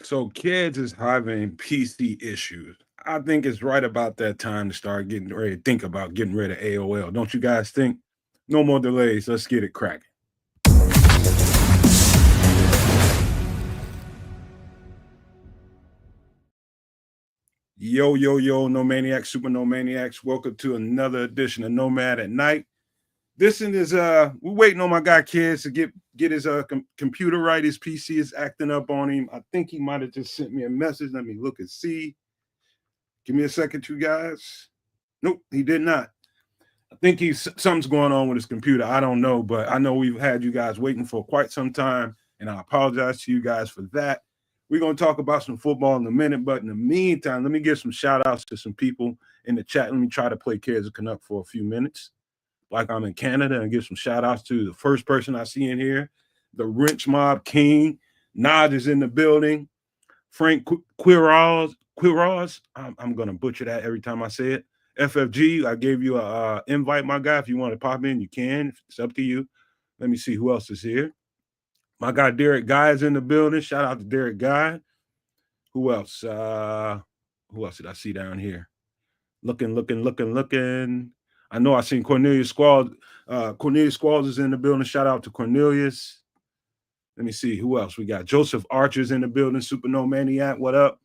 So kids is having PC issues. I think it's right about that time to start getting ready to think about getting rid of AOL. Don't you guys think? No more delays. Let's get it cracking. Yo, yo, yo, no maniacs, super no maniacs. Welcome to another edition of Nomad at Night. This is we're waiting on my guy kids to get his computer right. His PC is acting up on him. I think he might have just sent me a message. Let me look and see. Give me a second, you guys. Nope, he did not. I think he's something's going on with his computer. I don't know, but I know we've had you guys waiting for quite some time, and I apologize to you guys for that. We're going to talk about some football in a minute, but in the meantime, let me give some shout outs to some people in the chat. Let me try to play Cares of Canuck for a few minutes, like I'm in Canada, and give some shout outs to the first person I see in here, the Wrench Mob King. Nod is in the building. Frank Quiroz. I'm going to butcher that every time I say it. FFG, I gave you a invite, my guy. If you want to pop in, you can. It's up to you. Let me see who else is here. My guy Derek Guy is in the building. Shout out to Derek Guy. Who else? Who else did I see down here? Looking. I know I seen Cornelius Squalls. Cornelius Squalls is in the building. Shout out to Cornelius. Let me see who else we got. Joseph Archer's in the building. Super No Maniac. What up?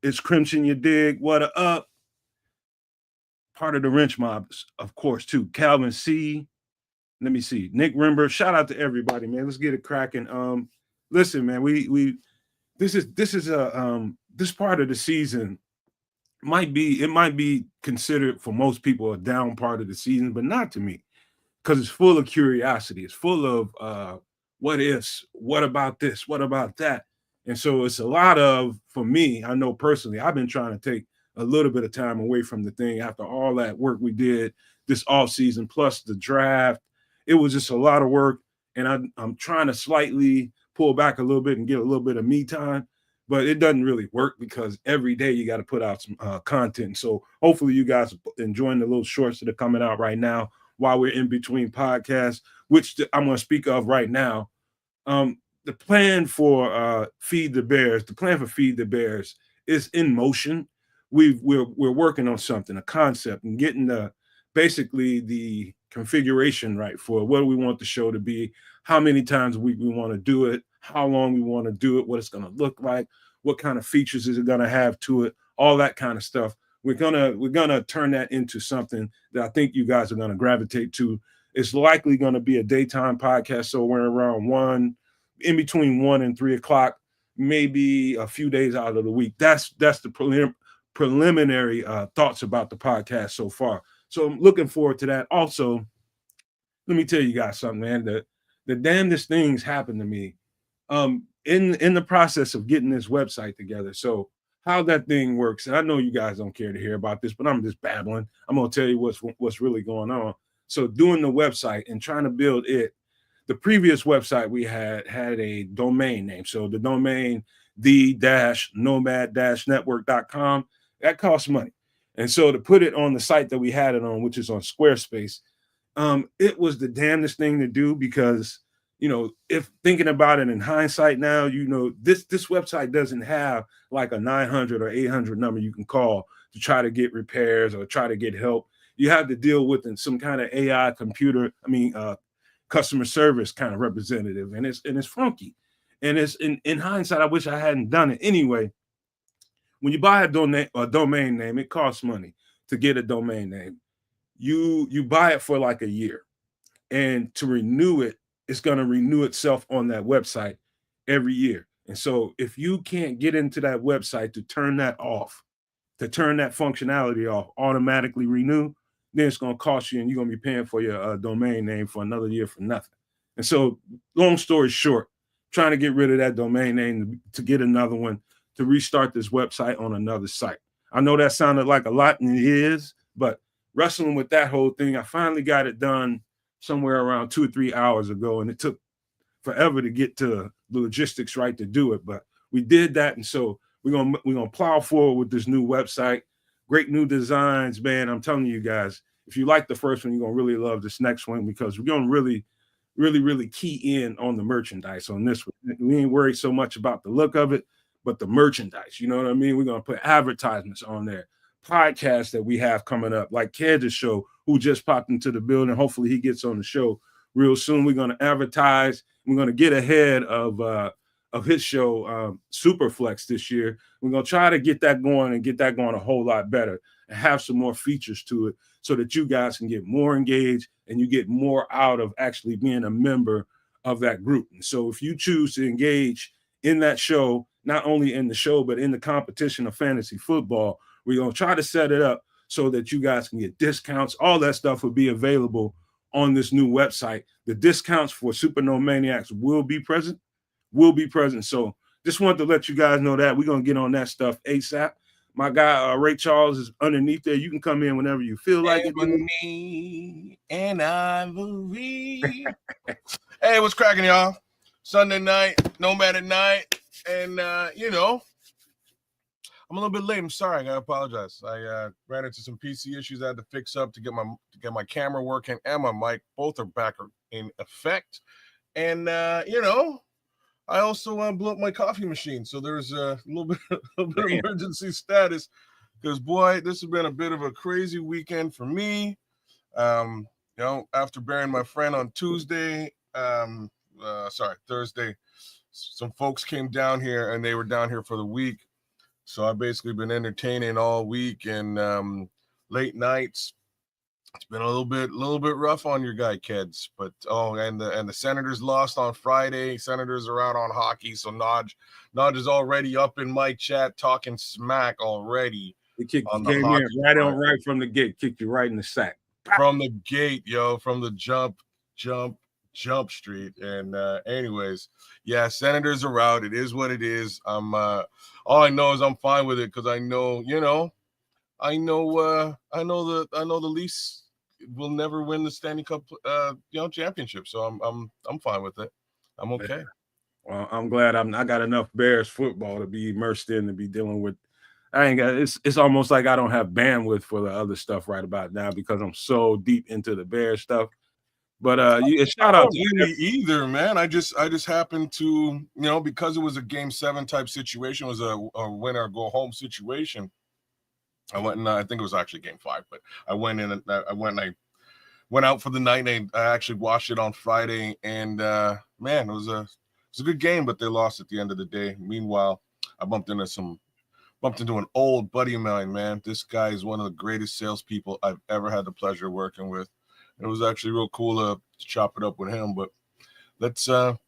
It's Crimson, you dig? What up? Part of the Wrench Mob, of course, too. Calvin C. Let me see. Nick Rimber. Shout out to everybody, man. Let's get it cracking. Listen, man, this part of the season might be considered for most people a down part of the season, but not to me, because it's full of curiosity. It's full of what ifs, what about this, what about that. And so it's a lot of, for me, I know personally, I've been trying to take a little bit of time away from the thing after all that work we did this offseason, plus the draft. It was just a lot of work, and I'm trying to slightly pull back a little bit and get a little bit of me time, but it doesn't really work because every day you got to put out some content. So hopefully you guys are enjoying the little shorts that are coming out right now while we're in between podcasts, which I'm going to speak of right now. The plan for Feed the Bears is in motion. We're working on something, a concept, and getting basically the configuration right for what we want the show to be, how many times a week we want to do it, how long we want to do it, what it's going to look like, what kind of features is it going to have to it, all that kind of stuff. We're gonna turn that into something that I think you guys are going to gravitate to. It's likely going to be a daytime podcast, so we're around in between 1 and 3 o'clock, maybe a few days out of the week. That's the preliminary thoughts about the podcast so far. So I'm looking forward to that. Also, let me tell you guys something, man. The damnedest things happened to me in the process of getting this website together. So how that thing works, and I know you guys don't care to hear about this, but I'm just babbling. I'm gonna tell you what's really going on. So doing the website and trying to build it, the previous website we had a domain name. So the domain the-nomad-network.com, that costs money. And so to put it on the site that we had it on, which is on Squarespace, it was the damnedest thing to do because, if thinking about it in hindsight now, this website doesn't have like a 900 or 800 number you can call to try to get repairs or try to get help. You have to deal with some kind of AI customer service kind of representative, and it's funky. And it's in hindsight, I wish I hadn't done it anyway. When you buy a domain name, it costs money to get a domain name. You buy it for like a year, and to renew it, it's going to renew itself on that website every year. And so if you can't get into that website to turn that off, to turn that functionality off, automatically renew, then it's going to cost you, and you're going to be paying for your domain name for another year for nothing. And so, long story short, trying to get rid of that domain name to get another one, to restart this website on another site. I know that sounded like a lot, and it is, but wrestling with that whole thing, I finally got it done somewhere around 2 or 3 hours ago, and it took forever to get to the logistics right to do it, but we did that. And so we're gonna plow forward with this new website. Great new designs, man. I'm telling you guys, if you like the first one, you're gonna really love this next one, because we're gonna really key in on the merchandise on this one. We ain't worried so much about the look of it, but the merchandise. You know what I mean? We're going to put advertisements on there, podcasts that we have coming up, like Kansas Show, who just popped into the building. Hopefully he gets on the show real soon. We're going to advertise. We're going to get ahead of his show, Superflex, this year. We're going to try to get that going and get that going a whole lot better and have some more features to it so that you guys can get more engaged and you get more out of actually being a member of that group. And so if you choose to engage in that show, not only in the show, but in the competition of fantasy football, we're going to try to set it up so that you guys can get discounts. All that stuff will be available on this new website. The discounts for Super Nomaniacs will be present. So just wanted to let you guys know that we're going to get on that stuff ASAP. My guy, Ray Charles, is underneath there. You can come in whenever you feel like it. And Ivory. Hey, what's cracking, y'all? Sunday night, Nomad at night. And, I'm a little bit late. I'm sorry. I got to apologize. I ran into some PC issues I had to fix up to get my camera working and my mic. Both are back in effect. And, I also blew up my coffee machine, so there's a little bit of emergency status because, boy, this has been a bit of a crazy weekend for me. After burying my friend on Thursday, some folks came down here, and they were down here for the week. So I've basically been entertaining all week and late nights. It's been a little bit rough on your guy, kids. But and the Senators lost on Friday. Senators are out on hockey, so Nod is already up in my chat talking smack already. He kicked the game in right from the gate, kicked you right in the sack. From the gate, from the jump street. And anyways, yeah, Senators are out. It is what it is. I'm all I know is I'm fine with it because I know the Leafs will never win the Stanley Cup championship. So I'm fine with it. I'm okay. Well, I'm glad I got enough Bears football to be immersed in, to be dealing with. It's almost like I don't have bandwidth for the other stuff right about now because I'm so deep into the Bears stuff. But shout out to you either, man. I just happened to, because it was a Game 7 type situation, it was a win or go home situation. I went and I think it was actually Game 5, but I went in and I went out for the night and I actually watched it on Friday. And man, it was a good game, but they lost at the end of the day. Meanwhile, I bumped into an old buddy of mine, man. This guy is one of the greatest salespeople I've ever had the pleasure of working with. It was actually real cool to chop it up with him. But let's get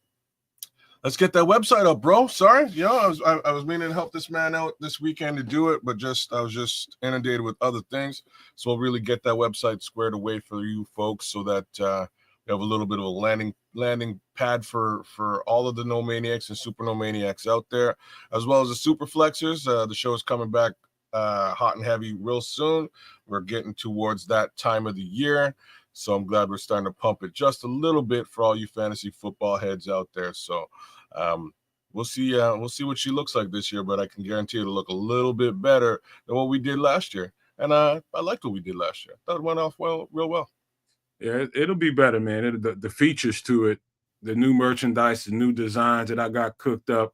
that website up, bro. Sorry, I was meaning to help this man out this weekend to do it, but I was just inundated with other things. So we'll really get that website squared away for you folks, so that you have a little bit of a landing pad for all of the Nomaniacs and Super Nomaniacs out there, as well as the Super Flexers. The show is coming back hot and heavy real soon. We're getting towards that time of the year. So I'm glad we're starting to pump it just a little bit for all you fantasy football heads out there. So we'll see what she looks like this year, but I can guarantee it'll look a little bit better than what we did last year. And I liked what we did last year. I thought it went off real well. Yeah, it'll be better, man. The features to it, the new merchandise, the new designs that I got cooked up,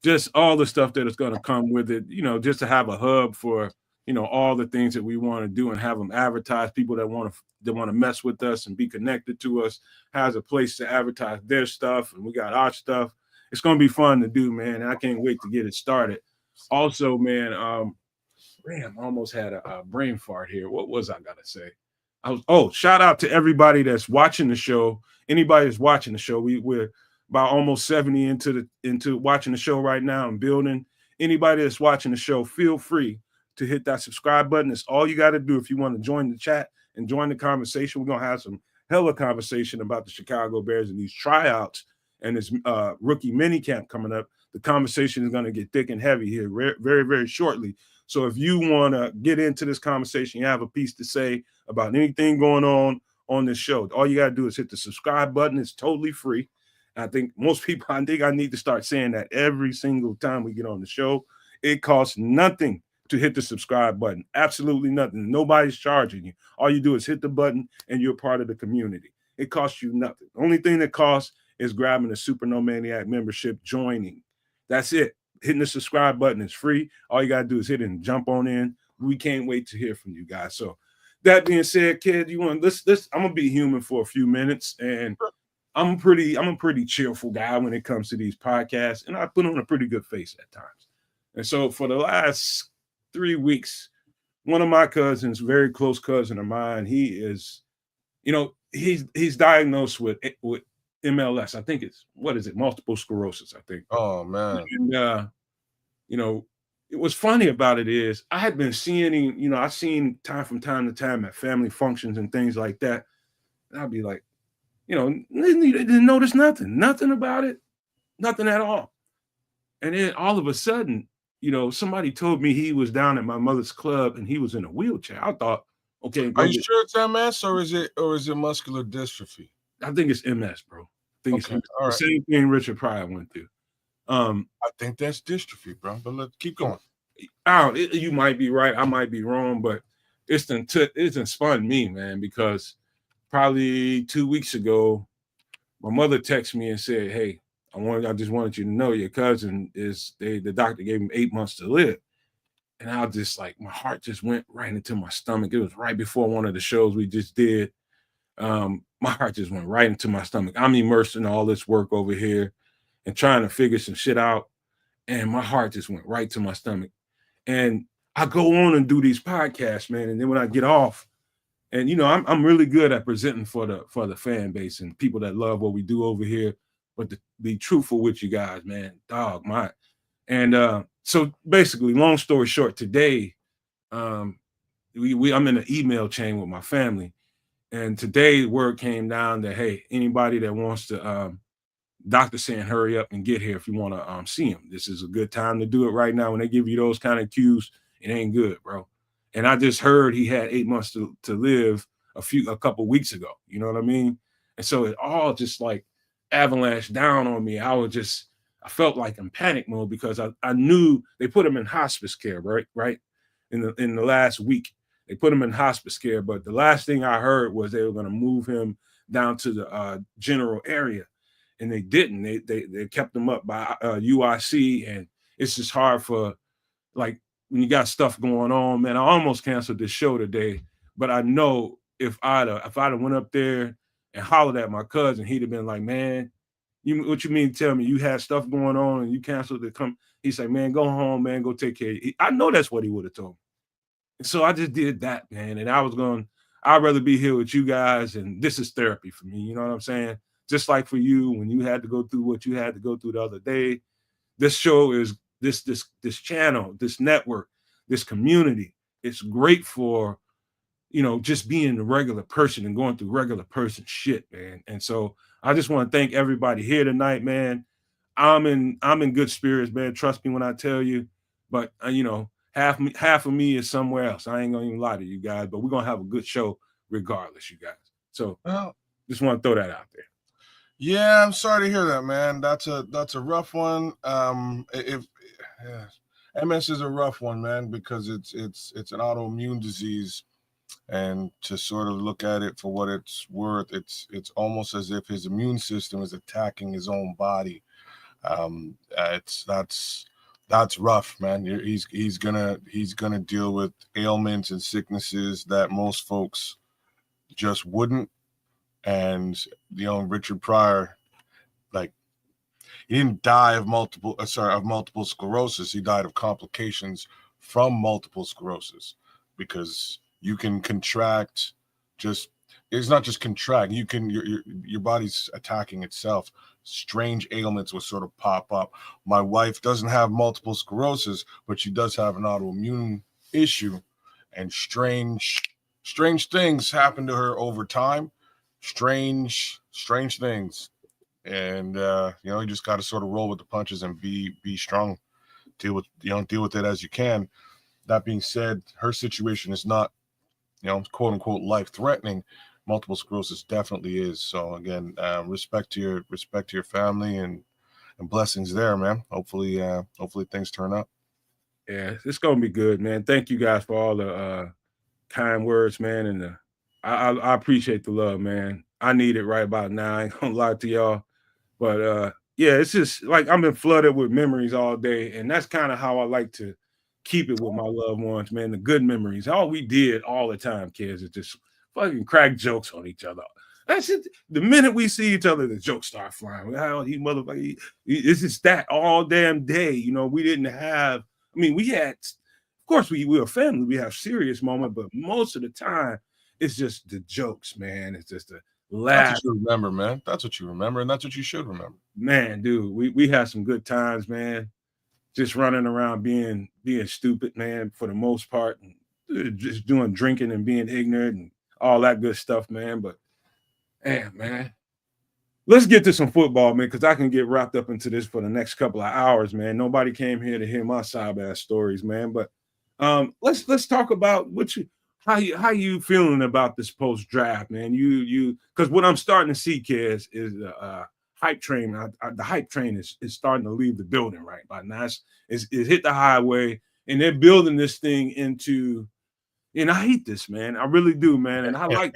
just all the stuff that is going to come with it, just to have a hub for all the things that we want to do and have them advertise. People that want to mess with us and be connected to us has a place to advertise their stuff, and we got our stuff. It's going to be fun to do, man. And I can't wait to get it started. Also, man, I almost had a brain fart here. What was I gonna say? Shout out to everybody that's watching the show. Anybody that's watching the show, we're about almost 70 into watching the show right now and building. Anybody that's watching the show, feel free to hit that subscribe button. It's all you got to do if you want to join the chat and join the conversation. We're going to have some hella conversation about the Chicago Bears and these tryouts and this rookie mini camp coming up. The conversation is going to get thick and heavy here very, very shortly. So if you want to get into this conversation, you have a piece to say about anything going on this show, all you got to do is hit the subscribe button. It's totally free. I think most people, I need to start saying that every single time we get on the show. It costs nothing to hit the subscribe button. Absolutely nothing. Nobody's charging you. All you do is hit the button and you're part of the community. It costs you nothing. The only thing that costs is grabbing a Super Nomaniac membership, joining. That's it. hitting the subscribe button is free. All you gotta do is hit it and jump on in. We can't wait to hear from you guys. So that being said, kid, you want this? I'm gonna be human for a few minutes, and I'm a pretty cheerful guy when it comes to these podcasts, and I put on a pretty good face at times. And so for the last 3 weeks, one of my cousins, very close cousin of mine, he is, he's diagnosed with MLS. I think it's what is it, multiple sclerosis, I think. Oh man. And it was funny about it is I had been seeing him, I've seen time from time to time at family functions and things like that. And I'd be like, they didn't notice nothing about it, nothing at all. And then all of a sudden, somebody told me he was down at my mother's club and he was in a wheelchair. I thought, okay, Are you sure it's MS or is it muscular dystrophy? I think it's MS, bro. I think Okay, it's all the right. same thing Richard Pryor went through. I think that's dystrophy, bro. But let's keep going. You might be right. I might be wrong, but it's spun me, man, because probably 2 weeks ago, my mother texted me and said, "Hey, I just wanted you to know your cousin the doctor gave him 8 months to live." And I was just like, my heart just went right into my stomach. It was right before one of the shows we just did. My heart just went right into my stomach. I'm immersed in all this work over here and trying to figure some shit out. And my heart just went right to my stomach. And I go on and do these podcasts, man. And then when I get off, and I'm really good at presenting for the fan base and people that love what we do over here. But to be truthful with you guys, man, dog, so basically, long story short, today, I'm in an email chain with my family, and today word came down that, hey, anybody that wants to, doctor saying hurry up and get here if you want to see him. This is a good time to do it right now. When they give you those kind of cues, it ain't good, bro. And I just heard he had 8 months to live a couple weeks ago. You know what I mean? And so it all just like avalanche down on me. I felt like in panic mode because I knew they put him in hospice care, right? In the last week, they put him in hospice care. But the last thing I heard was they were going to move him down to the general area. And they didn't. They kept him up by UIC, and it's just hard for, like, when you got stuff going on, man. I almost canceled this show today, but I know if I'd have went up there and hollered at my cousin, he'd have been like, "Man, what you mean? Tell me you had stuff going on and you canceled to come?" He's like, "Man, go home, man. Go take care." I know that's what he would have told me. And so I just did that, man. And I'd rather be here with you guys, and this is therapy for me. You know what I'm saying? Just like for you, when you had to go through what you had to go through the other day, this show is this channel, this network, this community. It's great for, just being a regular person and going through regular person shit, man. And so I just want to thank everybody here tonight, man. I'm in good spirits, man. Trust me when I tell you. But half of me is somewhere else. I ain't gonna even lie to you guys, but we're gonna have a good show regardless, you guys. So just want to throw that out there. Yeah, I'm sorry to hear that, man. That's a rough one. MS is a rough one, man, because it's an autoimmune disease, and to sort of look at it for what it's worth, it's almost as if his immune system is attacking his own body. That's rough, man. He's gonna deal with ailments and sicknesses that most folks just wouldn't. And Richard Pryor, like, he didn't die of multiple sclerosis. He died of complications from multiple sclerosis, because you can contract. It's not just contract. You can your body's attacking itself. Strange ailments will sort of pop up. My wife doesn't have multiple sclerosis, but she does have an autoimmune issue, and strange things happen to her over time. Strange things. And you just got to sort of roll with the punches and be strong. Deal with it as you can. That being said, her situation is not, quote unquote, life threatening. Multiple sclerosis definitely is. So again, respect to your family and blessings there, man. Hopefully things turn up. Yeah, it's gonna be good, man. Thank you guys for all the kind words, man, and I appreciate the love, man. I need it right about now. I ain't gonna lie to y'all, but yeah, it's just like I've been flooded with memories all day, and that's kind of how I like to keep it with my loved ones, man. The good memories. All we did all the time, kids, is just fucking crack jokes on each other. That's it. The minute we see each other, the jokes start flying. How he motherfucker, it's just that all damn day. You know, we didn't have. I mean, we had. Of course, we're a family. We have serious moments, but most of the time, it's just the jokes, man. It's just the That's laugh. what you remember, man. That's what you remember, and that's what you should remember. Man, dude, we had some good times, man. Just running around being stupid, man, for the most part, and just doing drinking and being ignorant and all that good stuff, man. But man, let's get to some football, man, because I can get wrapped up into this for the next couple of hours, man. Nobody came here to hear my sob ass stories, man. But let's talk about how you feeling about this post draft, man. You because what I'm starting to see, kids, is hype train. The hype train is starting to leave the building right by now. It's hit the highway, and they're building this thing into. And I hate this, man. I really do, man. And I like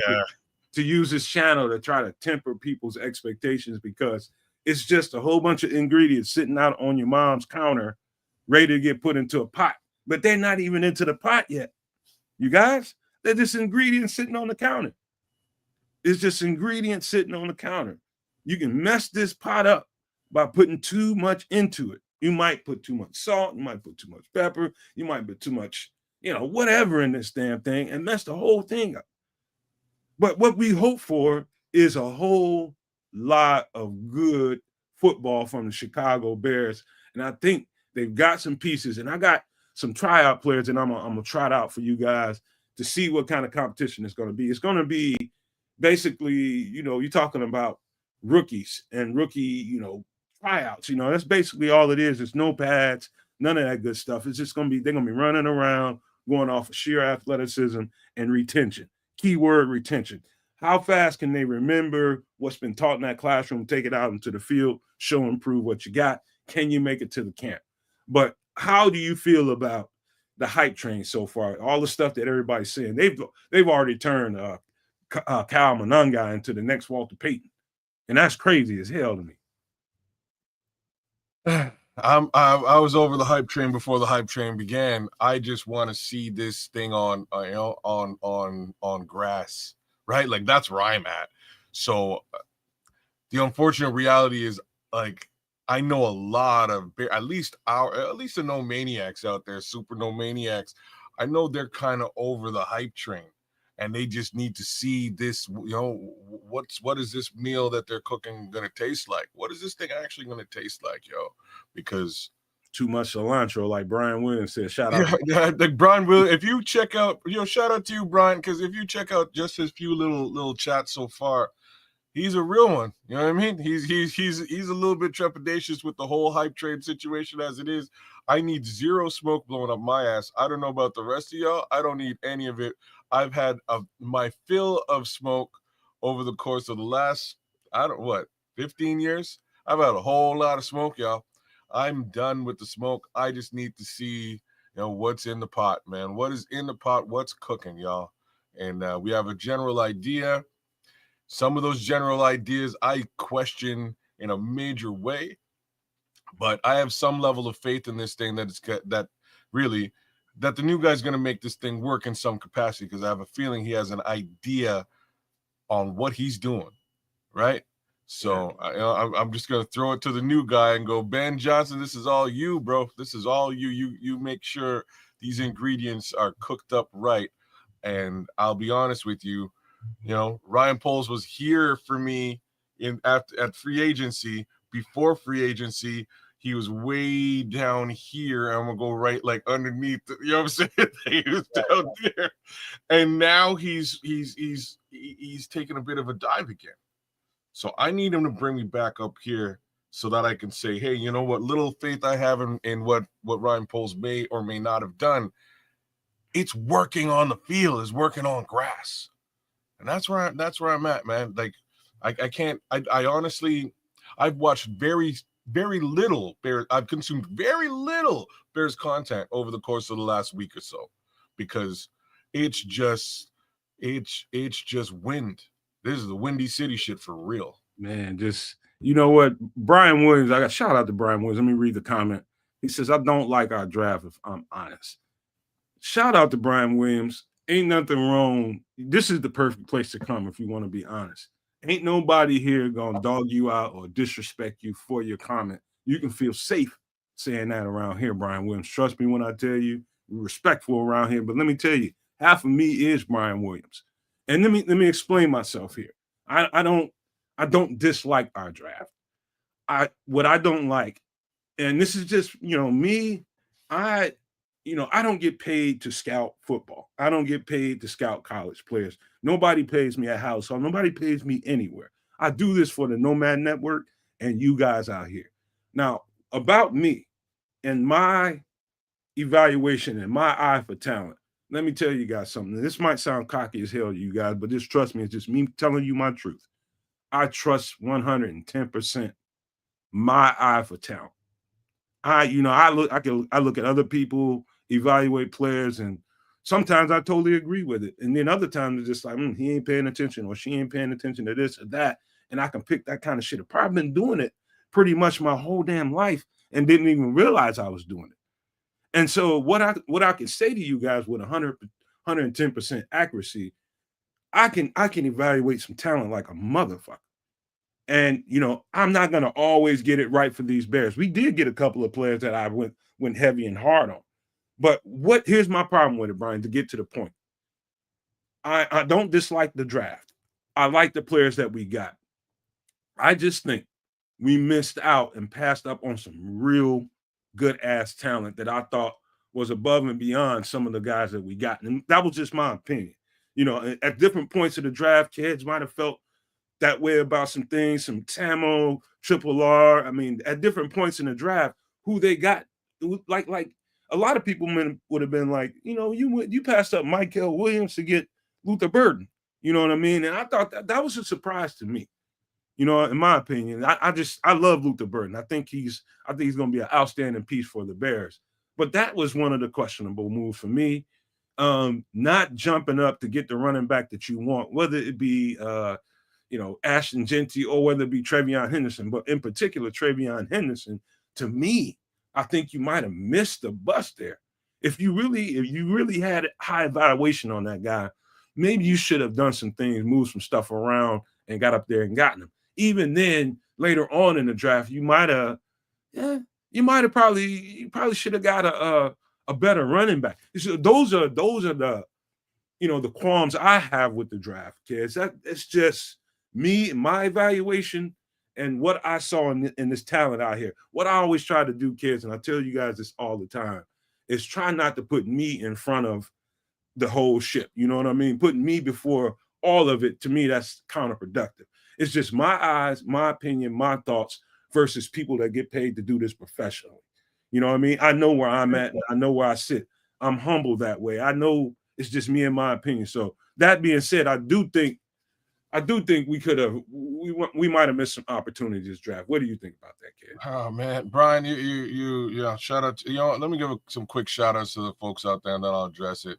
to use this channel to try to temper people's expectations because it's just a whole bunch of ingredients sitting out on your mom's counter, ready to get put into a pot. But they're not even into the pot yet. You guys, they're just ingredients sitting on the counter. It's just ingredients sitting on the counter. You can mess this pot up by putting too much into it. You might put too much salt, you might put too much pepper, you might put too much, whatever in this damn thing and mess the whole thing up. But what we hope for is a whole lot of good football from the Chicago Bears. And I think they've got some pieces. And I got some tryout players, and I'm gonna try it out for you guys to see what kind of competition it's going to be. It's going to be basically, you're talking about rookies and rookie, tryouts. That's basically all it is. It's no pads, none of that good stuff. It's just going to be, they're going to be running around, going off of sheer athleticism and retention. Keyword retention. How fast can they remember what's been taught in that classroom, take it out into the field, show and prove what you got? Can you make it to the camp? But how do you feel about the hype train so far? All the stuff that everybody's saying. They've already turned Kyle Monangai into the next Walter Payton. And that's crazy as hell to me. I was over the hype train before the hype train began. I just want to see this thing on on grass, right? Like that's where I'm at. So the unfortunate reality is, like, I know a lot of at least the no maniacs out there, super no maniacs. I know they're kind of over the hype train, and they just need to see this. What is this meal that they're cooking going to taste like? What is this thing actually going to taste like, yo? Because too much cilantro, like Brian Williams said. Shout out, like Brian Williams. If you check out, shout out to you, Brian, because if you check out just his few little chats so far, he's a real one. You know what I mean? He's a little bit trepidatious with the whole hype train situation as it is. I need zero smoke blowing up my ass. I don't know about the rest of y'all. I don't need any of it. I've had my fill of smoke over the course of the last 15 years. I've had a whole lot of smoke, y'all. I'm done with the smoke. I just need to see, what's in the pot, man. What is in the pot? What's cooking, y'all? And we have a general idea. Some of those general ideas I question in a major way, but I have some level of faith in this thing that the new guy's going to make this thing work in some capacity, because I have a feeling he has an idea on what he's doing, right? So I'm just going to throw it to the new guy and go, Ben Johnson, this is all you, bro. This is all you. You make sure these ingredients are cooked up right. And I'll be honest with you, Ryan Poles was here for me at free agency. Before free agency, he was way down here. I'm gonna go right like underneath. You know what I'm saying? He was down there, and now he's taking a bit of a dive again. So I need him to bring me back up here so that I can say, hey, you know what? Little faith I have in what Ryan Poles may or may not have done. It's working on the field. It's working on grass. And that's where I'm at, man. Like, I can't. I honestly, I've watched very, very little Bears. I've consumed very little Bears content over the course of the last week or so, because it's just wind. This is the Windy City shit for real, man. Just You know what? Brian Williams, I got shout out to Brian Williams. Let me read the comment. He says, I don't like our draft if I'm honest. Shout out to Brian Williams. Ain't nothing wrong. This is the perfect place to come if you want to be honest. Ain't nobody here gonna dog you out or disrespect you for your comment. You can feel safe saying that around here, Brian Williams. Trust me when I tell you, we're respectful around here. But let me tell you, half of me is Brian Williams. And let me explain myself here. I don't dislike our draft. What I don't like, and this is just me, I I don't get paid to scout football. I don't get paid to scout college players. Nobody pays me at household. Nobody pays me anywhere. I do this for the Nomad Network and you guys out here. Now, about me and my evaluation and my eye for talent, let me tell you guys something. This might sound cocky as hell to you guys, but just trust me. It's just me telling you my truth. I trust 110% my eye for talent. I look at other people, evaluate players, and sometimes I totally agree with it. And then other times it's just like, he ain't paying attention or she ain't paying attention to this or that. And I can pick that kind of shit. I've probably been doing it pretty much my whole damn life and didn't even realize I was doing it. And so what I can say to you guys with 110% accuracy, I can evaluate some talent like a motherfucker. And I'm not gonna always get it right for these Bears. We did get a couple of players that I went heavy and hard on. But here's my problem with it, Brian, to get to the point. I don't dislike the draft. I like the players that we got. I just think we missed out and passed up on some real good ass talent that I thought was above and beyond some of the guys that we got. And that was just my opinion. At different points of the draft, kids might have felt that way about some things, some Tamo, Triple R. I mean, at different points in the draft, who they got, like a lot of people would have been like, you passed up Michael Williams to get Luther Burden. You know what I mean? And I thought that was a surprise to me. In my opinion, I love Luther Burden. I think he's going to be an outstanding piece for the Bears. But that was one of the questionable moves for me. Not jumping up to get the running back that you want, whether it be Ashton Genty or whether it be Travion Henderson, but in particular, Travion Henderson, to me, I think you might have missed the bus there. If you really had high evaluation on that guy, maybe you should have done some things, moved some stuff around and got up there and gotten him. Even then, later on in the draft, you probably should have got a better running back. So those are the the qualms I have with the draft, kids. It's just me and my evaluation and what I saw in this talent out here. What I always try to do, kids, and I tell you guys this all the time, is try not to put me in front of the whole ship. You know what I mean? Putting me before all of it, to me, that's counterproductive. It's just my eyes, my opinion, my thoughts versus people that get paid to do this professionally. You know what I mean? I know where I'm at. I know where I sit. I'm humble that way. I know it's just me and my opinion. So that being said, I do think we might have missed some opportunities this draft. What do you think about that, kid? Oh man, Brian, you shout out to, let me give some quick shout outs to the folks out there and then I'll address it.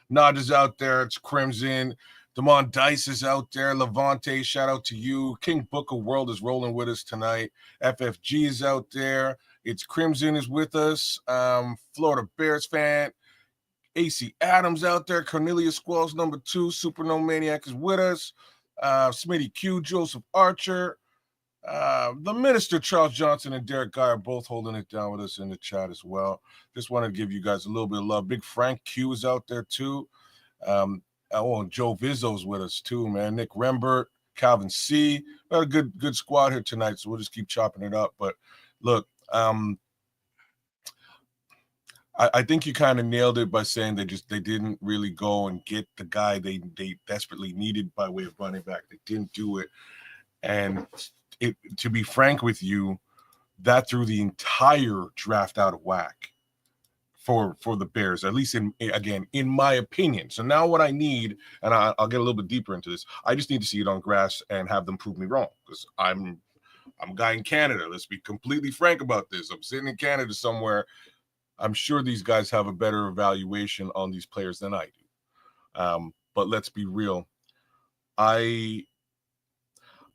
Nod is out there, it's Crimson. Damon Dice is out there. Levante, shout out to you. King Booker World is rolling with us tonight. FFG is out there. It's Crimson is with us. Florida Bears fan. AC Adams out there. Cornelius Squalls number 2. Super No Maniac is with us. Smitty Q, Joseph Archer. The Minister Charles Johnson and Derek Guy are both holding it down with us in the chat as well. Just want to give you guys a little bit of love. Big Frank Q is out there too. Joe Vizzo's with us too, man. Nick Rembert, Calvin C. We got a good squad here tonight, so we'll just keep chopping it up. But look, I think you kind of nailed it by saying they didn't really go and get the guy they desperately needed by way of running back. They didn't do it. And to be frank with you, that threw the entire draft out of whack for the Bears, at least in my opinion. So now what I need, and I'll get a little bit deeper into this, I just need to see it on grass and have them prove me wrong, because I'm a guy in Canada. Let's be completely frank about this. I'm sitting in Canada somewhere. I'm sure these guys have a better evaluation on these players than I do. But let's be real. I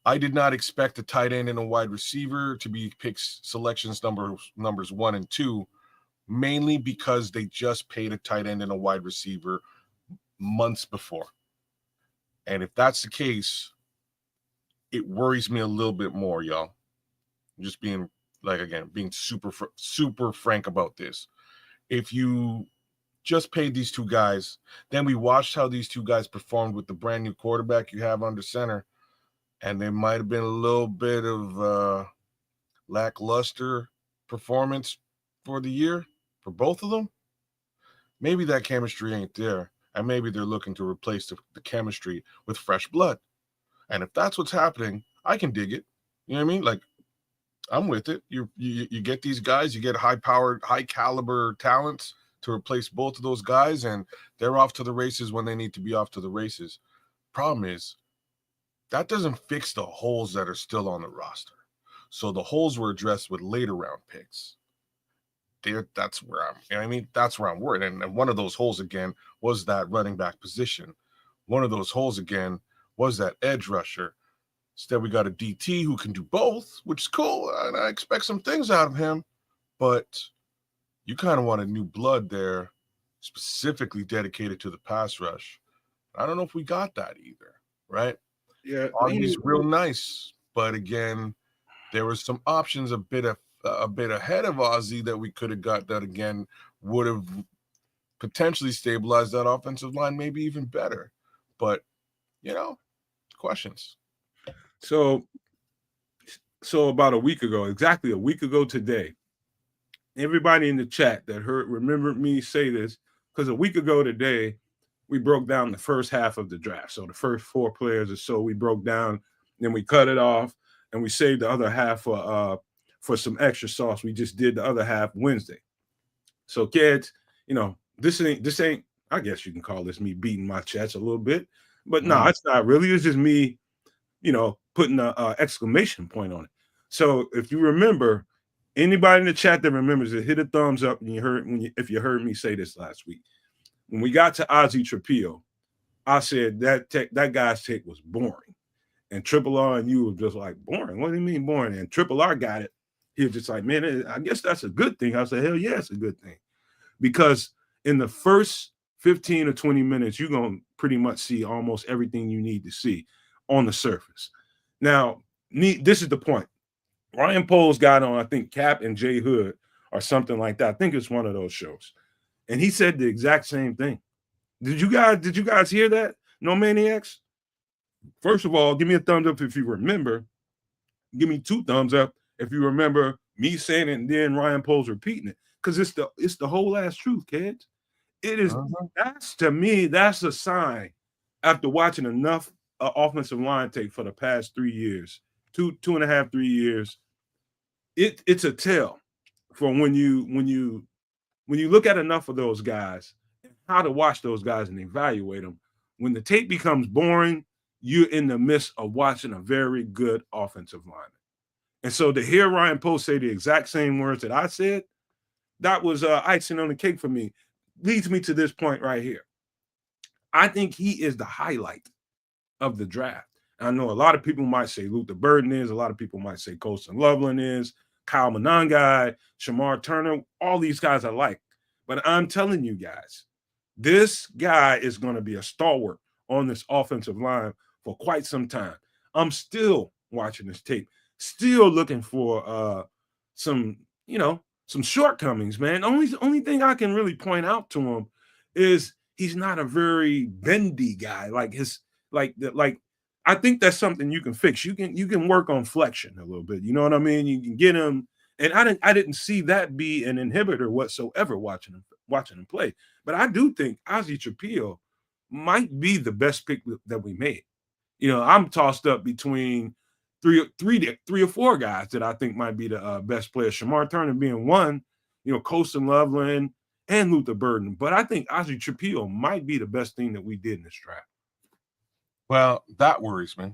I did not expect a tight end and a wide receiver to be picks selections numbers 1 and 2, mainly because they just paid a tight end and a wide receiver months before. And if that's the case, it worries me a little bit more, y'all. Just being being super frank about this. If you just paid these two guys, then we watched how these two guys performed with the brand new quarterback you have under center, and there might have been a little bit of lackluster performance for the year for both of them. Maybe that chemistry ain't there, and maybe they're looking to replace the chemistry with fresh blood. And if that's what's happening, I can dig it. You know what I mean? Like, I'm with it. You get these guys, you get high-powered, high-caliber talents to replace both of those guys, and they're off to the races when they need to be off to the races. Problem is, that doesn't fix the holes that are still on the roster. So the holes were addressed with later round picks. That's where I'm worried. And one of those holes again was that running back position. One of those holes again was that edge rusher. Instead, we got a DT who can do both, which is cool. And I expect some things out of him. But you kind of want a new blood there, specifically dedicated to the pass rush. I don't know if we got that either, right? Yeah, He's real nice, but again, there was some options a bit ahead of Ozzy that we could have got that again would have potentially stabilized that offensive line, maybe even better. But questions. So about exactly a week ago today, everybody in the chat that remembered me say this, because a week ago today, we broke down the first half of the draft. So the first 4 players or so we broke down, then we cut it off, and we saved the other half for some extra sauce. We just did the other half Wednesday. So kids, this ain't. I guess you can call this me beating my chest a little bit, but no, it's not really. It's just me, putting an exclamation point on it. So if you remember, anybody in the chat that remembers it, hit a thumbs up. And if you heard me say this last week. When we got to Ozzy Trapillo, I said that guy's take was boring. And Triple R and you were just like, boring? What do you mean boring? And Triple R got it. He was just like, man, I guess that's a good thing. I said, hell yeah, it's a good thing. Because in the first 15 or 20 minutes, you're going to pretty much see almost everything you need to see on the surface. Now, this is the point. Ryan Poles got on, I think, Cap and Jay Hood or something like that. I think it's one of those shows. And he said the exact same thing. Did you guys hear that? No Maniacs? First of all, give me a thumbs up if you remember. Give me 2 thumbs up if you remember me saying it and then Ryan Poles repeating it. Because it's the whole ass truth, kids. It is to me, that's a sign after watching enough offensive line tape for the past 3 years, 2.5, 3 years. It's a tell for when you look at enough of those guys, how to watch those guys and evaluate them. When the tape becomes boring, you're in the midst of watching a very good offensive lineman. And so to hear Ryan Post say the exact same words that I said, that was icing on the cake for me. Leads me to this point right here. I think he is the highlight of the draft. I know a lot of people might say Luther Burden is. A lot of people might say Colston Loveland is. Kyle Monangai, Shamar Turner, all these guys I like. But I'm telling you guys, this guy is going to be a stalwart on this offensive line for quite some time. I'm still watching this tape, still looking for some shortcomings, man. Only thing I can really point out to him is he's not a very bendy guy. I think that's something you can fix. You can work on flexion a little bit. You know what I mean? You can get him. And I didn't see that be an inhibitor whatsoever watching him play. But I do think Ozzy Trapillo might be the best pick that we made. I'm tossed up between three or 4 guys that I think might be the best players. Shamar Turner being one, Colston Loveland and Luther Burden. But I think Ozzy Trapillo might be the best thing that we did in this draft. Well, that worries me.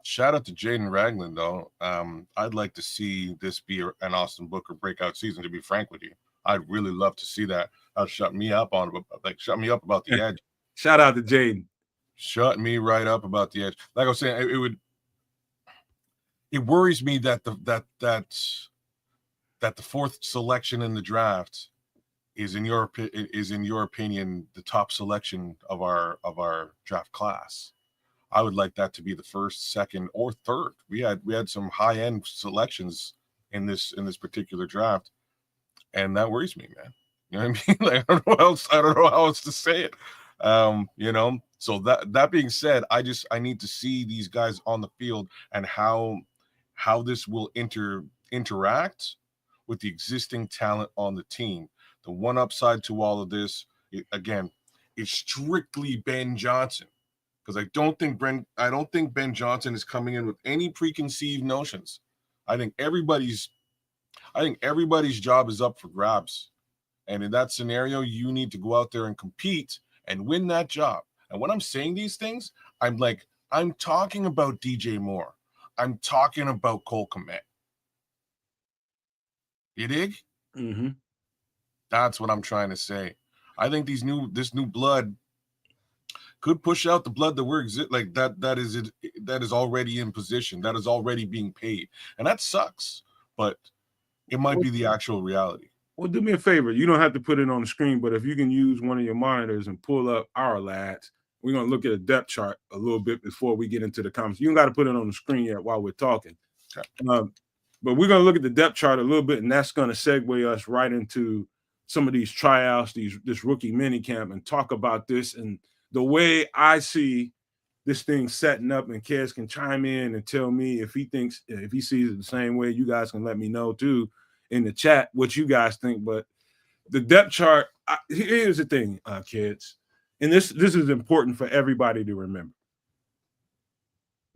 Shout out to Jaden Ragland, though. I'd like to see this be an Austin Booker breakout season, to be frank with you. I'd really love to see that. Shut me up about the edge. Shout out to Jaden. Shut me right up about the edge. Like I was saying, it would it worries me that the fourth selection in the draft is in your opinion the top selection of our draft class. I would like that to be the first, second, or third. We had some high end selections in this particular draft, and that worries me, man. You know what I mean? Like, I don't know how else to say it. So that being said, I need to see these guys on the field and how this will interact with the existing talent on the team. The one upside to all of this, again, is strictly Ben Johnson, because I don't think Ben Johnson is coming in with any preconceived notions. I think everybody's job is up for grabs. And in that scenario, you need to go out there and compete and win that job. And when I'm saying these things, I'm talking about DJ Moore. I'm talking about Cole Kmet. You dig? Mm-hmm. That's what I'm trying to say. I think this new blood could push out the blood that that is already in position, that is already being paid. And that sucks, but it might be the actual reality. Well, do me a favor. You don't have to put it on the screen, but if you can use one of your monitors and pull up our lads, we're going to look at a depth chart a little bit before we get into the comments. You don't got to put it on the screen yet while we're talking. Okay. But we're going to look at the depth chart a little bit, and that's going to segue us right into some of these tryouts, this rookie mini camp, and talk about this and the way I see this thing setting up. And Kez can chime in and tell me if he sees it the same way. You guys can let me know too in the chat what you guys think. But the depth chart, here's the thing, kids, and this is important for everybody to remember.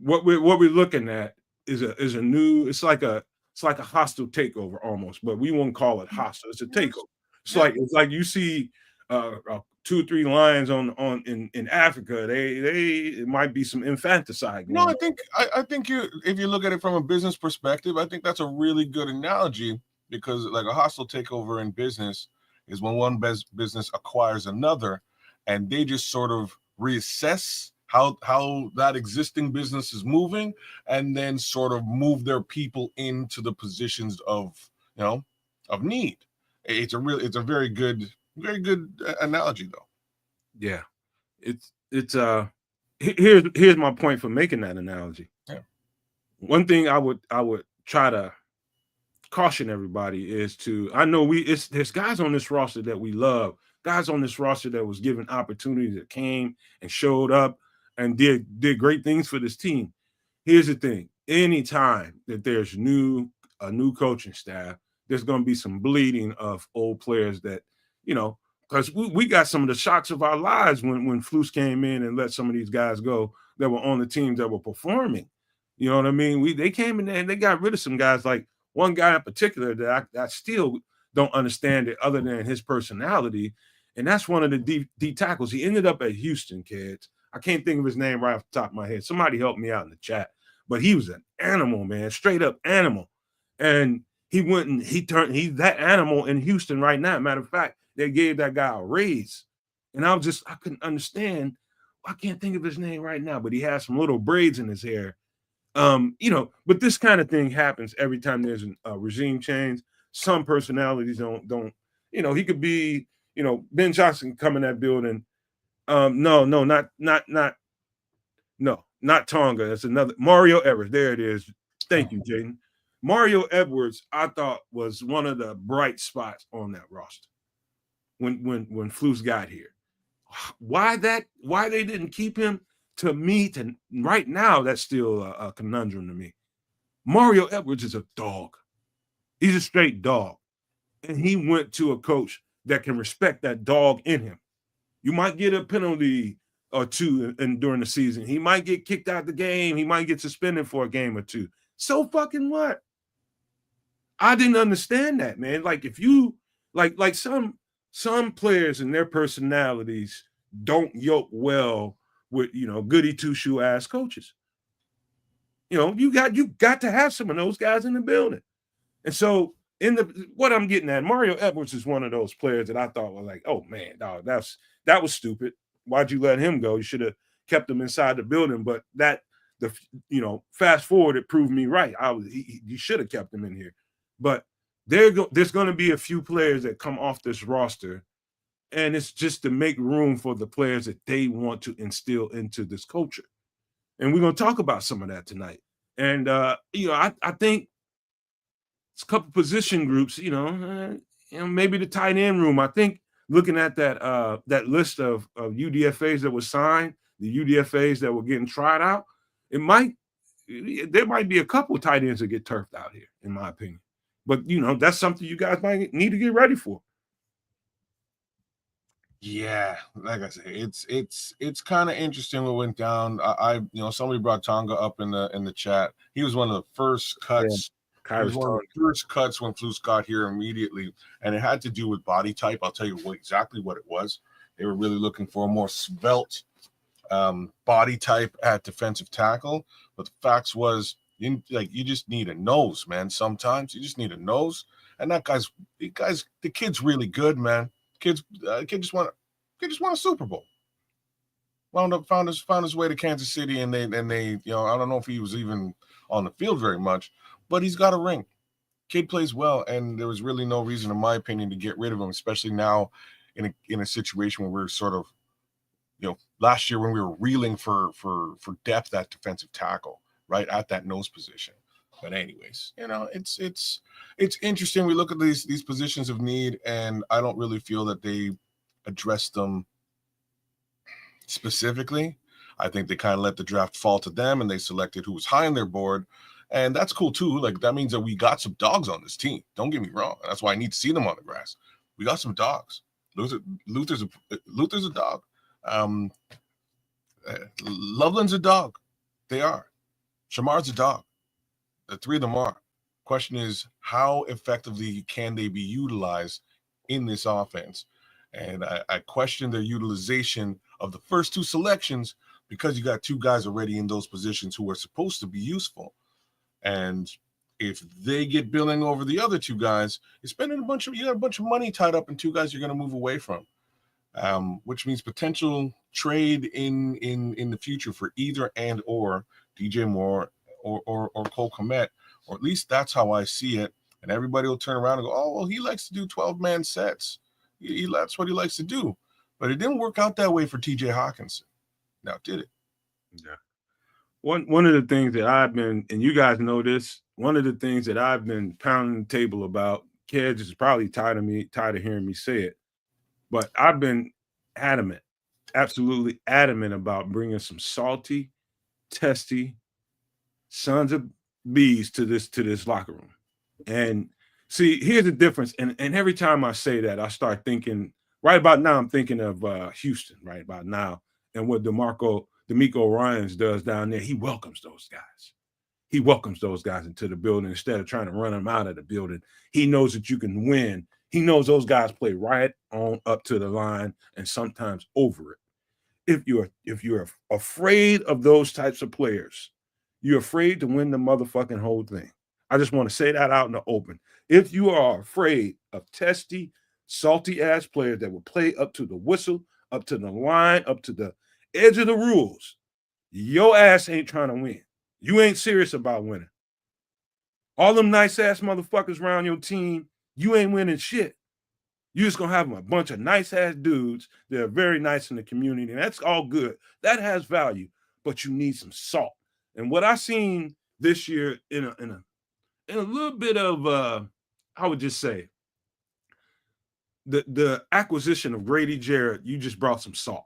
What we're looking at is a new. It's like a hostile takeover almost, but we won't call it hostile. It's a takeover. It's like you see 2 or 3 lions in Africa. It might be some infanticide. No, I think if you look at it from a business perspective, I think that's a really good analogy, because like a hostile takeover in business is when one business acquires another, and they just sort of reassess how that existing business is moving, and then sort of move their people into the positions of need. It's a very good analogy though. Yeah, here's my point for making that analogy. Yeah. One thing I would try to caution everybody is I know there's guys on this roster that we love, guys on this roster that was given opportunities, that came and showed up and did great things for this team. Here's the thing: anytime that there's a new coaching staff, there's going to be some bleeding of old players that, because we got some of the shocks of our lives when Flus came in and let some of these guys go that were on the teams that were performing. You know what I mean? They came in there and they got rid of some guys, like one guy in particular that I still don't understand it other than his personality, and that's one of the D tackles. He ended up at Houston, kids. I can't think of his name right off the top of my head. Somebody help me out in the chat. But he was an animal, man, straight up animal. And he went and he's that animal in Houston right now. Matter of fact, they gave that guy a raise. And I couldn't understand. I can't think of his name right now, but he has some little braids in his hair. But this kind of thing happens every time there's a regime change. Some personalities don't, he could be, Ben Johnson come in that building. Not Tonga. That's another Mario Edwards. There it is. Thank you, Jaden. Mario Edwards, I thought, was one of the bright spots on that roster when Flus got here. Why they didn't keep him, to me, to right now, that's still a conundrum to me. Mario Edwards is a dog. He's a straight dog. And he went to a coach that can respect that dog in him. You might get a penalty or two during the season. He might get kicked out of the game. He might get suspended for a game or two. So fucking what? I didn't understand that, man. Like, if you like some players and their personalities don't yoke well with goody two-shoe ass coaches. You got to have some of those guys in the building. And so what I'm getting at, Mario Edwards is one of those players that I thought was like, oh man, dog, that was stupid. Why'd you let him go? You should have kept him inside the building. But that fast forward, it proved me right. You should have kept him in here, but there's going to be a few players that come off this roster, and it's just to make room for the players that they want to instill into this culture. And we're going to talk about some of that tonight. And I think it's a couple position groups. Maybe the tight end room. I think looking at that list of UDFAs that were signed, the UDFAs that were getting tried out, there might be a couple tight ends that get turfed out here, in my opinion. But that's something you guys might need to get ready for. Yeah, like I say, it's kind of interesting what went down. I somebody brought Tonga up in the chat. He was one of the first cuts. Yeah, he was one of the first cuts when Flus got here immediately, and it had to do with body type. I'll tell you exactly what it was. They were really looking for a more svelte body type at defensive tackle. But the facts was, you just need a nose, man. Sometimes you just need a nose, and the kid's really good, man. Kid just won a Super Bowl. Found his way to Kansas City, and they I don't know if he was even on the field very much, but he's got a ring. Kid plays well, and there was really no reason, in my opinion, to get rid of him, especially now in a situation where we're sort of, last year when we were reeling for depth at defensive tackle, right at that nose position. But anyways, it's interesting. We look at these positions of need, and I don't really feel that they addressed them specifically. I think they kind of let the draft fall to them, and they selected who was high on their board, and that's cool too. Like, that means that we got some dogs on this team. Don't get me wrong. That's why I need to see them on the grass. We got some dogs. Luther's a dog. Loveland's a dog. They are. Shamar's a dog. The three of them are. Question is, how effectively can they be utilized in this offense? And I question their utilization of the first two selections, because you got two guys already in those positions who are supposed to be useful. And if they get billing over the other two guys, you're spending you got a bunch of money tied up in two guys you're going to move away from, which means potential trade in the future for either and or DJ Moore or Cole Kmet, or at least that's how I see it. And everybody will turn around and go, oh, well, he likes to do 12-man sets. That's what he likes to do. But it didn't work out that way for TJ Hawkinson. Now, did it? Yeah. One of the things that I've been, and you guys know this, one of the things that I've been pounding the table about, kids is probably tired of hearing me say it, but I've been absolutely adamant about bringing some salty, testy sons of bees to this locker room. And see, here's the difference. And every time I say that, I start thinking, right about now, I'm thinking of Houston, right about now, and what DeMeco Ryans does down there. He welcomes those guys. He welcomes those guys into the building instead of trying to run them out of the building. He knows that you can win. He knows those guys play right on up to the line and sometimes over it. If you're afraid of those types of players, you're afraid to win the motherfucking whole thing. I just want to say that out in the open. If you are afraid of testy, salty-ass players that will play up to the whistle, up to the line, up to the edge of the rules, your ass ain't trying to win. You ain't serious about winning. All them nice-ass motherfuckers around your team, you ain't winning shit. You're just going to have a bunch of nice-ass dudes that are very nice in the community, and that's all good. That has value, but you need some salt. And what I seen this year in a little bit of, I would just say, the acquisition of Grady Jarrett, you just brought some salt.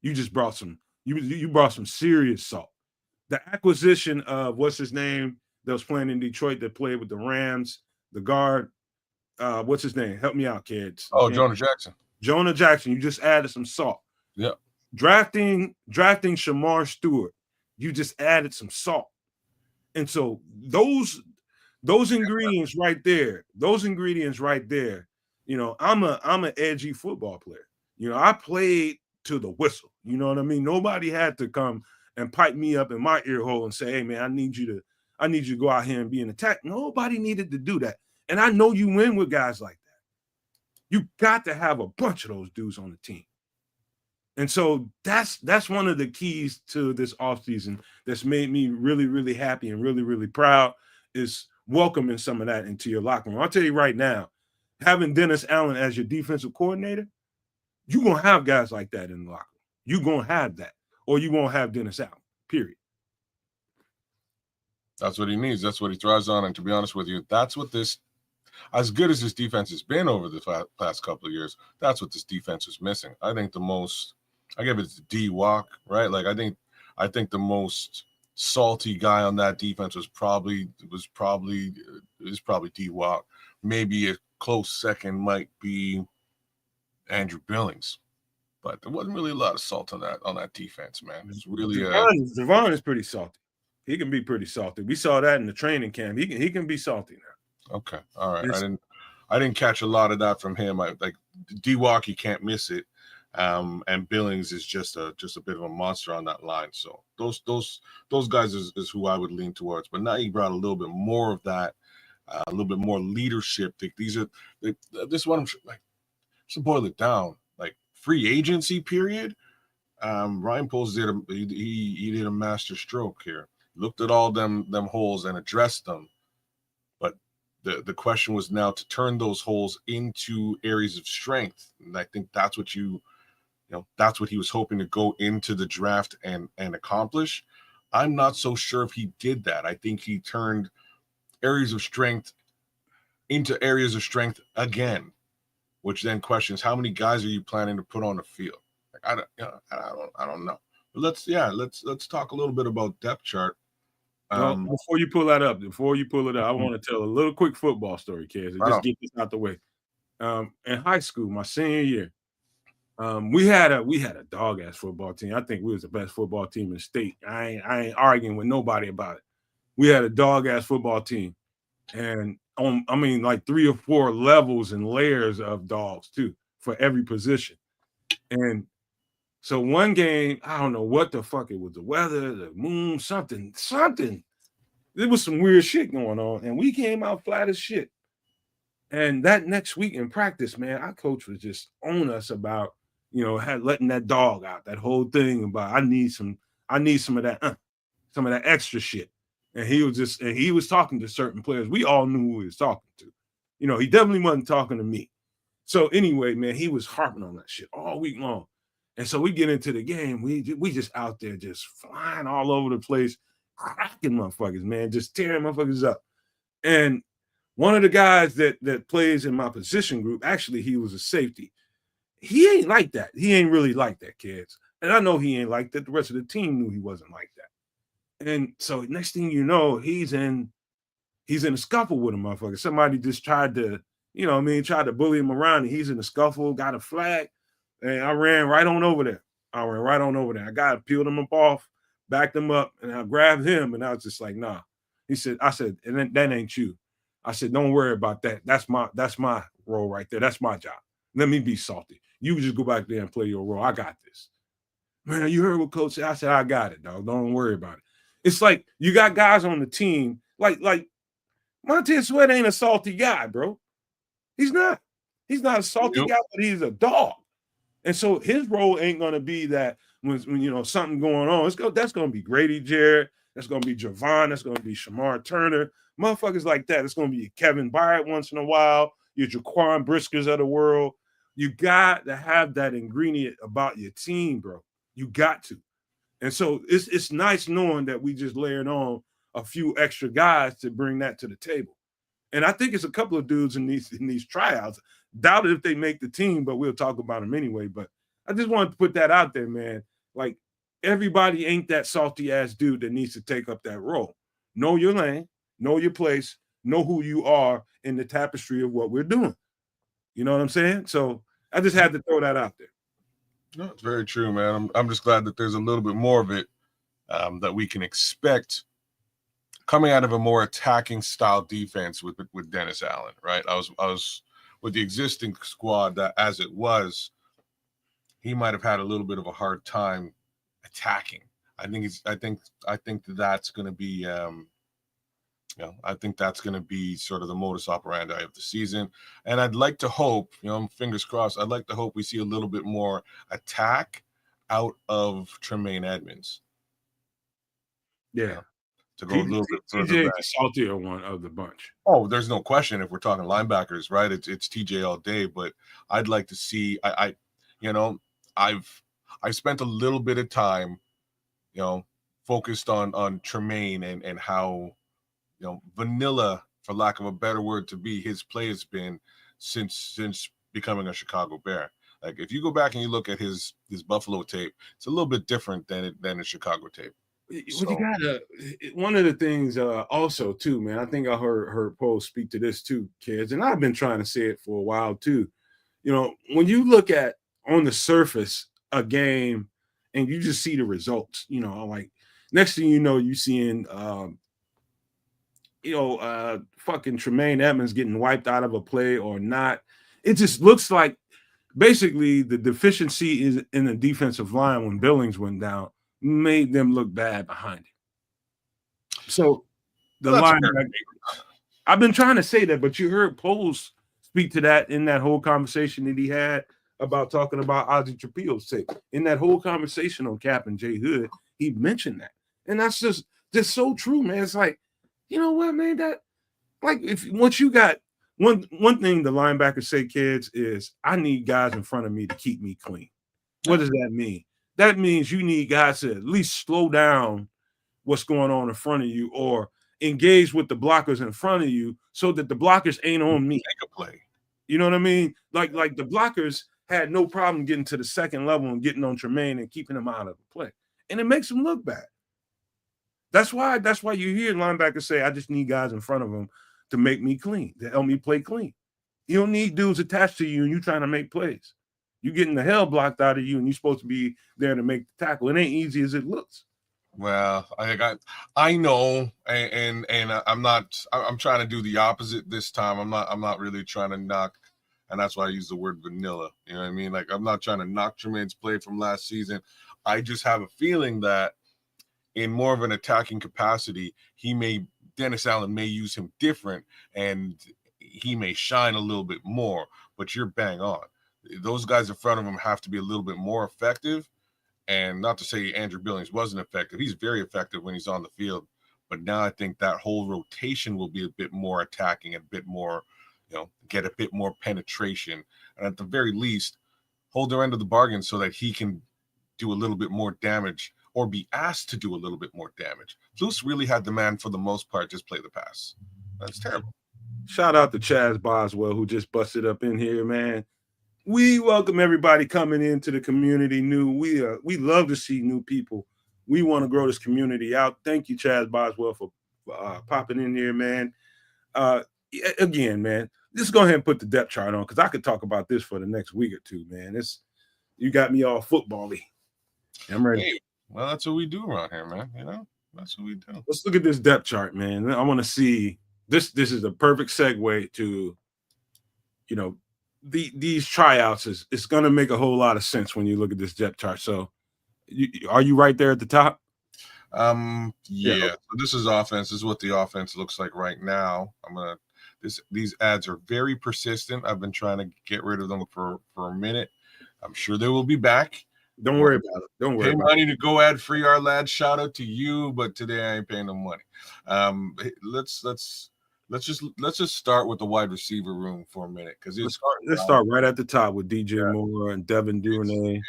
You just brought you brought some serious salt. The acquisition of, what's his name, that was playing in Detroit, that played with the Rams, the guard, what's his name? Help me out, kids. Oh, Jonah Jackson. Jonah Jackson, you just added some salt. Yeah. Drafting Shamar Stewart, you just added some salt. And so those ingredients right there, I'm an edgy football player. I played to the whistle. You know what I mean? Nobody had to come and pipe me up in my ear hole and say, hey man, I need you to go out here and be an attack. Nobody needed to do that. And I know you win with guys like that. You got to have a bunch of those dudes on the team. And so that's one of the keys to this offseason that's made me really, really happy and really, really proud is welcoming some of that into your locker room. I'll tell you right now, having Dennis Allen as your defensive coordinator, you're going to have guys like that in the locker room. You're going to have that, or you won't have Dennis Allen, period. That's what he needs. That's what he thrives on. And to be honest with you, that's what this, as good as this defense has been over the past couple of years, that's what this defense is missing. I think the most, I give it to D Walk, right? Like I think the most salty guy on that defense was probably D Walk. Maybe a close second might be Andrew Billings, but there wasn't really a lot of salt on that defense, man. It's really Javon is pretty salty. He can be pretty salty. We saw that in the training camp. He can be salty now. Okay, all right. I didn't catch a lot of that from him. I like D-Walk, he can't miss it. And Billings is just a bit of a monster on that line. So those guys is who I would lean towards. But now you brought a little bit more of that, a little bit more leadership. This one, like, to boil it down, like free agency period. Ryan Poles did a master stroke here. Looked at all them holes and addressed them. But the question was now to turn those holes into areas of strength. And I think that's what that's what he was hoping to go into the draft and accomplish. I'm not so sure if he did that. I think he turned areas of strength into areas of strength again, which then questions how many guys are you planning to put on the field? Like, I don't know. But let's talk a little bit about depth chart. Before you pull it up, I want to tell a little quick football story, kids, and just get this out the way. In high school, my senior year, we had a dog ass football team. I think we was the best football team in the state. I ain't arguing with nobody about it. We had a dog ass football team, and like 3 or 4 levels and layers of dogs too for every position. And so one game, I don't know what the fuck it was, the weather, the moon, something. There was some weird shit going on, and we came out flat as shit. And that next week in practice, man, our coach was just on us about, letting that dog out, that whole thing about I need some of that extra shit. And he was talking to certain players. We all knew who he was talking to. He definitely wasn't talking to me. So anyway, man, he was harping on that shit all week long. And so we get into the game. We just out there just flying all over the place, cracking motherfuckers, man, just tearing motherfuckers up. And one of the guys that plays in my position group, actually, he was a safety. He ain't like that. He ain't really like that, kids. And I know he ain't like that. The rest of the team knew he wasn't like that. And so next thing you know, he's in a scuffle with a motherfucker. Somebody just tried to, tried to bully him around, and he's in a scuffle, got a flag. And I ran right on over there. I got peeled him up off, backed him up, and I grabbed him, and I was just like, nah. I said, and that ain't you. I said, don't worry about that. That's my role right there. That's my job. Let me be salty. You just go back there and play your role. I got this. Man, you heard what coach said? I said, I got it, dog. Don't worry about it. It's like you got guys on the team, like Montez Sweat ain't a salty guy, bro. He's not. He's not a salty guy, but he's a dog. And so his role ain't going to be that when something going on. That's going to be Grady Jarrett. That's going to be Javon. That's going to be Shamar Turner. Motherfuckers like that. It's going to be Kevin Byard once in a while. Your Jaquan Briskers of the world. You got to have that ingredient about your team, bro. You got to. And so it's nice knowing that we just layered on a few extra guys to bring that to the table. And I think it's a couple of dudes in these tryouts. Doubt it if they make the team, but we'll talk about them anyway. But I just wanted to put that out there, man. Like, everybody ain't that salty ass dude that needs to take up that role. Know your lane, know your place, know who you are in the tapestry of what we're doing. You know what I'm saying? So I just had to throw that out there. No, it's very true, man. I'm just glad that there's a little bit more of it that we can expect coming out of a more attacking style defense with Dennis Allen, right? I was with the existing squad that as it was, he might have had a little bit of a hard time attacking. I think that's going to be, I think that's going to be sort of the modus operandi of the season. And I'd like to hope, fingers crossed, I'd like to hope we see a little bit more attack out of Tremaine Edmonds. Yeah. To go a little bit further TJ is back. the saltier one of the bunch. Oh, there's no question. If we're talking linebackers, right? It's TJ all day. But I'd like to see. I've spent a little bit of time, focused on Tremaine and how, vanilla, for lack of a better word, to be his play has been since becoming a Chicago Bear. Like if you go back and you look at his Buffalo tape, it's a little bit different than his Chicago tape. Well, you gotta. One of the things, also too, man. I think I heard Poe speak to this too, kids, and I've been trying to say it for a while too. When you look at on the surface a game, and you just see the results, like next thing you know, you seeing, fucking Tremaine Edmonds getting wiped out of a play or not. It just looks like basically the deficiency is in the defensive line when Billings went down made them look bad behind it. So the line, I've been trying to say that, but you heard Poles speak to that in that whole conversation that he had about talking about Ozzie Trapillo's tape. In that whole conversation on Cap and Jay Hood, he mentioned that. And that's just so true, man. It's like, you know what, man? That like once you got one thing the linebackers say, kids, is I need guys in front of me to keep me clean. What does that mean? That means you need guys to at least slow down what's going on in front of you or engage with the blockers in front of you so that the blockers ain't on me. Make a play. You know what I mean? Like the blockers had no problem getting to the second level and getting on Tremaine and keeping him out of the play. And it makes him look bad. That's why you hear linebackers say, I just need guys in front of him to make me clean, to help me play clean. You don't need dudes attached to you and you trying to make plays. You're getting the hell blocked out of you, and you're supposed to be there to make the tackle. It ain't easy as it looks. Well, I know, and I'm trying to do the opposite this time. I'm not really trying to knock, and that's why I use the word vanilla. You know what I mean? Like I'm not trying to knock Tremaine's play from last season. I just have a feeling that in more of an attacking capacity, Dennis Allen may use him different, and he may shine a little bit more. But you're bang on. Those guys in front of him have to be a little bit more effective. And not to say Andrew Billings wasn't effective. He's very effective when he's on the field. But now I think that whole rotation will be a bit more attacking and a bit more, get a bit more penetration. And at the very least, hold their end of the bargain so that he can do a little bit more damage or be asked to do a little bit more damage. Flus really had the man, for the most part, just play the pass. That's terrible. Shout out to Chaz Boswell, who just busted up in here, man. We welcome everybody coming into the community new. We love to see new people. We want to grow this community out. Thank you, Chaz Boswell, for popping in here, man. Again, man, just go ahead and put the depth chart on because I could talk about this for the next week or two, man. You got me all football-y. I'm ready. Hey, well, that's what we do around here, man. That's what we do. Let's look at this depth chart, man. I want to see this. This is a perfect segue to, these tryouts. It's going to make a whole lot of sense when you look at this depth chart. So, are you right there at the top? Yeah. So this is offense. This is what the offense looks like right now. These ads are very persistent. I've been trying to get rid of them for a minute. I'm sure they will be back. Don't worry about it. Don't worry about it. Pay money to go ad free, our lad. Shout out to you, but today I ain't paying no money. Let's just start with the wide receiver room for a minute because let's start right at the top with DJ Moore and Devin Duvernay,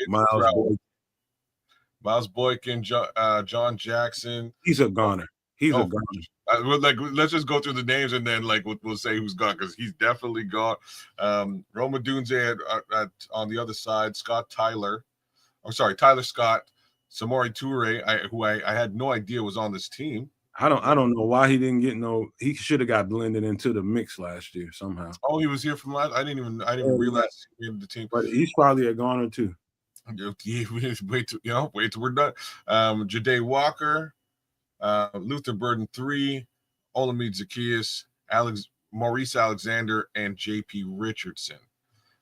Miles Boykin, John Jackson. He's a goner. He's a goner. Let's just go through the names and then we'll say who's gone because he's definitely gone. Roma Dunze on the other side, Tyler Scott, Samori Toure, who I had no idea was on this team. I don't know why he didn't get he should have got blended into the mix last year somehow. Oh, he was here from last. I didn't even realize he was in the team. But he's probably a goner too. Wait till we're done. Jade Walker, Luther Burden 3, Olamide Zacchaeus, Maurice Alexander, and JP Richardson.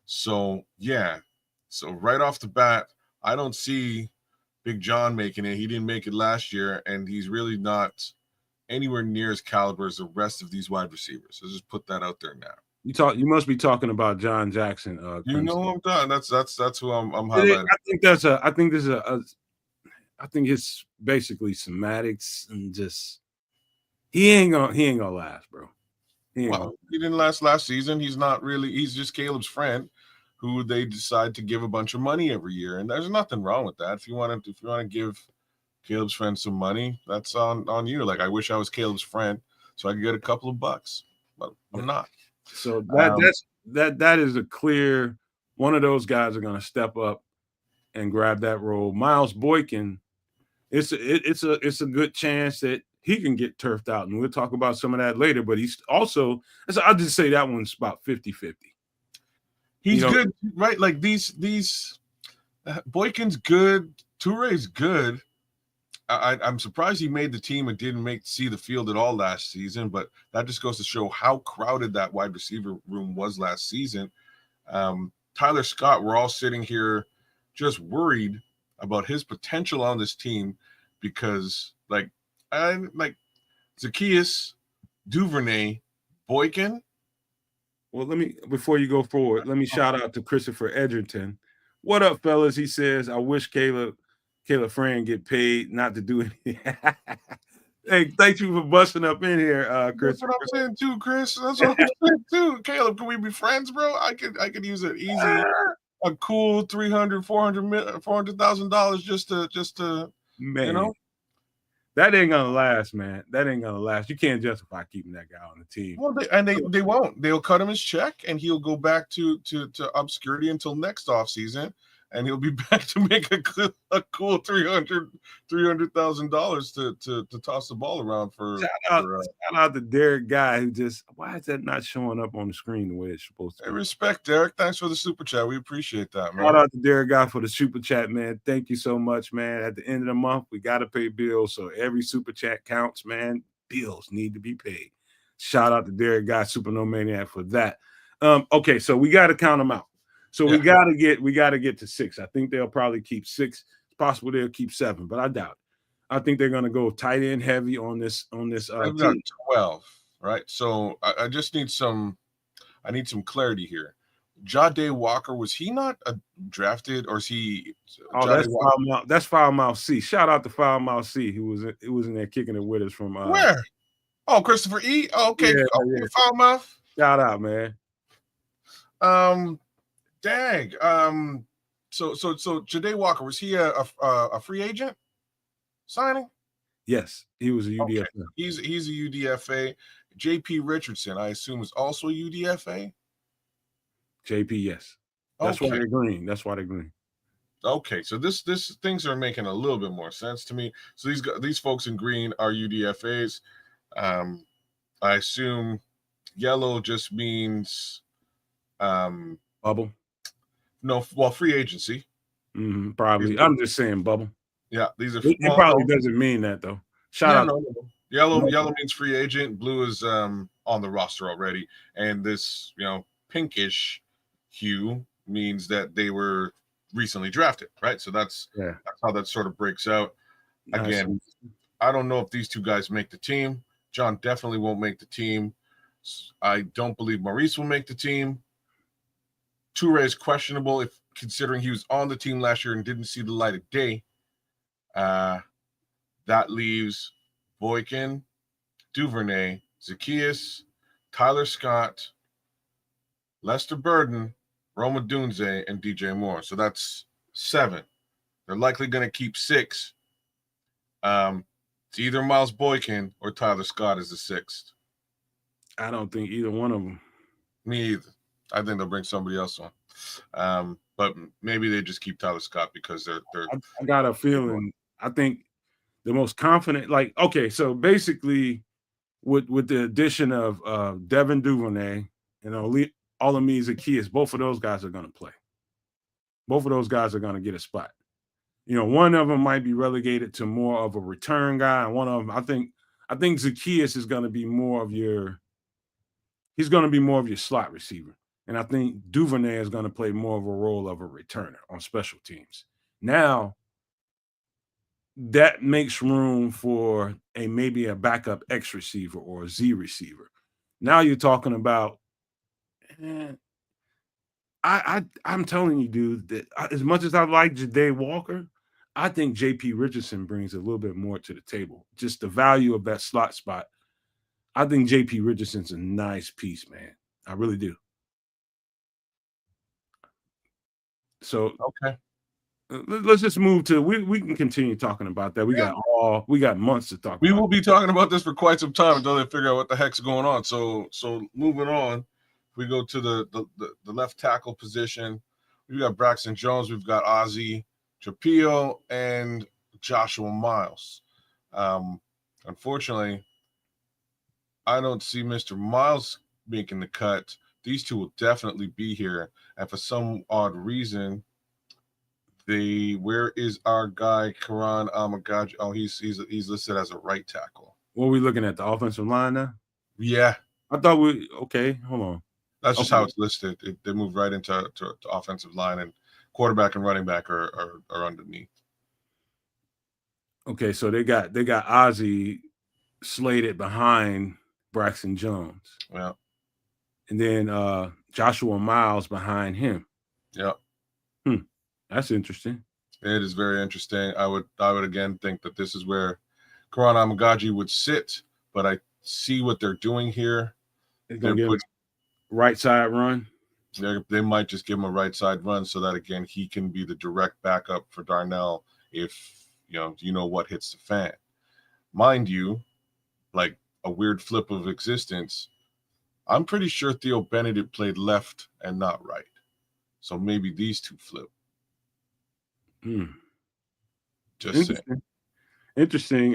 So right off the bat, I don't see Big John making it. He didn't make it last year, and he's really not anywhere near as caliber as the rest of these wide receivers. So just put that out there now. You must be talking about John Jackson. You know Crimson. who I'm talking. That's who I'm I highlighting. think that's a. I think this is a. I think it's basically semantics and just he ain't gonna last, bro. He ain't gonna. Well, he didn't last season. He's not really. He's just Caleb's friend, who they decide to give a bunch of money every year, and there's nothing wrong with that. If you want to give Caleb's friend some money, that's on you. Like I wish I was Caleb's friend, so I could get a couple of bucks, but I'm not. So Um, that is a clear one of those guys are going to step up and grab that role. Miles Boykin, it's a good chance that he can get turfed out, and we'll talk about some of that later. But he's also, I'll just say that one's about 50-50. He's good, right? Like these Boykin's good, Touré's good. I'm surprised he made the team and didn't see the field at all last season, but that just goes to show how crowded that wide receiver room was last season. Tyler Scott, we're all sitting here just worried about his potential on this team because Zacchaeus, Duvernay, Boykin. Well, before you go forward, let me shout out to Christopher Edgerton. What up, fellas? He says, I wish Caleb Fran get paid not to do anything. Hey, thank you for busting up in here, Chris. That's what I'm saying too, Chris. That's what I'm saying too. Caleb, can we be friends, bro? I could use it easy. A cool $400,000 just to Man, you know. that ain't gonna last, man. That ain't gonna last. You can't justify keeping that guy on the team. Well, they won't. They'll cut him his check, and he'll go back to obscurity until next offseason, and he'll be back to make a cool $300,000 to toss the ball around for. Shout out to Derek Guy who just why is that not showing up on the screen the way it's supposed to? Hey, respect, Derek. Thanks for the super chat. We appreciate that, man. Shout out to Derek Guy for the super chat, man. Thank you so much, man. At the end of the month, we got to pay bills, so every super chat counts, man. Bills need to be paid. Shout out to Derek Guy, Super No Maniac, for that. Okay, so we got to count them out. So we got to get to 6. I think they'll probably keep 6. It's possible they'll keep 7, but I doubt it. I think they're going to go tight end heavy on this. I've got 12, right? So I just need some. I need some clarity here. Jade Walker, was he not drafted, or is he? That's Foul Mouth C. Shout out to Foul Mouth C, who was in there kicking it with us from where? Oh, Christopher E. Oh, okay, yeah. Foul Mouth. Shout out, man. Dang. So Jade Walker, was he a free agent signing? Yes, he was a UDFA. Okay. He's a UDFA. JP Richardson, I assume, is also a UDFA. JP, yes. That's why they're green. Okay, so this things are making a little bit more sense to me. So these folks in green are UDFAs. I assume yellow just means bubble. No, well, free agency. Probably. I'm just saying bubble. Yeah, these are. It probably doesn't mean that though. Shout out. No. Yellow means free agent. Blue is on the roster already, and this pinkish hue means that they were recently drafted, right? So that's how that sort of breaks out. Again, I don't know if these two guys make the team. John definitely won't make the team. I don't believe Maurice will make the team. Touré is questionable, if considering he was on the team last year and didn't see the light of day. That leaves Boykin, Duvernay, Zacchaeus, Tyler Scott, Lester Burden, Roma Dunze, and DJ Moore. So that's 7. They're likely going to keep 6. It's either Miles Boykin or Tyler Scott is the 6th. I don't think either one of them. Me either. I think they'll bring somebody else on. But maybe they just keep Tyler Scott because they're. I got a feeling. I think the most confident, so basically, with the addition of Devin Duvernay and Olami Zacchaeus, both of those guys are going to play. Both of those guys are going to get a spot. One of them might be relegated to more of a return guy, and one of them, I think Zacchaeus is going to be more of your. He's going to be more of your slot receiver. And I think Duvernay is going to play more of a role of a returner on special teams. Now, that makes room for maybe a backup X receiver or a Z receiver. Now you're talking about Man, I'm telling you, dude, that as much as I like Ja'Day Walker, I think JP Richardson brings a little bit more to the table. Just the value of that slot spot. I think JP Richardson's a nice piece, man. I really do. So Okay. let's just move to we can continue talking about that. We got months to talk We about. will be talking about this for quite some time until they figure out what the heck's going on. So moving on, we go to the left tackle position. We've got Braxton Jones, we've got Ozzie Trapillo, and Joshua Miles. Unfortunately, I don't see Mr. Miles making the cut. These two will definitely be here, and for some odd reason, where is our guy Karan Amagaji? Oh, he's listed as a right tackle. What are we looking at? The offensive line now? Yeah, I thought okay, hold on. that's just how it's listed. They move right into offensive line, and quarterback and running back are underneath. Okay, so they got Ozzie slated behind Braxton Jones. Yeah. And then Joshua Miles behind him. Yeah. That's interesting. It is very interesting. I would again think that this is where Karan Amagaji would sit, but I see what they're doing here. They're going to give him right side run. They might just give him a right side run so that, again, he can be the direct backup for Darnell if, what hits the fan. Mind you, like a weird flip of existence, I'm pretty sure Theo Benedict played left and not right. So maybe these two flip. Just saying. Interesting.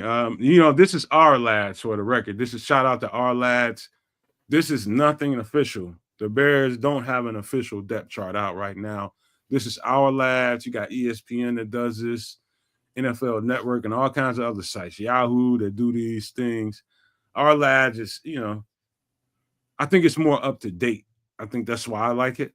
This is our lads for the record. This is shout out to our lads. This is nothing official. The Bears don't have an official depth chart out right now. This is our lads. You got ESPN that does this, NFL Network, and all kinds of other sites, Yahoo, that do these things. Our lads is, I think it's more up to date. I think that's why I like it.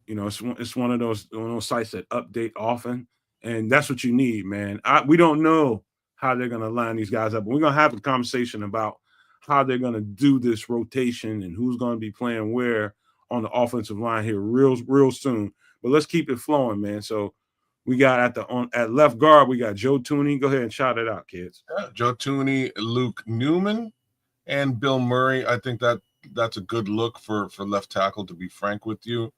It's one of those sites that update often, and that's what you need, man. We don't know how they're going to line these guys up, but we're going to have a conversation about how they're going to do this rotation and who's going to be playing where on the offensive line here real soon. But let's keep it flowing, man. So we got at left guard, we got Joe Tooney. Go ahead and shout it out, kids. Yeah, Joe Tooney, Luke Newman, and Bill Murray. I think that's a good look for left tackle, to be frank with you.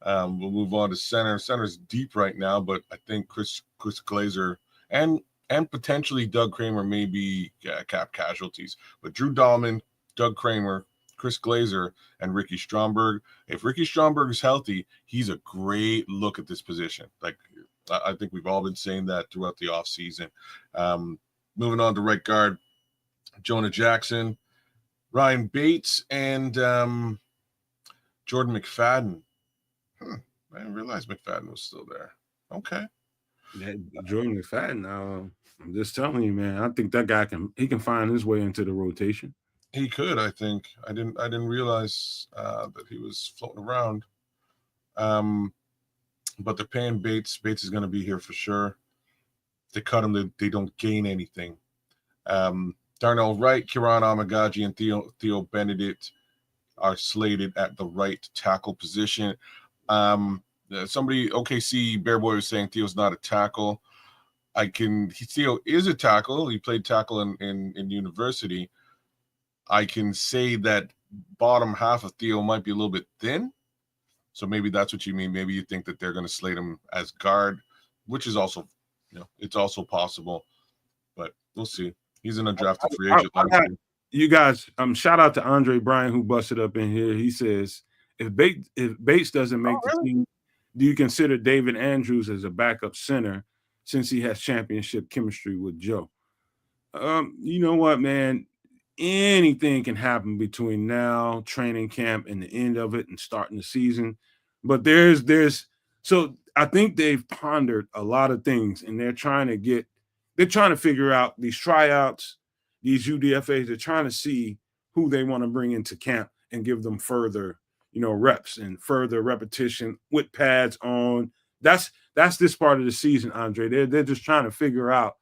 We'll move on to center. Center's deep right now, but I think Chris Glazer and potentially Doug Kramer may be cap casualties. But Drew Dahlman, Doug Kramer, Chris Glazer, and Ricky Stromberg. If Ricky Stromberg is healthy, he's a great look at this position. Like, I think we've all been saying that throughout the offseason. Moving on to right guard, Jonah Jackson, Ryan Bates, and Jordan McFadden. I didn't realize McFadden was still there. Okay. Yeah, Jordan McFadden. I'm just telling you, man. I think that guy can find his way into the rotation. He could, I think. I didn't realize that he was floating around. But they're paying Bates. Bates is going to be here for sure. If they cut him, they don't gain anything. Darnell Wright, Karan Amagaji, and Theo Benedict are slated at the right tackle position. Somebody, OKC Bear Boy, was saying Theo's not a tackle. Theo is a tackle. He played tackle in university. I can say that bottom half of Theo might be a little bit thin. So maybe that's what you mean. Maybe you think that they're going to slate him as guard, which is also, it's also possible. But we'll see. He's an undrafted free agent. You guys, shout out to Andre Bryan, who busted up in here. He says, if Bates doesn't make the team, do you consider David Andrews as a backup center since he has championship chemistry with Joe? You know what, man? Anything can happen between now, training camp, and the end of it and starting the season. But so I think they've pondered a lot of things, and they're trying to figure out these tryouts, these UDFAs. They're trying to see who they want to bring into camp and give them further, reps and further repetition with pads on. That's this part of the season, Andre. They're just trying to figure out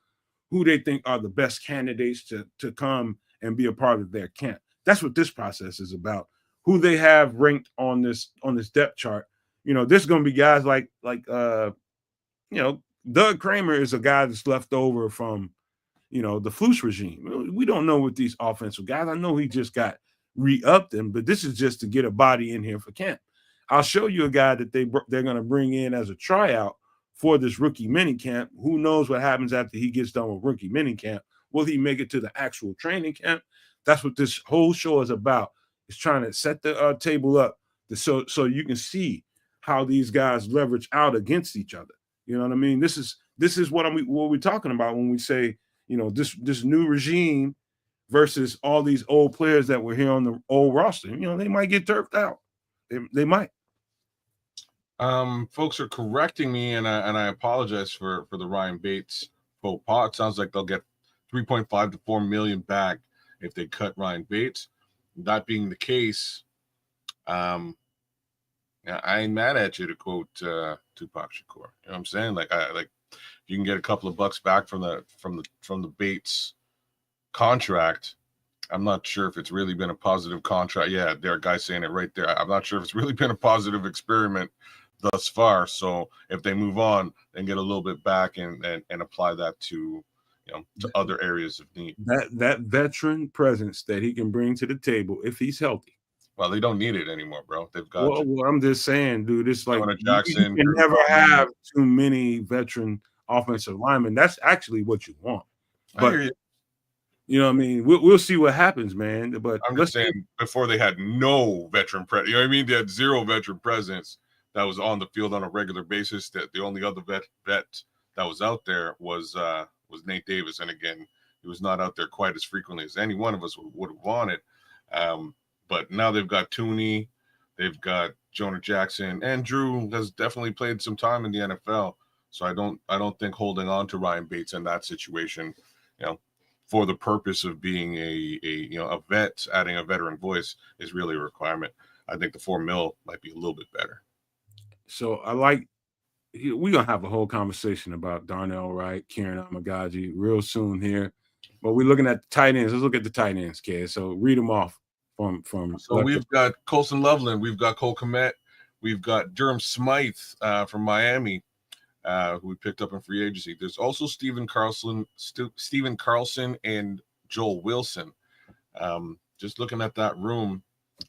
who they think are the best candidates to come and be a part of their camp. That's what this process is about. who they have ranked on this depth chart, this is going to be guys like Doug Kramer is a guy that's left over from the Flus regime. We don't know what these offensive guys. I know he just got re-upped them, but this is just to get a body in here for camp. I'll show you a guy that they're going to bring in as a tryout for this rookie mini camp. Who knows what happens after he gets done with rookie mini camp? Will he make it to the actual training camp? That's what this whole show is about. It's trying to set the table up so you can see how these guys leverage out against each other. You know what I mean? This is what we're talking about when we say, this new regime versus all these old players that were here on the old roster. They might get turfed out. They might. Folks are correcting me, and I apologize for the Ryan Bates faux pas. It sounds like they'll get 3.5 to 4 million back if they cut Ryan Bates. That being the case, I ain't mad at you, to quote Tupac Shakur. You know what I'm saying? Like you can get a couple of bucks back from the Bates contract. I'm not sure if it's really been a positive contract. Yeah, there are guys saying it right there. I'm not sure if it's really been a positive experiment thus far. So if they move on, then get a little bit back and apply that to to other areas of need. That veteran presence that he can bring to the table if he's healthy. Well, they don't need it anymore, bro. They've got. Well, I'm just saying, dude. It's like Jackson, you can never have too many veteran offensive linemen. That's actually what you want. But you know what I mean? We'll see what happens, man. But I'm just saying, before they had no veteran presence, you know what I mean? They had zero veteran presence that was on the field on a regular basis. That the only other vet that was out there was Nate Davis, and again, he was not out there quite as frequently as any one of us would have wanted. But now they've got Tooney, they've got Jonah Jackson, and Drew has definitely played some time in the NFL. So I don't think holding on to Ryan Bates in that situation, for the purpose of being a vet, adding a veteran voice is really a requirement. I think the $4 million might be a little bit better. So we're gonna have a whole conversation about Darnell Wright, Kieran Amagaji real soon here. But we're looking at the tight ends. Let's look at the tight ends, kid. So read them off from. So we've got Colson Loveland, we've got Cole Kmet, we've got Durham Smythe from Miami, who we picked up in free agency. There's also Steven Carlson and Joel Wilson. Just looking at that room,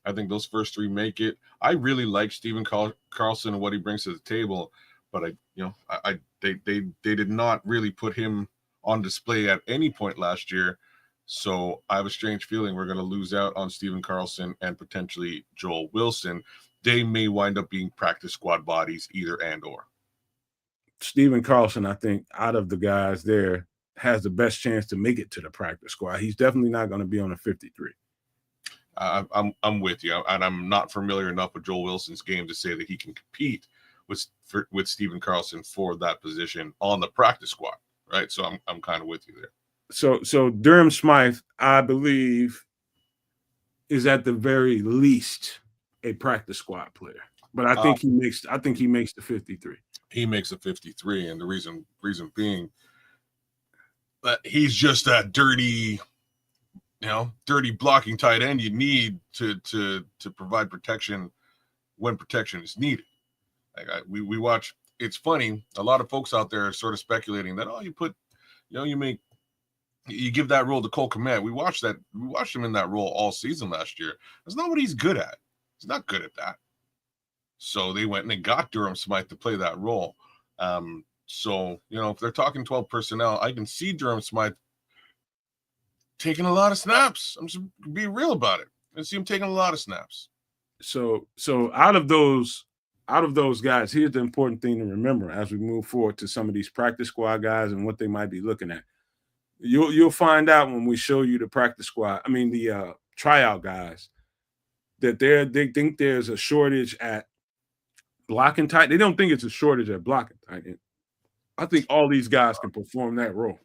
I think those first three make it. I really like Steven Carlson and what he brings to the table, but they did not really put him on display at any point last year. So I have a strange feeling we're going to lose out on Steven Carlson and potentially Joel Wilson. They may wind up being practice squad bodies, either and or. Steven Carlson, I think, out of the guys there, has the best chance to make it to the practice squad. He's definitely not going to be on a 53. I'm with you, and I'm not familiar enough with Joel Wilson's game to say that he can compete with Steven Carlson for that position on the practice squad, right? So I'm kind of with you there. So Durham Smythe, I believe, is at the very least a practice squad player, but I think he makes the 53. He makes a 53, and the reason being that he's just that dirty blocking tight end you need to provide protection when protection is needed. Like we watch. It's funny. A lot of folks out there are sort of speculating that you give that role to Cole Kmet. We watched him in that role all season last year. That's not what he's good at. He's not good at that. So they went and they got Durham Smythe to play that role. So if they're talking 12 personnel, I can see Durham Smythe taking a lot of snaps. I'm just being real about it. I see him taking a lot of snaps. So out of those guys, here's the important thing to remember as we move forward to some of these practice squad guys and what they might be looking at. You'll find out when we show you the practice squad. I mean the tryout guys that they think there's a shortage at blocking tight. They don't think it's a shortage at blocking tight end. I think all these guys can perform that role.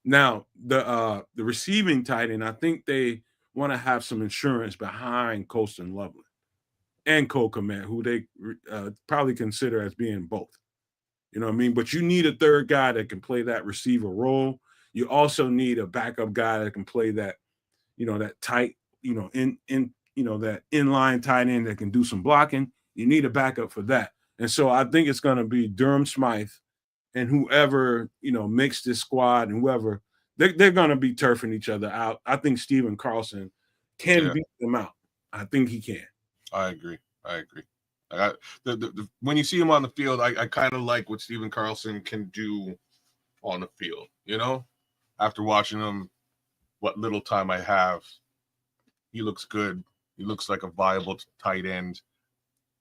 Now the receiving tight end, I think they want to have some insurance behind Colson Loveland and Cole Kmet, who they probably consider as being both. You know what I mean? But you need a third guy that can play that receiver role. You also need a backup guy that can play that, that tight, in that inline tight end that can do some blocking. You need a backup for that. And so I think it's going to be Durham Smythe and whoever, makes this squad and whoever, they're going to be turfing each other out. I think Steven Carlson can beat them out. I think he can. I agree. When you see him on the field, I kind of like what Steven Carlson can do on the field. After watching him, what little time I have, he looks good. He looks like a viable tight end.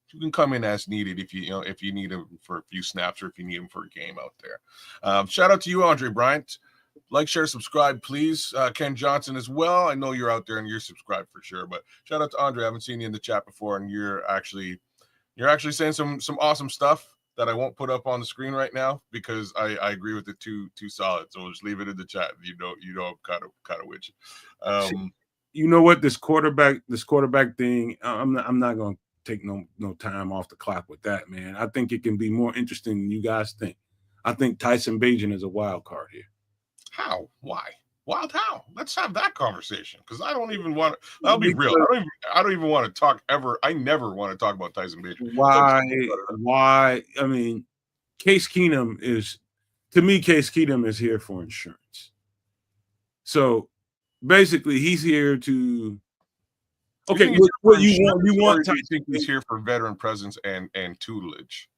You can come in as needed if you need him for a few snaps or if you need him for a game out there. Shout out to you, Andre Bryant. Like, share, subscribe, please. Ken Johnson as well. I know you're out there and you're subscribed for sure. But shout out to Andre. I haven't seen you in the chat before, and you're actually saying some awesome stuff that I won't put up on the screen right now because I agree with it too solid. So we'll just leave it in the chat. You know, kind of with you. You know what? This quarterback thing. I'm not going to take no time off the clock with that, man. I think it can be more interesting than you guys think. I think Tyson Bagent is a wild card here. How? Why? Wild how? Let's have that conversation because I don't even want to. I'll be real. I don't even want to talk ever. I never want to talk about Tyson Bagent. Why? I mean, Case Keenum is here for insurance. So basically, he's here to. Okay, what you want? I think he's here for veteran presence and tutelage.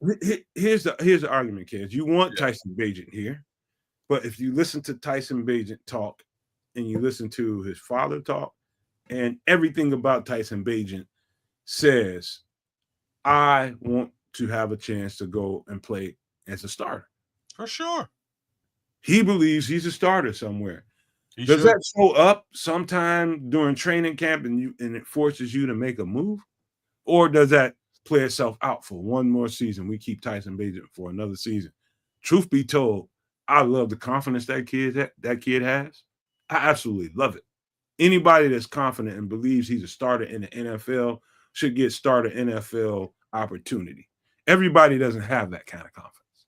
Here's the argument, kids. You want Tyson Bagent here. But if you listen to Tyson Bagent talk and you listen to his father talk and everything about Tyson Bagent says, I want to have a chance to go and play as a starter. For sure. He believes he's a starter somewhere. Does that show up sometime during training camp and it forces you to make a move? Or does that play itself out for one more season? We keep Tyson Bagent for another season. Truth be told, I love the confidence that kid has. I absolutely love it. Anybody that's confident and believes he's a starter in the NFL should get starter NFL opportunity. Everybody doesn't have that kind of confidence.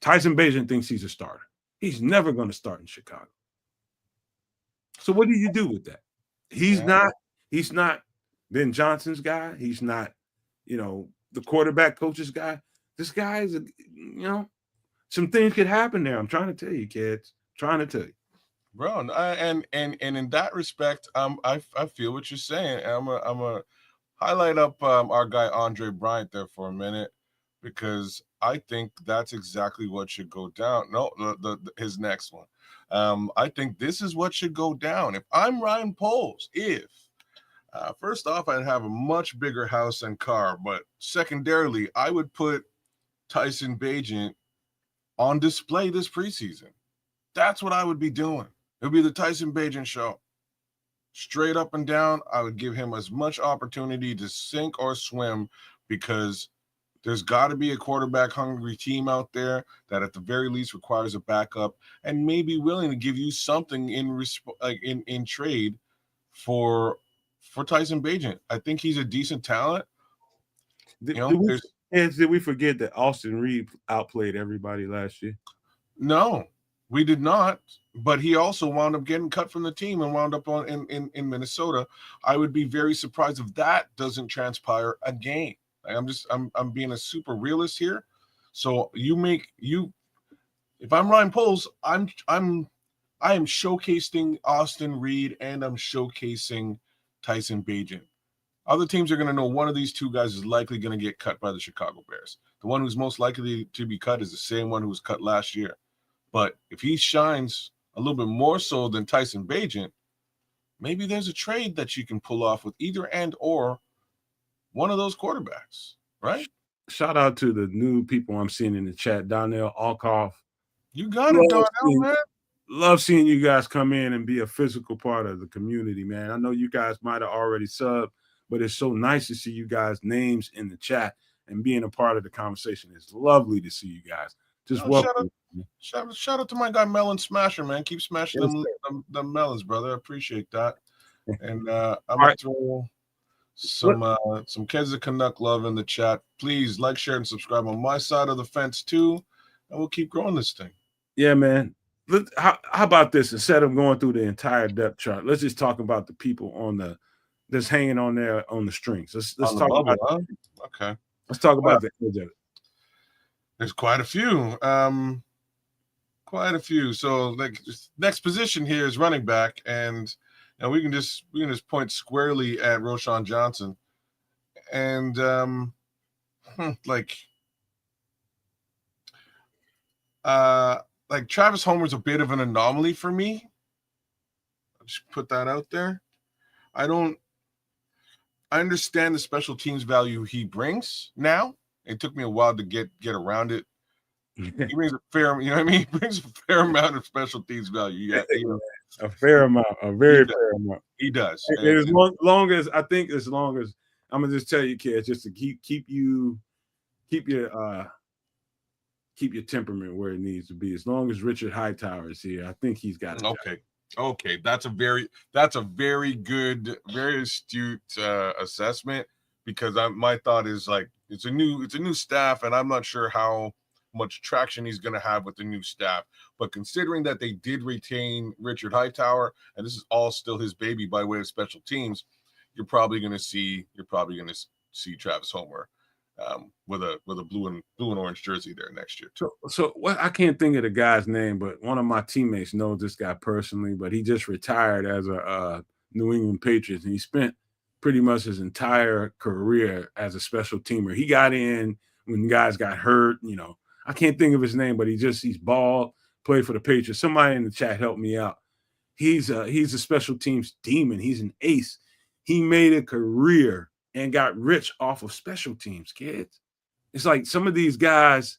Tyson Bagent thinks he's a starter. He's never going to start in Chicago. So what do you do with that? He's not Ben Johnson's guy. He's not, the quarterback coach's guy. This guy is some things could happen there. I'm trying to tell you, kids. Trying to tell you, bro. And in that respect, I feel what you're saying. I'm a highlight up our guy Andre Bryant there for a minute because I think that's exactly what should go down. No, his next one. I think this is what should go down. If I'm Ryan Poles, first off, I'd have a much bigger house and car, but secondarily, I would put Tyson Bagent on display this preseason. That's what I would be doing. It would be the Tyson Bagent show. Straight up and down, I would give him as much opportunity to sink or swim because there's got to be a quarterback-hungry team out there that at the very least requires a backup and may be willing to give you something in trade for Tyson Bagent. I think he's a decent talent. Did we forget that Austin Reed outplayed everybody last year? No, we did not. But he also wound up getting cut from the team and wound up in Minnesota. I would be very surprised if that doesn't transpire again. I'm being a super realist here. So if I'm Ryan Poles, I am showcasing Austin Reed and I'm showcasing Tyson Bagent. Other teams are going to know one of these two guys is likely going to get cut by the Chicago Bears. The one who's most likely to be cut is the same one who was cut last year. But if he shines a little bit more so than Tyson Bagent, maybe there's a trade that you can pull off with either and or one of those quarterbacks, right? Shout out to the new people I'm seeing in the chat. Donnell Alkoff. You got it, Donnell, man. Love seeing you guys come in and be a physical part of the community, man. I know you guys might have already subbed, but it's so nice to see you guys' names in the chat and being a part of the conversation. It's lovely to see you guys. Just welcome. Shout out to my guy Melon Smasher, man. Keep smashing them melons, brother. I appreciate that. And I'm gonna throw some kids of Canuck love in the chat. Please like, share, and subscribe on my side of the fence too, and we'll keep growing this thing. Yeah, man. How about this? Instead of going through the entire depth chart, let's just talk about the people on the that's hanging on there on the strings. Let's On the talk bubble, about huh? Okay. let's talk Well, about the edge of it. there's quite a few. Quite a few. So like next position here is running back, and we can just point squarely at Roschon Johnson. And like Travis Homer's a bit of an anomaly for me. I'll just put that out there. I understand the special teams value he brings now. It took me a while to get around it. He brings a fair, you know what I mean? He brings a fair amount of special teams value. Yeah, a fair amount, a very fair amount. He does. As long as I think, as long as I'm gonna just tell you, kids, just to keep your temperament where it needs to be. As long as Richard Hightower is here, I think he's got it. Okay, that's a very good, very astute assessment, because my thought is like it's a new staff, and I'm not sure how much traction he's going to have with the new staff. But considering that they did retain Richard Hightower, and this is all still his baby by way of special teams, you're probably going to see Travis Homer with a blue and orange jersey there next year too. So what, I can't think of the guy's name, but one of my teammates knows this guy personally, but he just retired as a New England Patriots, and he spent pretty much his entire career as a special teamer. He got in when guys got hurt. I can't think of his name, but he's bald, played for the Patriots. Somebody in the chat help me out. He's a special teams demon. He's an ace. He made a career and got rich off of special teams, kids. It's like some of these guys,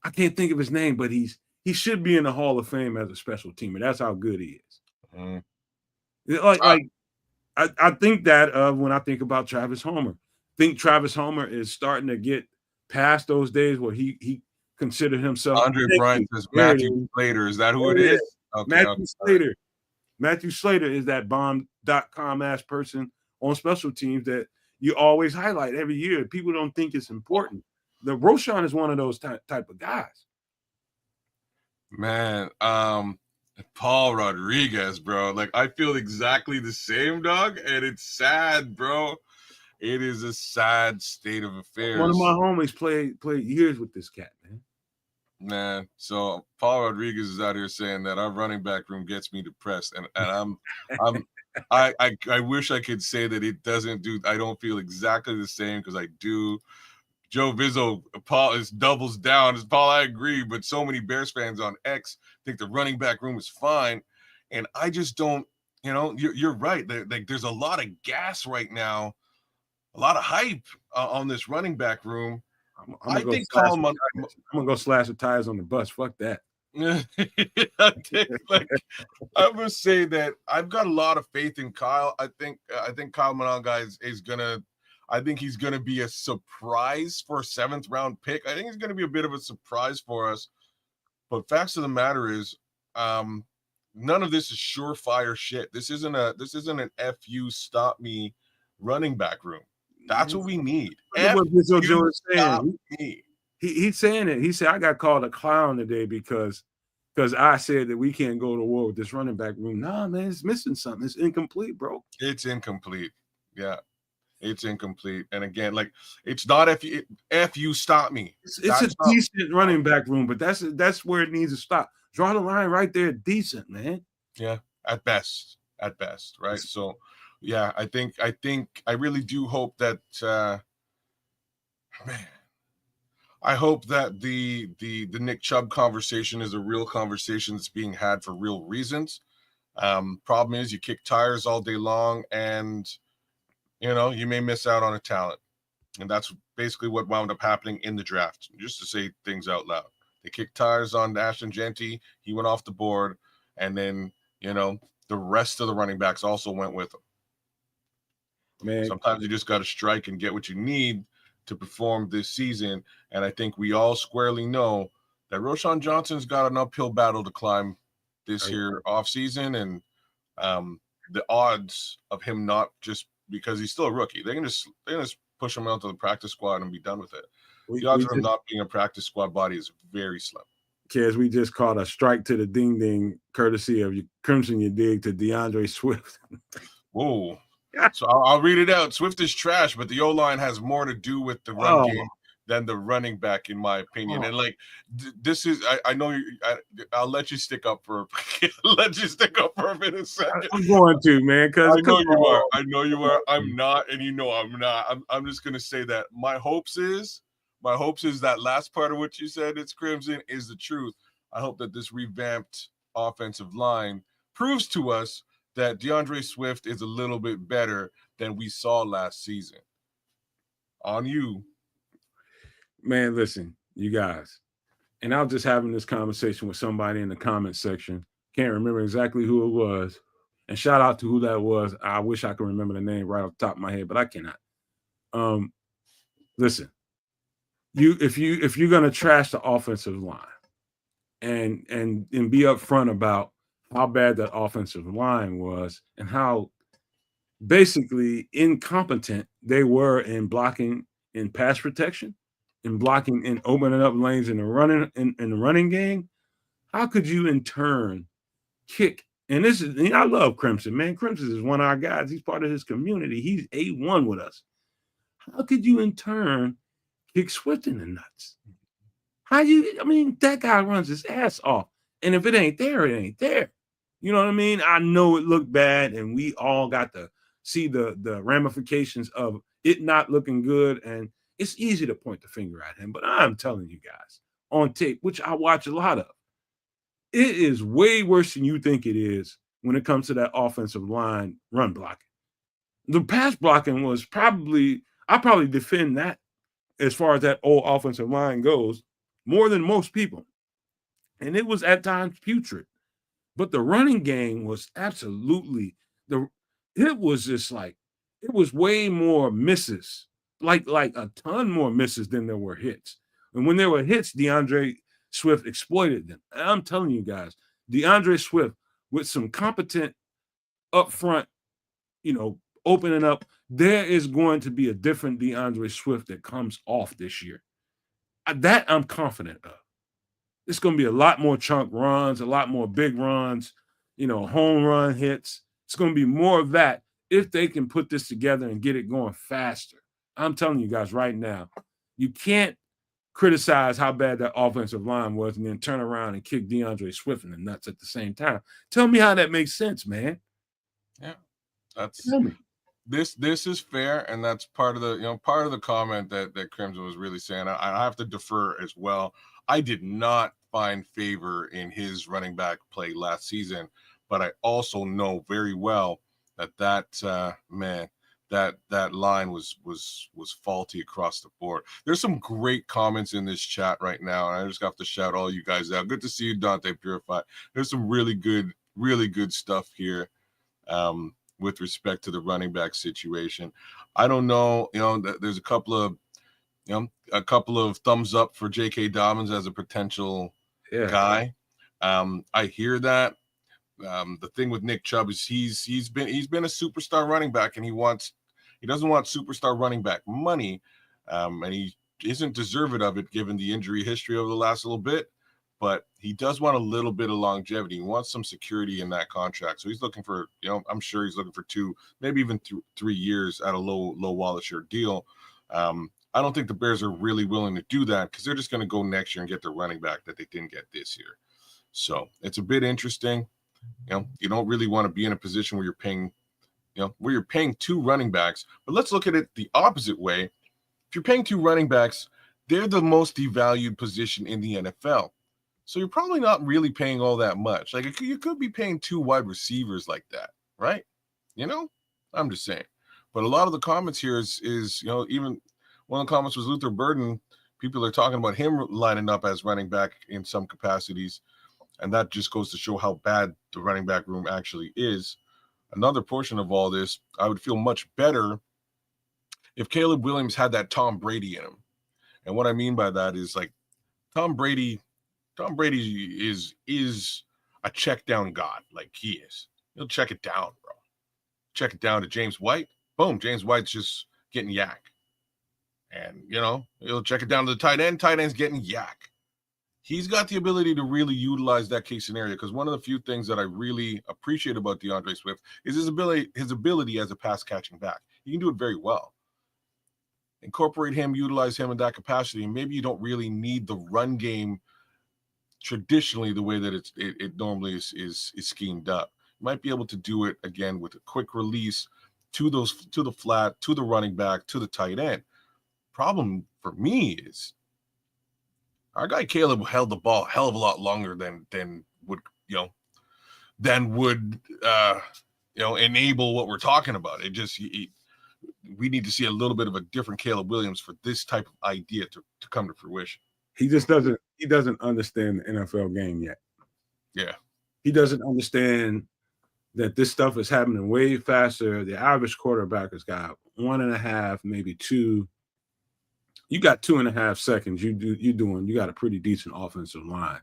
I can't think of his name, but he should be in the Hall of Fame as a special teamer. That's how good he is. I think that of when I think about Travis Homer. I think Travis Homer is starting to get past those days where he considered himself. Andre Bryant says Matthew Slater. Is that who it is? Okay, Slater. Matthew Slater is that bomb.com ass person on special teams that you always highlight every year. People don't think it's important. The Roschon is one of those type of guys. Man, Paul Rodriguez, bro. Like, I feel exactly the same, dog, and it's sad, bro. It is a sad state of affairs. One of my homies played years with this cat, man. So Paul Rodriguez is out here saying that our running back room gets me depressed, and I wish I could say that it doesn't do. I don't feel exactly the same, because I do. Joe Vizzo, Paul is doubles down. Paul, I agree, but so many Bears fans on X think the running back room is fine, and I just don't. You're right. There's a lot of gas right now, a lot of hype on this running back room. I'm gonna go slash the tires on the bus. Fuck that. I would say that I've got a lot of faith in Kyle. I think Kyle Mononga is gonna. I think he's going to be a surprise for a 7th round pick. I think he's going to be a bit of a surprise for us. But facts of the matter is, none of this is surefire shit. This isn't an FU stop me running back room. That's what we need. What Vizzo Joe is saying. He's saying it. He said, I got called a clown today because I said that we can't go to war with this running back room. Nah, man, it's missing something. It's incomplete, bro. It's incomplete. Yeah. It's incomplete. And again, like, it's not FU stop me. It's a decent running back room, but that's where it needs to stop. Draw the line right there. Decent, man. Yeah, at best, right? So, yeah, I really do hope that, man, I hope that the Nick Chubb conversation is a real conversation that's being had for real reasons. Problem is, you kick tires all day long, and you may miss out on a talent. And that's basically what wound up happening in the draft, just to say things out loud. They kicked tires on Ashton Genty. He went off the board. And then, the rest of the running backs also went with him. Man, sometimes you just got to strike and get what you need to perform this season. And I think we all squarely know that Roschon Johnson's got an uphill battle to climb this year offseason. And the odds of him not just because he's still a rookie. They're gonna just push him out to the practice squad and be done with it. The odds of him not being a practice squad body is very slim. Kids, we just caught a strike to the ding ding, courtesy of Crimson You Dig to DeAndre Swift. Whoa. So I'll read it out. Swift is trash, but the O-line has more to do with the run Oh, game than the running back, in my opinion. oh. And like, this is, I know I'll let you stick up for let you stick up for a minute, second. I'm going to, man, because I know you are. I know you are. I'm not, and you know I'm not. I'm just gonna say that my hopes is that last part of what you said, it's Crimson, is the truth. I hope that this revamped offensive line proves to us that DeAndre Swift is a little bit better than we saw last season. On you. Man, listen, you guys. And I was just having this conversation with somebody in the comment section. Can't remember exactly who it was. And shout out to who that was. I wish I could remember the name right off the top of my head, but I cannot. Listen, if you're gonna trash the offensive line and be upfront about how bad that offensive line was and how basically incompetent they were in blocking in pass protection, in blocking and opening up lanes in the running game. How could you in turn kick? And this is, I love Crimson, man. Crimson is one of our guys. He's part of his community. He's A1 with us. How could you in turn kick Swift in the nuts? That guy runs his ass off. And if it ain't there, it ain't there. You know what I mean? I know it looked bad, and we all got to see the ramifications of it not looking good. And it's easy to point the finger at him, but I'm telling you guys on tape, which I watch a lot of, it is way worse than you think it is when it comes to that offensive line run blocking. The pass blocking was I probably defend that as far as that old offensive line goes more than most people. And it was at times putrid. But the running game was absolutely it was just like, it was way more misses, like a ton more misses than there were hits. And when there were hits, DeAndre Swift exploited them. And I'm telling you guys, DeAndre Swift with some competent upfront, opening up, there is going to be a different DeAndre Swift that comes off this year. That I'm confident of. It's going to be a lot more chunk runs, a lot more big runs, home run hits. It's going to be more of that if they can put this together and get it going faster. I'm telling you guys right now, you can't criticize how bad that offensive line was and then turn around and kick DeAndre Swift in the nuts at the same time. Tell me how that makes sense, man. Yeah, that's Tell me. This is fair, and that's part of the comment that Crimson was really saying. I have to defer as well. I did not find favor in his running back play last season, but I also know very well that line was faulty across the board. There's some great comments in this chat right now, and I just have to shout all you guys out. Good to see you, Dante Purify. There's some really good stuff here. With respect to the running back situation, I don't know. There's a couple of thumbs up for J.K. Dobbins as a potential guy. I hear that. The thing with Nick Chubb is he's been a superstar running back, and he doesn't want superstar running back money, and he isn't deserving of it given the injury history over the last little bit. But he does want a little bit of longevity. He wants some security in that contract. So he's looking for, I'm sure he's looking for 2, maybe even 3 years at a low wallet share deal. I don't think the Bears are really willing to do that because they're just going to go next year and get the running back that they didn't get this year. So it's a bit interesting. You don't really want to be in a position where you're paying 2 running backs. But let's look at it the opposite way. If you're paying 2 running backs, they're the most devalued position in the NFL. So you're probably not really paying all that much. Like you could be paying 2 wide receivers like that, right? I'm just saying. But a lot of the comments here is even one of the comments was Luther Burden. People are talking about him lining up as running back in some capacities. And that just goes to show how bad the running back room actually is. Another portion of all this, I would feel much better if Caleb Williams had that Tom Brady in him. And what I mean by that is like Tom Brady is a check down god, like he is. He'll check it down, bro. Check it down to James White. Boom, James White's just getting yak. And he'll check it down to the tight end. Tight end's getting yak. he's got the ability to really utilize that case scenario, because one of the few things that I really appreciate about DeAndre Swift is his ability as a pass catching back. He can do it very well. Incorporate him, utilize him in that capacity, and maybe you don't really need the run game traditionally the way that it normally is schemed up. You might be able to do it again with a quick release to the flat, to the running back, to the tight end. Problem for me is our guy Caleb held the ball a hell of a lot longer than would enable what we're talking about. It just we need to see a little bit of a different Caleb Williams for this type of idea to come to fruition. He just doesn't understand the NFL game yet. Yeah. He doesn't understand that this stuff is happening way faster. The average quarterback has got 1.5, maybe 2. You got 2.5 seconds. You got a pretty decent offensive line.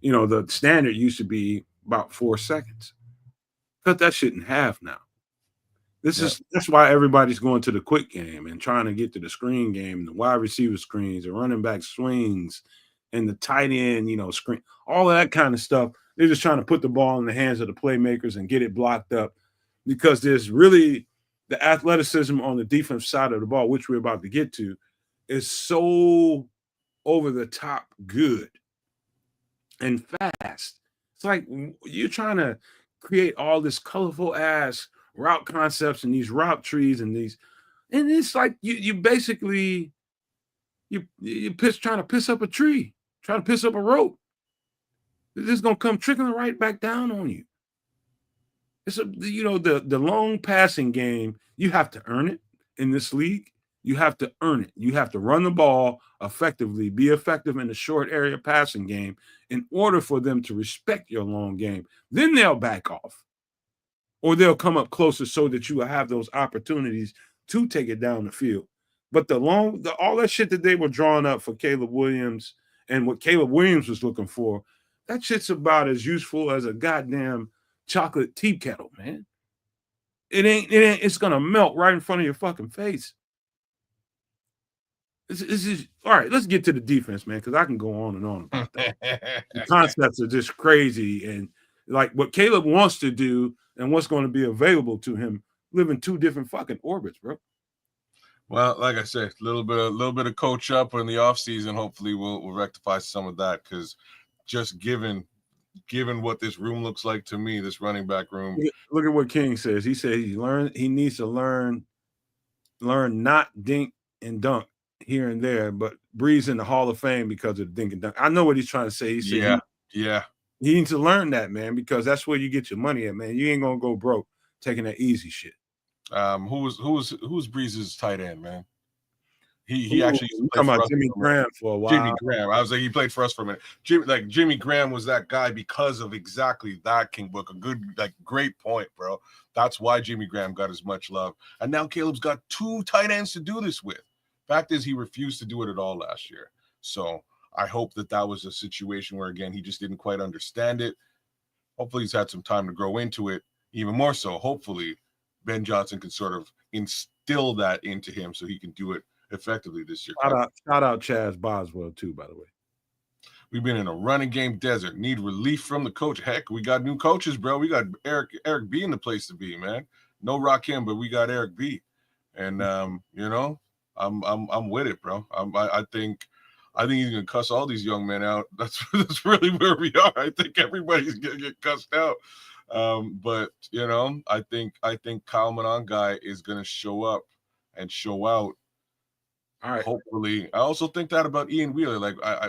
You know, the standard used to be about 4 seconds. Cut that shit in half now. That's why everybody's going to the quick game and trying to get to the screen game, the wide receiver screens, the running back swings, and the tight end, screen, all of that kind of stuff. They're just trying to put the ball in the hands of the playmakers and get it blocked up, because there's really the athleticism on the defensive side of the ball, which we're about to get to, is so over the top good and fast. It's like you're trying to create all this colorful ass route concepts and these route trees and it's like you basically trying to piss up a tree, trying to piss up a rope. It's just gonna come trickling right back down on you. It's the long passing game. You have to earn it in this league. You have to earn it. You have to run the ball effectively, be effective in the short area passing game in order for them to respect your long game. Then they'll back off, or they'll come up closer so that you will have those opportunities to take it down the field. But all that shit that they were drawing up for Caleb Williams and what Caleb Williams was looking for, that shit's about as useful as a goddamn chocolate tea kettle, man. It's gonna melt right in front of your fucking face. This is all right. Let's get to the defense, man, because I can go on and on about that. The concepts are just crazy, and like what Caleb wants to do and what's going to be available to him live in 2 different fucking orbits, bro. Well, like I said, a little bit of coach up in the offseason. Hopefully, we'll rectify some of that, because just given what this room looks like to me, this running back room. Look at what King says. He said he needs to learn not dink and dunk here and there, but Breeze in the Hall of Fame because of the dink and dunk. I know what he's trying to say. He said he needs to learn that, man, because that's where you get your money at, man. You ain't gonna go broke taking that easy shit. Who's Breeze's tight end, man? He actually played for Jimmy Graham for a while. Jimmy Graham. I was like, he played for us for a minute. Jimmy Graham was that guy because of exactly that, King Book. A good, great point, bro. That's why Jimmy Graham got as much love. And now Caleb's got 2 tight ends to do this with. Fact is, he refused to do it at all last year. So I hope that was a situation where, again, he just didn't quite understand it. Hopefully he's had some time to grow into it. Even more so, hopefully Ben Johnson can sort of instill that into him so he can do it effectively this year. Shout out Chaz Boswell too, by the way. We've been in a running game desert. Need relief from the coach. Heck, we got new coaches, bro. We got Eric B in the place to be, man. No Rakim, but we got Eric B. And I'm with it, bro. I think he's gonna cuss all these young men out. That's really where we are. I think everybody's gonna get cussed out. But I think Kyle Monangai is gonna show up and show out. All right. Hopefully. I also think that about Ian Wheeler.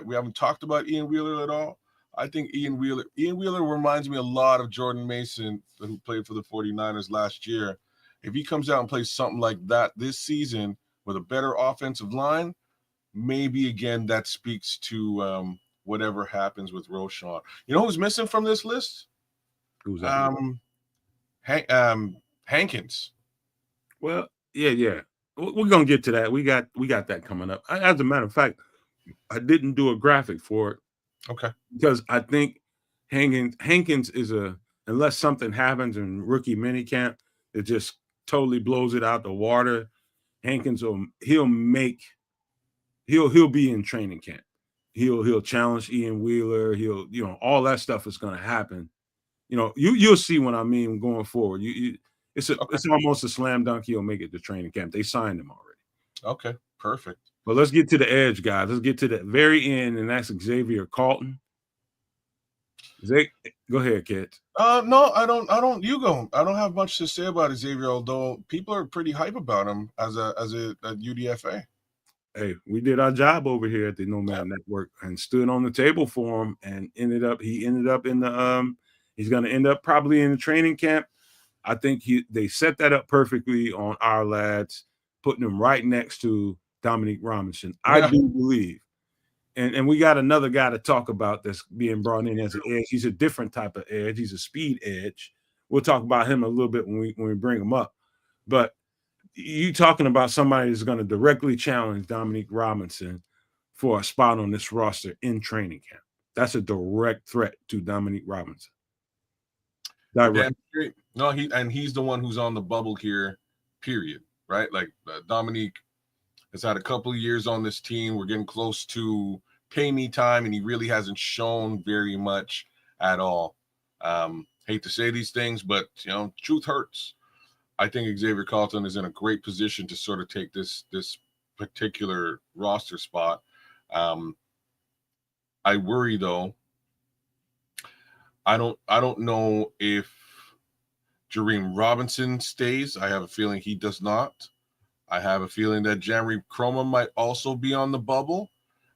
We haven't talked about Ian Wheeler at all. I think Ian Wheeler reminds me a lot of Jordan Mason, who played for the 49ers last year. If he comes out and plays something like that this season with a better offensive line, maybe again that speaks to whatever happens with Roschon. You know who's missing from this list? Who's that? Hankins. Well, yeah. We're gonna get to that. We got that coming up. As a matter of fact, I didn't do a graphic for it. Okay. Because I think Hankins is unless something happens in rookie minicamp, it just totally blows it out the water. Hankins he'll be in training camp. He'll challenge Ian Wheeler. He'll, all that stuff is going to happen. You'll see what I mean going forward. It's almost a slam dunk. He'll make it to training camp. They signed him already. Okay, perfect. But let's get to the edge, guys. Let's get to the very end, and that's Xavier Carlton. Go ahead, kids. No, I don't. You go. I don't have much to say about Xavier, although people are pretty hype about him as a UDFA. Hey, we did our job over here at the Nomad Network and stood on the table for him, and he ended up in the he's going to end up probably in the training camp. I think they set that up perfectly on our lads, putting him right next to Dominique Robinson. I do believe. And we got another guy to talk about that's being brought in as an edge. He's a different type of edge. He's a speed edge. We'll talk about him a little bit when we bring him up. But you talking about somebody that's going to directly challenge Dominique Robinson for a spot on this roster in training camp. That's a direct threat to Dominique Robinson. Direct. No, he's the one who's on the bubble here, period. Right? Like Dominique has had a couple of years on this team. We're getting close to pay me time, and he really hasn't shown very much at all. Hate to say these things, but truth hurts. I think Xavier Carlton is in a great position to sort of take this particular roster spot. I worry though. I don't know if Jareem Robinson stays. I have a feeling he does not. I have a feeling that Jamari Croma might also be on the bubble.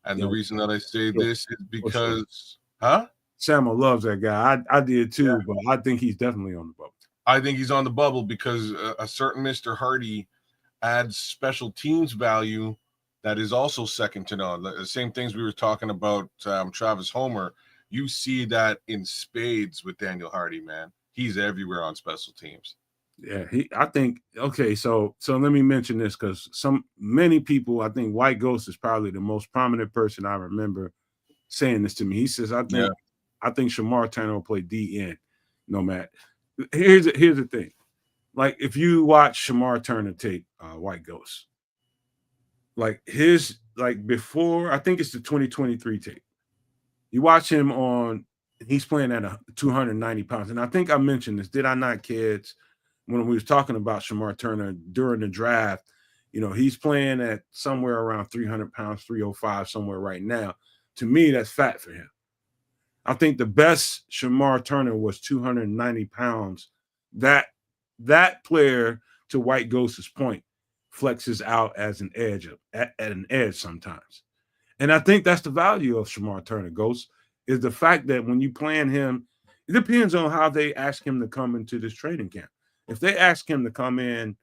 And the reason that I say this is because, Samuel loves that guy. I did too, but I think he's definitely on the bubble. I think he's on the bubble because a certain Mr. Hardy adds special teams value that is also second to none. The same things we were talking about Travis Homer. You see that in spades with Daniel Hardy, man. He's everywhere on special teams. Yeah, I think okay. So let me mention this because many people, I think White Ghost is probably the most prominent person I remember saying this to me. He says, I think Shamar Turner will play DN, Nomad. Here's the thing. Like if you watch Shamar Turner tape, White Ghost, like before, I think it's the 2023 tape. You watch him he's playing at 290 pounds, and I think I mentioned this. Did I not, kids? When we was talking about Shamar Turner during the draft, he's playing at somewhere around 300 pounds, 305, somewhere right now. To me, that's fat for him. I think the best Shamar Turner was 290 pounds. That player, to White Ghost's point, flexes out as an edge at an edge sometimes. And I think that's the value of Shamar Turner, Ghost, is the fact that when you plan him, it depends on how they ask him to come into this training camp. If they ask him to come in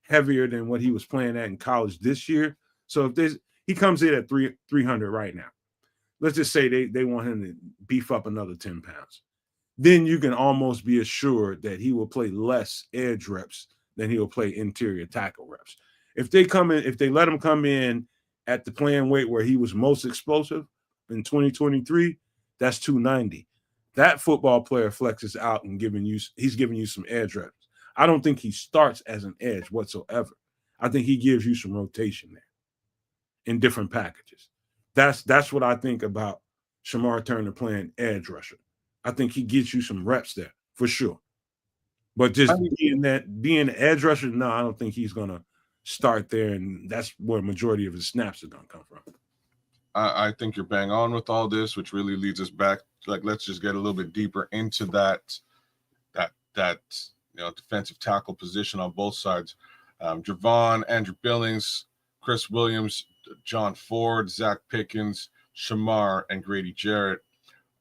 heavier than what he was playing at in college this year, so if he comes in at 300 right now, let's just say they want him to beef up another 10 pounds, then you can almost be assured that he will play less edge reps than he'll play interior tackle reps. If they let him come in at the playing weight where he was most explosive in 2023, that's 290. That football player flexes out and he's giving you some edge reps. I don't think he starts as an edge whatsoever. I think he gives you some rotation there in different packages. That's what I think about Shamar Turner playing edge rusher. I think he gets you some reps there for sure. But just being an edge rusher, no, I don't think he's gonna start there, and that's where the majority of his snaps are gonna come from. I think you're bang on with all this, which really leads us back. Like, let's just get a little bit deeper into that defensive tackle position on both sides. Javon, Andrew Billings, Chris Williams, John Ford, Zacch Pickens, Shamar, and Grady Jarrett.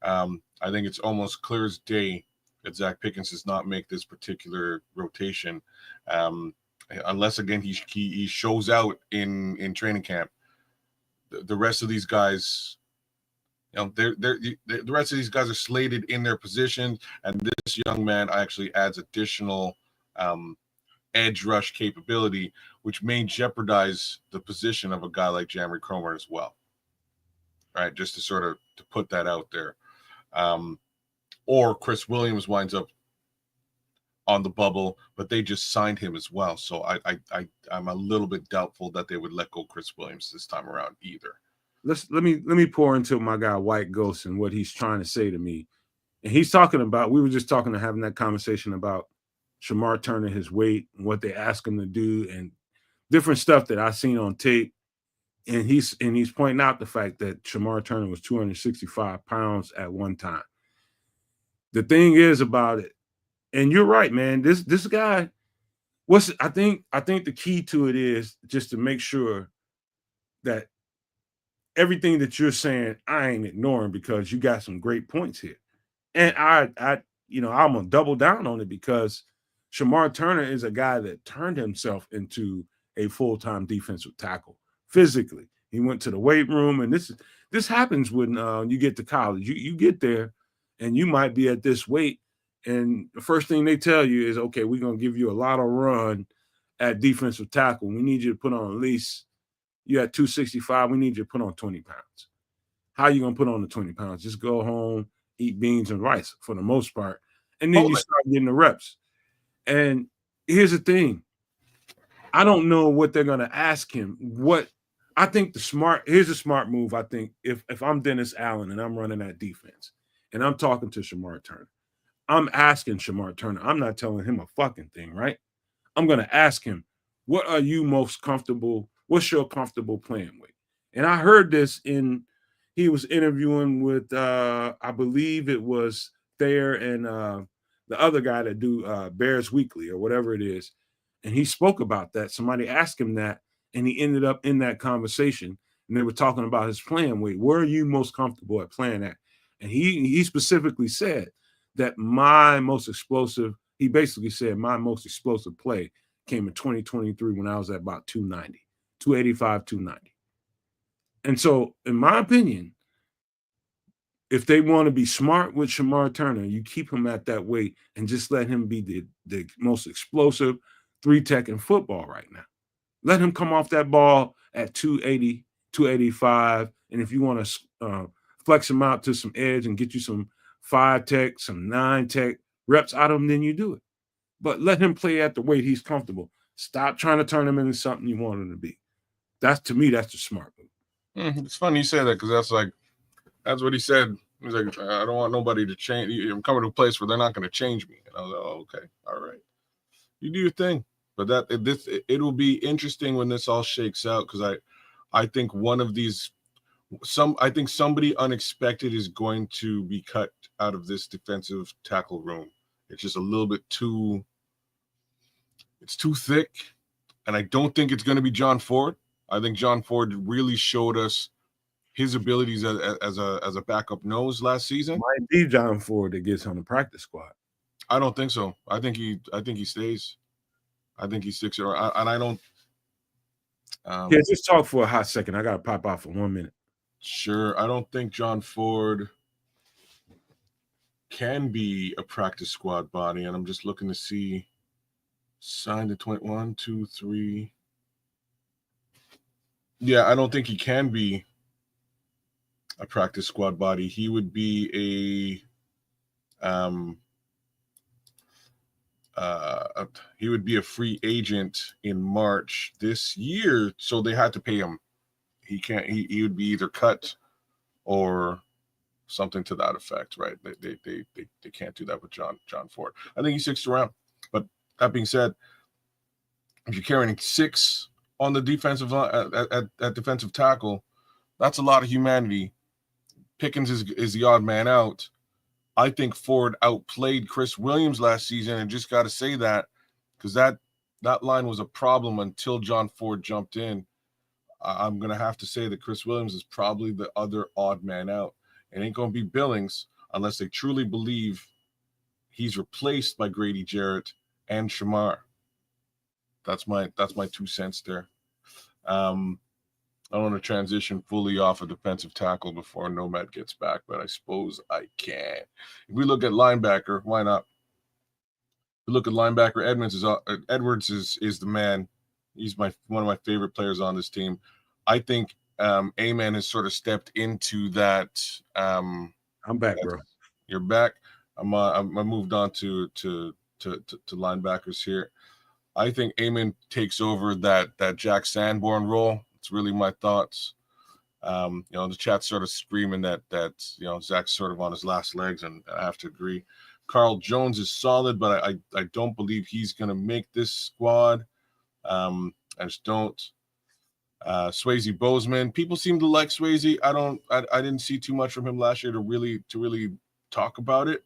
I think it's almost clear as day that Zacch Pickens does not make this particular rotation, unless again he shows out in training camp. The rest of these guys, the rest of these guys are slated in their position, and this young man actually adds additional edge rush capability, which may jeopardize the position of a guy like Jamari Cromer as well. Right, just to put that out there. Or Chris Williams winds up on the bubble, but they just signed him as well. So I'm a little bit doubtful that they would let go Chris Williams this time around either. let me pour into my guy White Ghost and what he's trying to say to me. And he's talking about, we were just talking and having that conversation about Shamar Turner, his weight, and what they ask him to do, and different stuff that I've seen on tape. And he's pointing out the fact that Shamar Turner was 265 pounds at one time. The thing is about it, and you're right, man. This guy, I think the key to it is just to make sure that everything that you're saying, I ain't ignoring, because you got some great points here. And I'm gonna double down on it, because Shamar Turner is a guy that turned himself into a full-time defensive tackle physically. He went to the weight room, and this happens when you get to college. You get there, and you might be at this weight, and the first thing they tell you is, okay, we're gonna give you a lot of run at defensive tackle. We need you to put on at least, you at 265. We need you to put on 20 pounds. How you gonna put on the 20 pounds? Just go home, eat beans and rice for the most part, and then you start getting the reps. And here's the thing. I don't know what they're gonna ask him. What I think here's a smart move. I think if I'm Dennis Allen and I'm running that defense and I'm talking to Shamar Turner, I'm asking Shamar Turner. I'm not telling him a fucking thing, right? I'm gonna ask him, what are you most comfortable? What's your comfortable playing with? And I heard this he was interviewing with I believe it was Thayer and the other guy that do Bears Weekly or whatever it is. And he spoke about that. Somebody asked him that, and he ended up in that conversation. And they were talking about his playing weight. Where are you most comfortable at playing at? And he specifically said that he basically said my most explosive play came in 2023 when I was at about 290, 285, 290. And so, in my opinion, if they want to be smart with Shamar Turner, you keep him at that weight and just let him be the most explosive three-tech in football right now. Let him come off that ball at 280, 285. And if you want to flex him out to some edge and get you some 5-tech, some 9-tech reps out of him, then you do it. But let him play at the weight he's comfortable. Stop trying to turn him into something you want him to be. To me, that's the smart move. It's funny you say that, because that's what he said. He's like, I don't want nobody to change. I'm coming to a place where they're not going to change me. And I was like, oh, okay, all right, you do your thing. But it will be interesting when this all shakes out, because I think I think somebody unexpected is going to be cut out of this defensive tackle room. It's just a little bit too thick, and I don't think it's going to be John Ford. I think John Ford really showed us his abilities as a backup nose last season. Might be John Ford that gets on the practice squad. I don't think so. I think he stays. I think he sticks around, and I don't. Just talk for a hot second. I got to pop out for 1 minute. Sure. I don't think John Ford can be a practice squad body, and I'm just looking to see signed to 21, 2, 3. Yeah, I don't think he can be a practice squad body. He would be a free agent in March this year, so they had to pay him. He would be either cut or something to that effect, right? They can't do that with John Ford. I think he sticks around. But that being said, if you're carrying 6 on the defensive line at defensive tackle, that's a lot of humanity. Pickens is the odd man out. I think Ford outplayed Chris Williams last season, and just got to say that, because that line was a problem until John Ford jumped in. I'm going to have to say that Chris Williams is probably the other odd man out. It ain't going to be Billings unless they truly believe he's replaced by Grady Jarrett and Shamar. That's my 2 cents there. I want to transition fully off a defensive tackle before Nomad gets back, but I suppose I can. If we look at linebacker, why not? If we look at linebacker, Edwards is the man. He's one of my favorite players on this team. I think A-Man has sort of stepped into that. I'm back, bro. You're back. I moved on to linebackers here. I think A-Man takes over that Jack Sanborn role. It's really my thoughts. The chat's sort of screaming that Zach's sort of on his last legs, and I have to agree. Carl Jones is solid, but I don't believe he's going to make this squad. I just don't. Swayze Bozeman, people seem to like Swayze. I didn't see too much from him last year to really talk about it.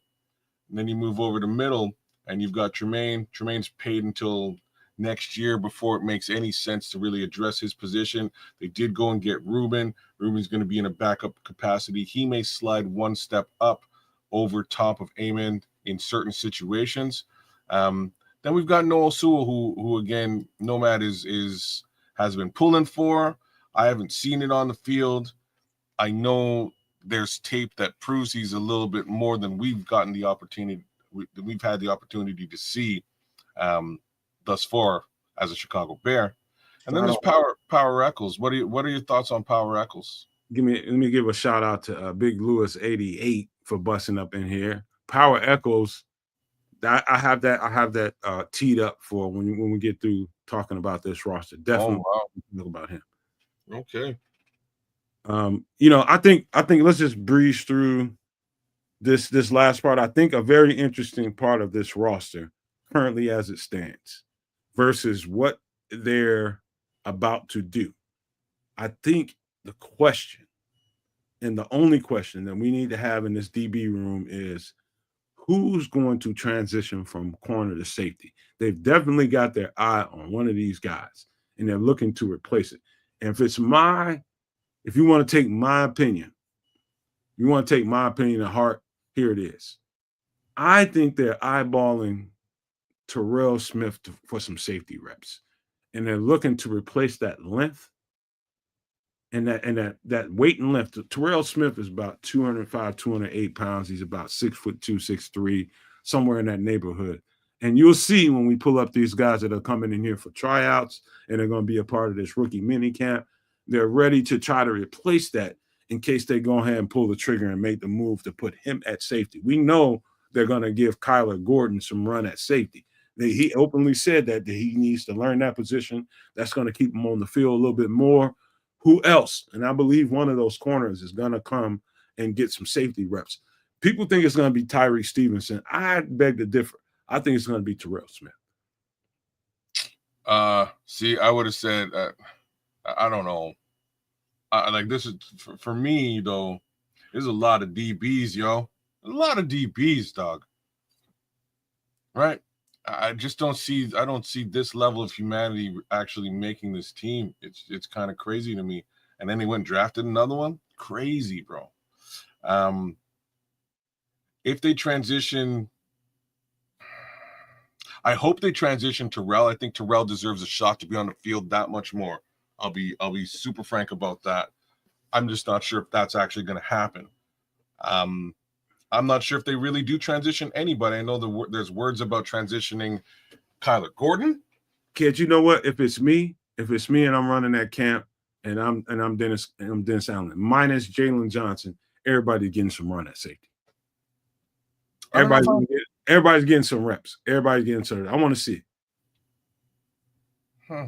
And then you move over to middle, and you've got Tremaine. Tremaine's paid until next year before it makes any sense to really address his position. They did go and get Ruben. Ruben's going to be in a backup capacity. He may slide one step up over top of Amon in certain situations. Then we've got Noel Sewell, who again, Nomad has been pulling for. I haven't seen it on the field. I know there's tape that proves he's a little bit more than we've gotten the opportunity. We've had the opportunity to see thus far as a Chicago Bear. And then there's Power Eccles. What are your thoughts on Power Eccles? Let me give a shout out to Big Lewis 88 for busting up in here. Power Eccles. I have that teed up for when we get through talking about this roster. Definitely know about him. Okay. I think let's just breeze through this last part. I think a very interesting part of this roster currently as it stands versus what they're about to do. I think the question and the only question that we need to have in this DB room is who's going to transition from corner to safety. They've definitely got their eye on one of these guys and they're looking to replace it. And if you want to take my opinion, to heart, here it is. I think they're eyeballing Terrell Smith for some safety reps. And they're looking to replace that length and that weight and length. Terrell Smith is about 205, 208 pounds. He's about 6'2", 6'3", somewhere in that neighborhood. And you'll see when we pull up these guys that are coming in here for tryouts and they're going to be a part of this rookie mini camp. They're ready to try to replace that in case they go ahead and pull the trigger and make the move to put him at safety. We know they're going to give Kyler Gordon some run at safety. He openly said that he needs to learn that position. That's going to keep him on the field a little bit more. Who else? And I believe one of those corners is going to come and get some safety reps. People think it's going to be Tyree Stevenson. I beg to differ. I think it's going to be Terrell Smith. See, I would have said, I don't know. Like this is for me though. There's a lot of DBs, yo. A lot of DBs, dog. Right? I just don't see. I don't see this level of humanity actually making this team. It's kind of crazy to me. And then they went and drafted another one. Crazy, bro. If they transition, I hope they transition Terrell. I think Terrell deserves a shot to be on the field that much more. I'll be super frank about that. I'm just not sure if that's actually going to happen. I'm not sure if they really do transition anybody. I know there's words about transitioning Kyler Gordon. Kid, you know what? If it's me and I'm running that camp and I'm Dennis Allen, minus Jalen Johnson, everybody's getting some run at safety. Everybody's getting some reps. Everybody's getting some. I want to see it. Huh.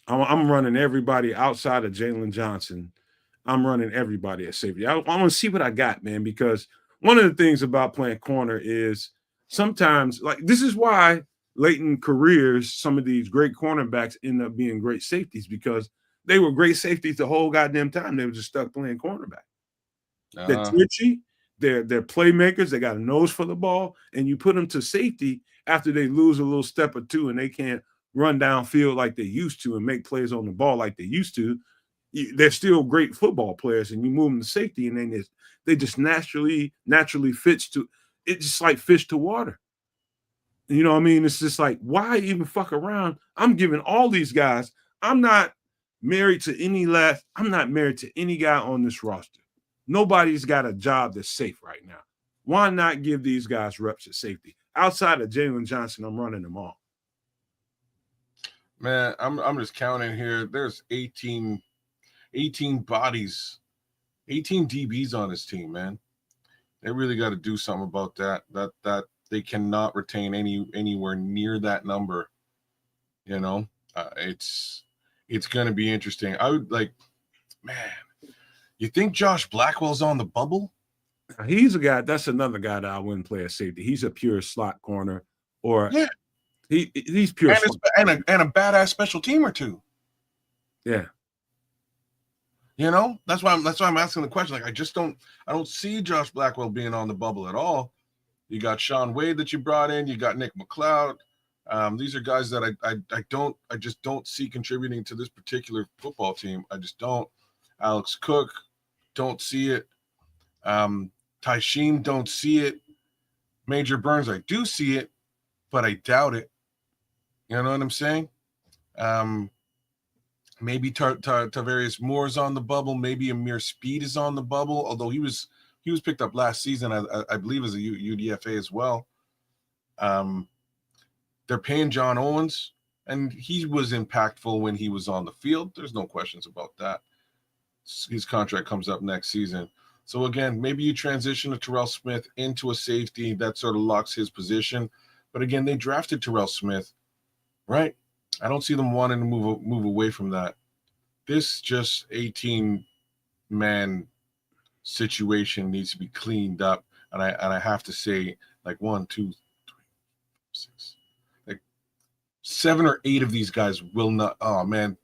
I'm running everybody outside of Jalen Johnson. I'm running everybody at safety. I want to see what I got, man, because one of the things about playing corner is sometimes, like, this is why late in careers, some of these great cornerbacks end up being great safeties because they were great safeties the whole goddamn time. They were just stuck playing cornerback. They're twitchy. They're playmakers. They got a nose for the ball, and you put them to safety after they lose a little step or two and they can't run downfield like they used to and make plays on the ball like they used to. They're still great football players, and you move them to safety, and then they just naturally fits to it, just like fish to water. You know what I mean? It's just like, why even fuck around? I'm giving all these guys. I'm not married to any guy on this roster. Nobody's got a job that's safe right now. Why not give these guys reps at safety? Outside of Jalen Johnson, I'm running them all. Man, I'm just counting here. There's 18 bodies, 18 DBs on this team, man. They really got to do something about that. That they cannot retain anywhere near that number. You know, it's going to be interesting. I would like, man, You think Josh Blackwell's on the bubble? He's a guy. That's another guy that I wouldn't play as safety. He's a pure slot corner, or Yeah, he's pure and slot. and a badass special teamer too. Yeah. You know, that's why I'm asking the question. Like, I don't see Josh Blackwell being on the bubble at all. You got Sean Wade that you brought in. You got Nick McLeod. These are guys that I just don't see contributing to this particular football team. I just don't. Alex Cook, don't see it. Tysheen, don't see it. Major Burns, I do see it, but I doubt it. You know what I'm saying? Maybe Tavarius Moore is on the bubble. Maybe Amir Speed is on the bubble, although he was picked up last season, I believe, as a UDFA as well. They're paying John Owens, and he was impactful when he was on the field. There's no questions about that. His contract comes up next season. So again, maybe you transition a Terrell Smith into a safety that sort of locks his position. But again, they drafted Terrell Smith, right? I don't see them wanting to move away from that. This just 18-man situation needs to be cleaned up. And I have to say, like 1, 2, 3, 6, like 7 or 8 of these guys will not. Oh man,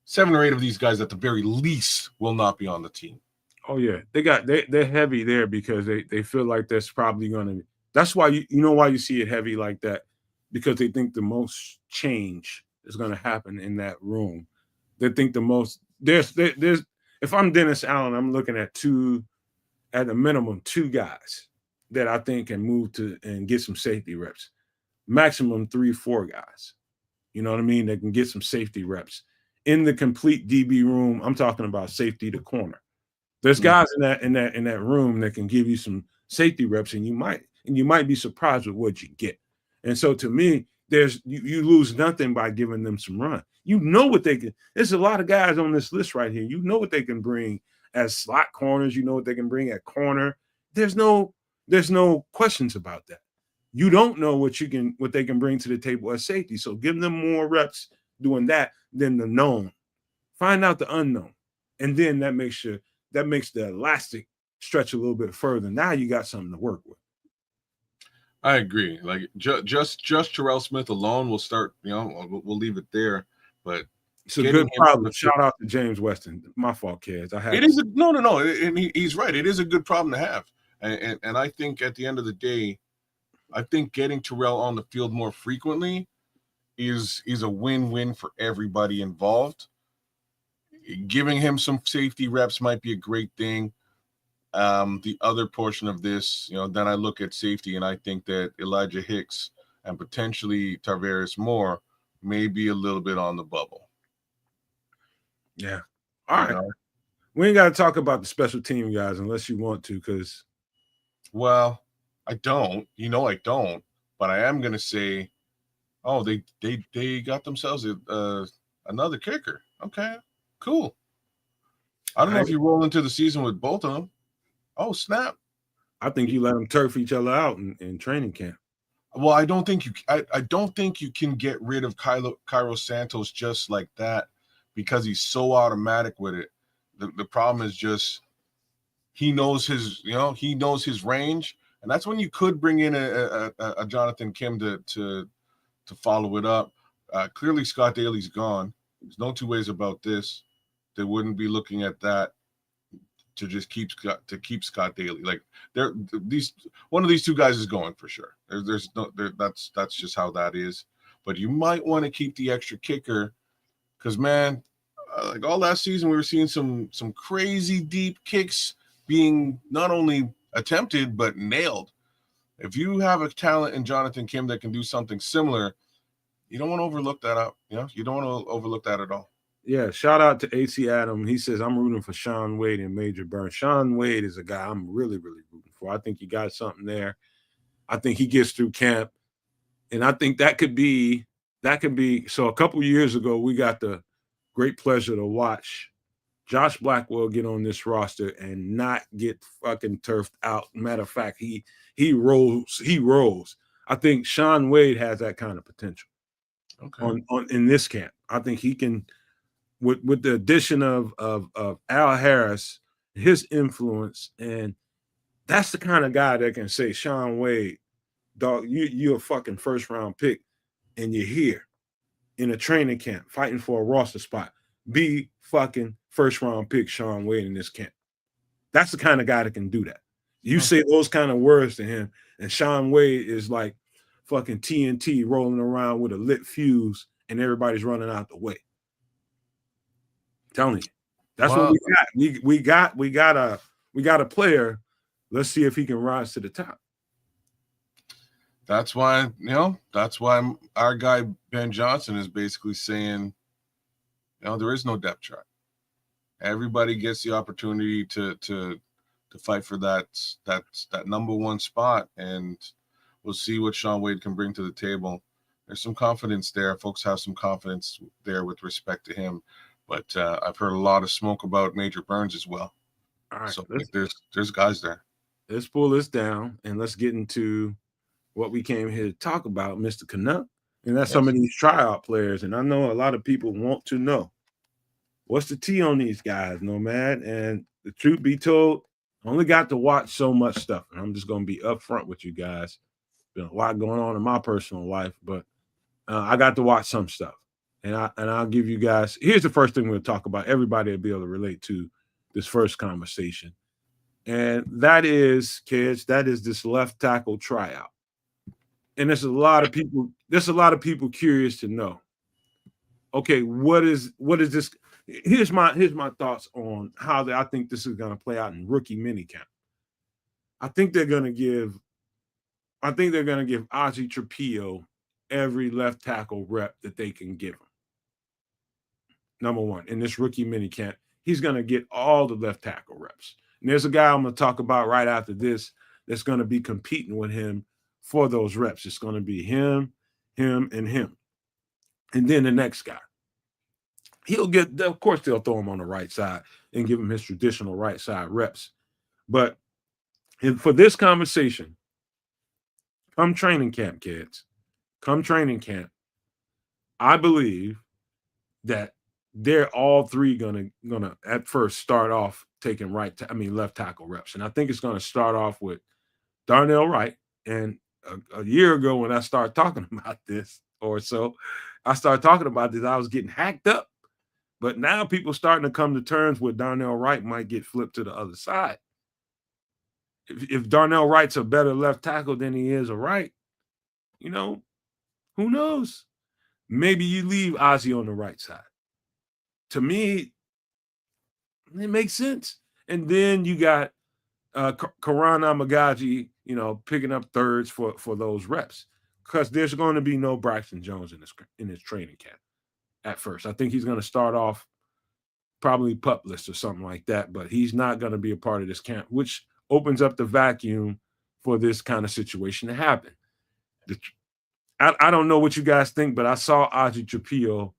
7 or 8 of these guys at the very least will not be on the team. Oh yeah, they're heavy there because they feel like that's probably going to. That's why you know why you see it heavy like that, because they think the most change is going to happen in that room. They think the most there's. If I'm Dennis Allen, I'm looking at at a minimum 2 guys that I think can move to and get some safety reps. Maximum 3, 4 guys. You know what I mean? They can get some safety reps in the complete DB room. I'm talking about safety to corner. There's guys in that room that can give you some safety reps, and you might be surprised with what you get. And so to me, you lose nothing by giving them some run. You know what they can. There's a lot of guys on this list right here. You know what they can bring as slot corners. You know what they can bring at corner. There's no questions about that. You don't know what they can bring to the table as safety. So give them more reps doing that than the known. Find out the unknown, and then that makes the elastic stretch a little bit further. Now you got something to work with. I agree. Like just Terrell Smith alone will start. You know, we'll leave it there. But it's a good problem. Shout out to James Weston. My fault, kids. It is no, and he's right. It is a good problem to have. And I think at the end of the day, I think getting Terrell on the field more frequently is a win-win for everybody involved. Giving him some safety reps might be a great thing. The other portion of this, you know, then I look at safety and I think that Elijah Hicks and potentially Tavarius Moore may be a little bit on the bubble. Yeah. All right. Know? We ain't got to talk about the special team guys unless you want to, because. Well, I don't. You know, I don't. But I am going to say, oh, they got themselves another kicker. Okay, cool. I don't know if you roll into the season with both of them. Oh, snap. I think you let them turf each other out in training camp. Well, I don't think you can get rid of Cairo Santos just like that because he's so automatic with it. The problem is just he knows his range, and that's when you could bring in a Jonathan Kim to follow it up. Clearly, Scott Daly's gone. There's no two ways about this. They wouldn't be looking at that to just keep Scott Daly. Like one of these 2 guys is going for sure. That's just how that is. But you might want to keep the extra kicker because man, like all last season we were seeing some crazy deep kicks being not only attempted but nailed. If you have a talent in Jonathan Kim that can do something similar, you don't want to overlook that out. You know, you don't want to overlook that at all. Yeah, shout out to AC Adam. He says, I'm rooting for Sean Wade and Major Burns. Sean Wade is a guy I'm really, really rooting for. I think he got something there. I think he gets through camp. And I think that could be so a couple years ago, we got the great pleasure to watch Josh Blackwell get on this roster and not get fucking turfed out. Matter of fact, he rolls. I think Sean Wade has that kind of potential. Okay. On in this camp. I think he can. With the addition of Al Harris his influence, and that's the kind of guy that can say, Shaun Wade, dog, you're a fucking first round pick, and you're here in a training camp fighting for a roster spot. Be fucking first round pick Shaun Wade in this camp. That's the kind of guy that can do that. You say those kind of words to him, and Shaun Wade is like fucking TNT rolling around with a lit fuse, and everybody's running out the way. I'm telling you, that's what we got. We got a player. Let's see if he can rise to the top. That's why, that's why our guy Ben Johnson is basically saying, there is no depth chart. Everybody gets the opportunity to fight for that number one spot, and we'll see what Shaun Wade can bring to the table. There's some confidence there. Folks have some confidence there with respect to him, but I've heard a lot of smoke about Major Burns as well. All right, so there's guys there. Let's pull this down and let's get into what we came here to talk about, Mr. Canuck, and that's some of these tryout players. And I know a lot of people want to know what's the tea on these guys, Nomad. And the truth be told, I only got to watch so much stuff, and I'm just going to be upfront with you guys. There's a lot going on in my personal life, but I got to watch some stuff, and I'll give you guys. Here's the first thing we'll talk about. Everybody will be able to relate to this first conversation, and that is, kids, that is this left tackle tryout. And there's a lot of people. There's a lot of people curious to know. Okay, what is this? Here's my thoughts on how I think this is going to play out in rookie minicamp. I think they're going to give Ozzie Trapillo every left tackle rep that they can give him. Number one, in this rookie minicamp, he's going to get all the left tackle reps. And there's a guy I'm going to talk about right after this that's going to be competing with him for those reps. It's going to be him, and him. And then the next guy. He'll get, of course, they'll throw him on the right side and give him his traditional right side reps. But for this conversation, come training camp, kids, come training camp, I believe that they're all three gonna at first start off taking left tackle reps. And I think it's gonna start off with Darnell Wright. And a year ago when I started talking about this, or so, I started talking about this, I was getting hacked up. But now people starting to come to terms with Darnell Wright might get flipped to the other side. If Darnell Wright's a better left tackle than he is a right, who knows? Maybe you leave Ozzie on the right side. To me, it makes sense. And then you got Karan Amagaji, picking up thirds for those reps, because there's going to be no Braxton Jones in his training camp at first. I think he's going to start off probably pup list or something like that, but he's not going to be a part of this camp, which opens up the vacuum for this kind of situation to happen. I don't know what you guys think, but I saw Ozzie Trapillo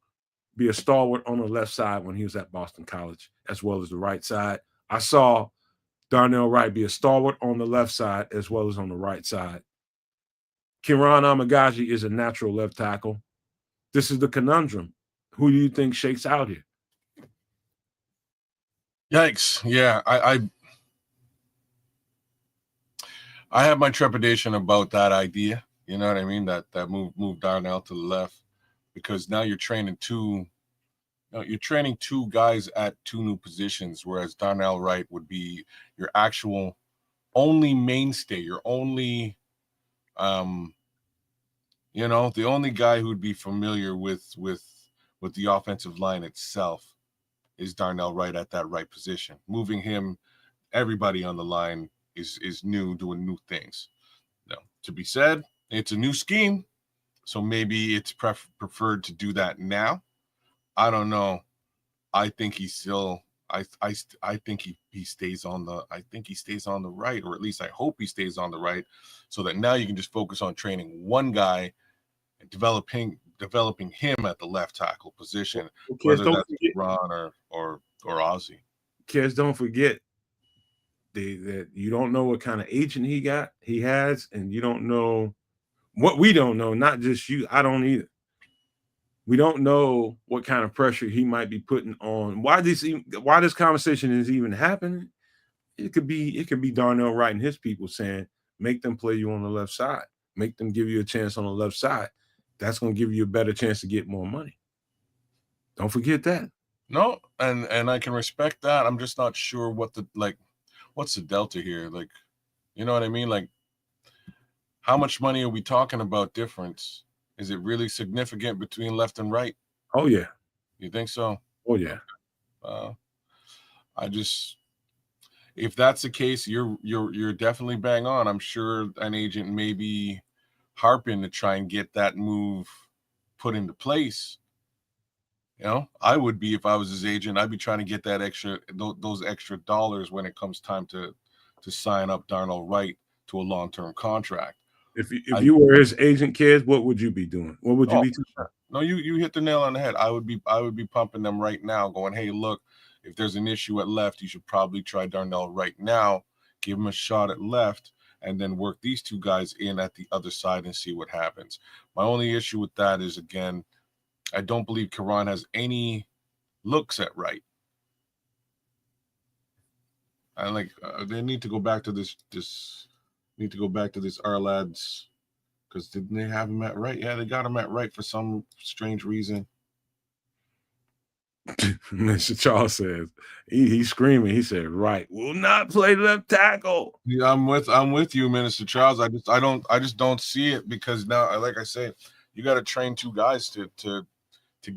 be a stalwart on the left side when he was at Boston College, as well as the right side. I saw Darnell Wright be a stalwart on the left side as well as on the right side. Kiran Amagaji is a natural left tackle. This is the conundrum. Who do you think shakes out here? Yikes. Yeah, I have my trepidation about that idea. You know what I mean? That move Darnell to the left, because now you're training two guys at two new positions, whereas Darnell Wright would be your actual only mainstay, your only the only guy who'd be familiar with the offensive line itself is Darnell Wright at that right position. Moving him, everybody on the line is new, doing new things. Now, to be said, it's a new scheme, so maybe it's preferred to do that now. I don't know. I think he still. I think he stays on the. I think he stays on the right, or at least I hope he stays on the right, so that now you can just focus on training one guy and developing him at the left tackle position, whether that's Ron or Ozzie. Kids, don't forget that you don't know what kind of agent he has, and you don't know what we don't know. Not just you, I don't either. We don't know what kind of pressure he might be putting on. Why this conversation is even happening It could be Darnell Wright and his people saying, make them play you on the left side, make them give you a chance on the left side. That's going to give you a better chance to get more money. Don't forget that. No, and I can respect that. I'm just not sure what's the delta here? Like, you know what I mean? Like, how much money are we talking about difference? Is it really significant between left and right? Oh yeah. You think so? Oh yeah. If that's the case, you're definitely bang on. I'm sure an agent may be harping to try and get that move put into place. You know, I would be if I was his agent. I'd be trying to get that those extra dollars when it comes time to sign up Darnell Wright to a long-term contract. If you were his agent, kids, what would you be doing? What would you be doing? Sure. No, you hit the nail on the head. I would be pumping them right now, going, hey, look, if there's an issue at left, you should probably try Darnell right now, give him a shot at left, and then work these two guys in at the other side and see what happens. My only issue with that is, again, I don't believe Karan has any looks at right. I like they need to go back to this our lads, because didn't they have him at right? Yeah, they got him at right for some strange reason. Mr. Charles says he's screaming. He said, "Right, will not play left tackle." Yeah, I'm with you, Minister Charles. I just don't see it, because now, like I say, you got to train two guys to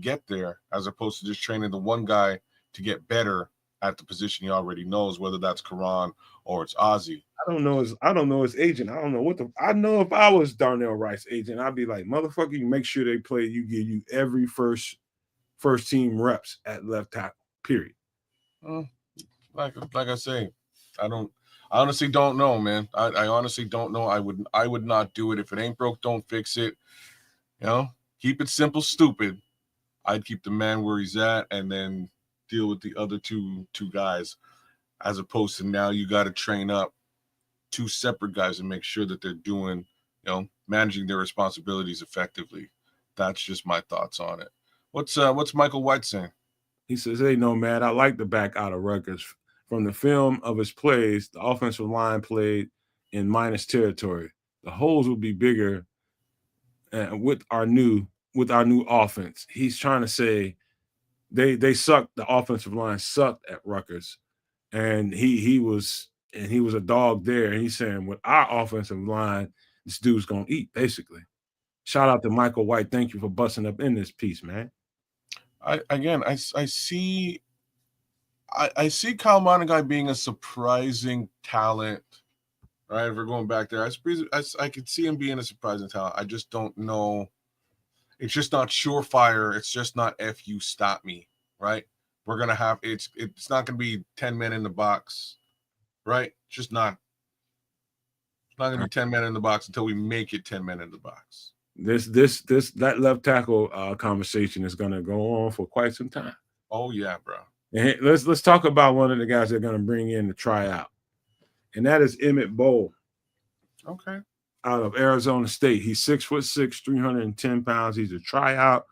get there, as opposed to just training the one guy to get better at the position he already knows, whether that's Karan or it's Ozzy. I don't know his agent. I don't know I know if I was Darnell Wright's agent, I'd be like, motherfucker, you make sure they play. You give you every first team reps at left tackle. Period. Like I say, I honestly don't know, man. I honestly don't know. I would not do it. If it ain't broke, don't fix it. You know, keep it simple, stupid. I'd keep the man where he's at and then deal with the other two guys, as opposed to now you got to train up two separate guys and make sure that they're doing, managing their responsibilities effectively. That's just my thoughts on it. What's Michael White saying? He says, "Hey, Nomad, I like the back out of Rutgers. From the film of his plays, the offensive line played in minus territory. The holes will be bigger with our new offense." He's trying to say they sucked. The offensive line sucked at Rutgers, and he was a dog there. And he's saying, with our offensive line, this dude's gonna eat, basically. Shout out to Michael White. Thank you for busting up in this piece, man. I see Kyle Monaghan being a surprising talent. Right, if we're going back there, I could see him being a surprising talent. I just don't know. It's just not surefire. It's just not "F you, stop me." Right? We're gonna have it's not gonna be 10 men in the box. Right? It's just not. It's not gonna be 10 men in the box until we make it 10 men in the box. That left tackle conversation is gonna go on for quite some time. Oh yeah, bro. And let's talk about one of the guys they're gonna bring in to try out, and that is Emmett Bowl. Okay. Out of Arizona State. He's 6'6", 310 pounds. He's a tryout.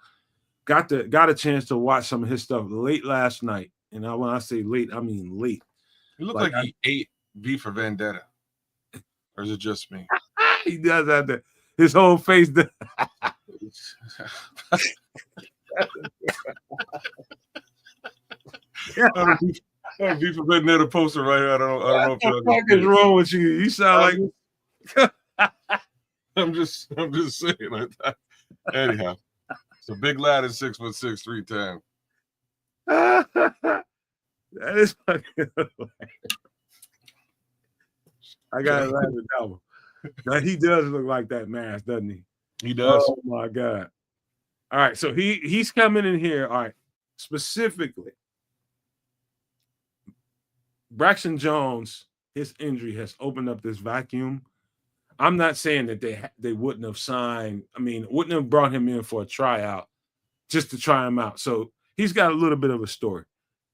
Got a chance to watch some of his stuff late last night. And when I say late, I mean late. He looked like he ate V for Vendetta. Or is it just me? He does have that. His whole face. V for Vendetta poster right here. I don't know if what the fuck is wrong with you? You sound like I'm just saying like that. Anyhow, it's a big lad at 6'6", 310. That is fucking. I gotta laugh at that one. Now, he does look like that mask, doesn't he? He does. Oh my god! All right, so he's coming in here. All right, specifically, Braxton Jones. His injury has opened up this vacuum. I'm not saying that they wouldn't have signed. I mean, wouldn't have brought him in for a tryout just to try him out. So he's got a little bit of a story.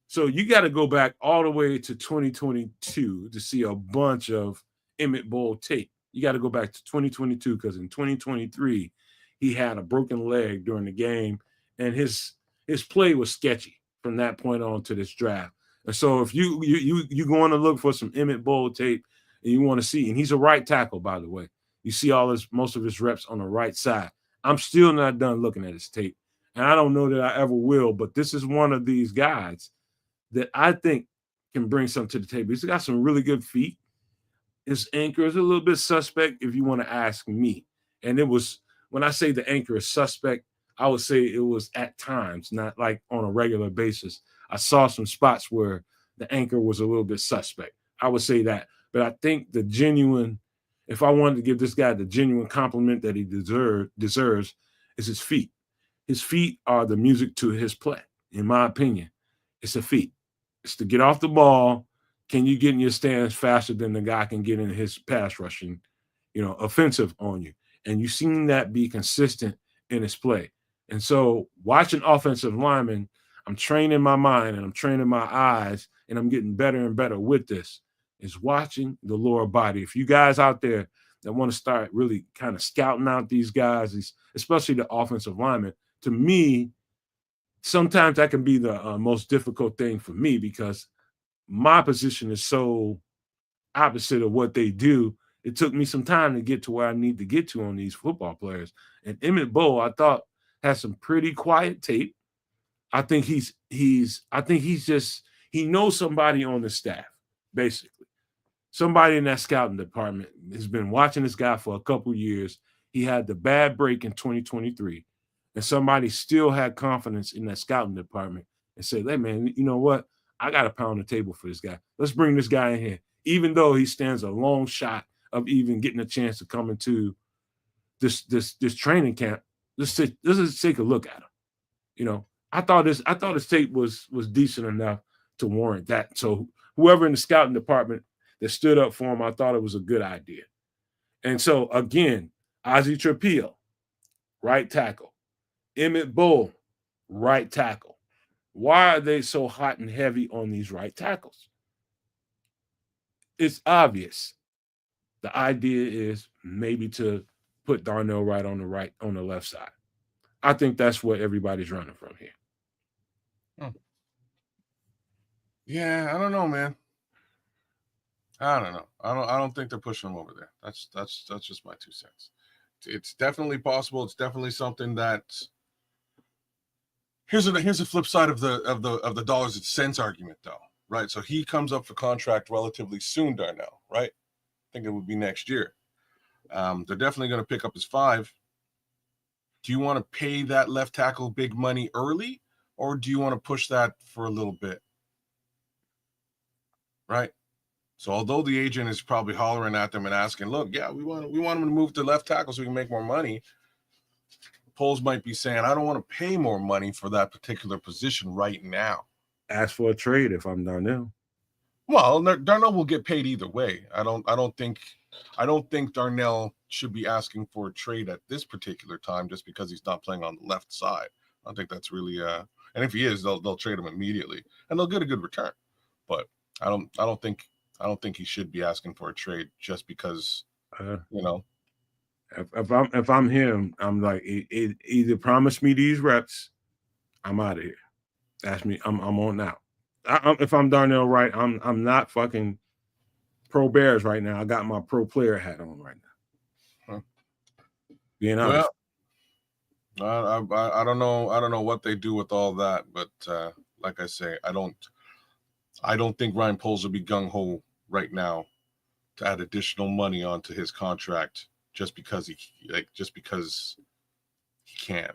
So you got to go back all the way to 2022 to see a bunch of Emmett Bowl tape. You got to go back to 2022 because in 2023 he had a broken leg during the game, and his play was sketchy from that point on to this draft. And so if you going to look for some Emmett Bull tape and you want to see, and he's a right tackle, by the way. You see most of his reps on the right side. I'm still not done looking at his tape. And I don't know that I ever will, but this is one of these guys that I think can bring something to the table. He's got some really good feet. His anchor is a little bit suspect if you want to ask me. And it was, when I say the anchor is suspect, I would say it was at times, not like on a regular basis. I saw some spots where the anchor was a little bit suspect. I would say that. But I think the genuine, if I wanted to give this guy the genuine compliment that he deserves, is his feet. His feet are the music to his play, in my opinion. It's the feet. It's to get off the ball. Can you get in your stance faster than the guy can get in his pass rushing, offensive on you? And you've seen that be consistent in his play. And so watching offensive linemen, I'm training my mind and I'm training my eyes, and I'm getting better and better with this, is watching the lower body. If you guys out there that want to start really kind of scouting out these guys, especially the offensive linemen, to me, sometimes that can be the most difficult thing for me because my position is so opposite of what they do. It took me some time to get to where I need to get to on these football players. And Emmett Bull, I thought, has some pretty quiet tape. I think he knows somebody on the staff, basically. Somebody in that scouting department has been watching this guy for a couple years. He had the bad break in 2023, and somebody still had confidence in that scouting department and said, hey, man, you know what? I got to pound the table for this guy. Let's bring this guy in here, even though he stands a long shot of even getting a chance to come into this training camp. Let's take a look at him. I thought his tape was decent enough to warrant that. So whoever in the scouting department that stood up for him, I thought it was a good idea. And so again, Ozzie Trapillo, right tackle. Emmett Bull, right tackle. Why are they so hot and heavy on these right tackles? It's obvious. The idea is maybe to put Darnell Wright on the left side. I think that's what everybody's running from here. Yeah, I don't know, man. I don't know. I don't think they're pushing him over there. That's just my 2 cents. It's definitely possible. It's definitely something that. Here's a flip side of the dollars and cents argument, though, right? So he comes up for contract relatively soon, Darnell, right? I think it would be next year. They're definitely going to pick up his 5. Do you want to pay that left tackle big money early, or do you want to push that for a little bit? Right? So although the agent is probably hollering at them and asking, look, yeah, we want him to move to left tackle so we can make more money, Poles might be saying, I don't want to pay more money for that particular position right now. Ask for a trade if I'm Darnell. Well, Darnell will get paid either way. I don't think Darnell should be asking for a trade at this particular time just because he's not playing on the left side. I don't think that's really and if he is, they'll trade him immediately and they'll get a good return. But I don't think he should be asking for a trade just because If I'm him, I'm like, either promise me these reps, I'm out of here. Ask me, I'm on now. If I'm Darnell Wright, I'm not fucking pro Bears right now. I got my pro player hat on right now. Being honest. Well, I don't know what they do with all that, but like I say, I don't think Ryan Poles will be gung ho right now to add additional money onto his contract just because he can.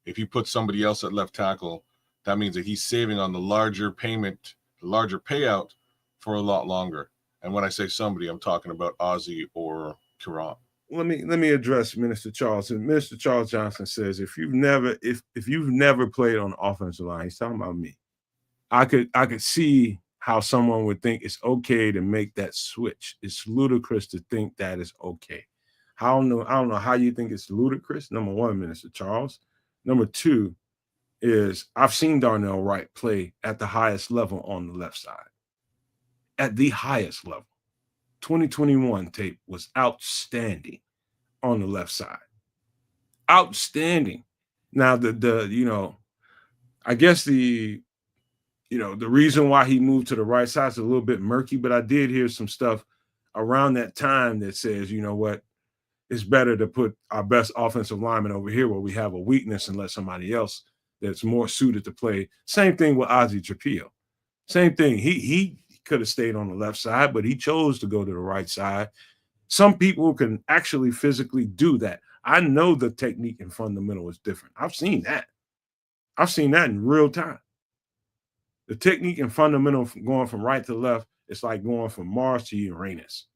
If you put somebody else at left tackle, that means that he's saving on the larger payment, the larger payout for a lot longer. And when I say somebody, I'm talking about Ozzie or Karan. Let me address Minister Charles. And Minister Charles Johnson says, if you've never played on the offensive line, he's talking about me. I could see how someone would think it's okay to make that switch. It's ludicrous to think that is okay. I don't know how you think it's ludicrous. Number one, Minister Charles. Number two is I've seen Darnell Wright play at the highest level on the left side. At the highest level. 2021 tape was outstanding on the left side. Outstanding. Now I guess the the reason why he moved to the right side is a little bit murky, but I did hear some stuff around that time that says, you know what, it's better to put our best offensive lineman over here where we have a weakness and let somebody else that's more suited to play. Same thing with Ozzie Trapillo. Same thing. He could have stayed on the left side, but he chose to go to the right side. Some people can actually physically do that. I know the technique and fundamental is different. I've seen that. I've seen that in real time. The technique and fundamental going from right to left, it's like going from Mars to Uranus.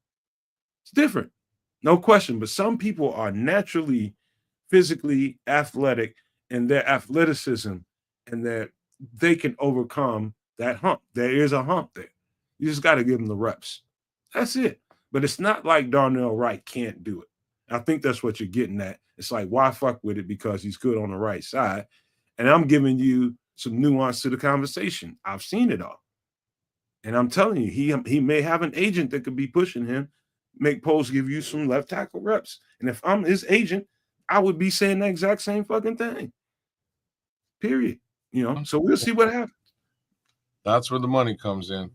It's different, no question. But some people are naturally physically athletic in their athleticism and that they can overcome that hump. There is a hump there. You just got to give them the reps. That's it. But it's not like Darnell Wright can't do it. I think that's what you're getting at. It's like, why fuck with it because he's good on the right side? And I'm giving you some nuance to the conversation. I've seen it all. And I'm telling you, he may have an agent that could be pushing him, make Post give you some left tackle reps. And if I'm his agent, I would be saying the exact same fucking thing. Period. So we'll see what happens. That's where the money comes in.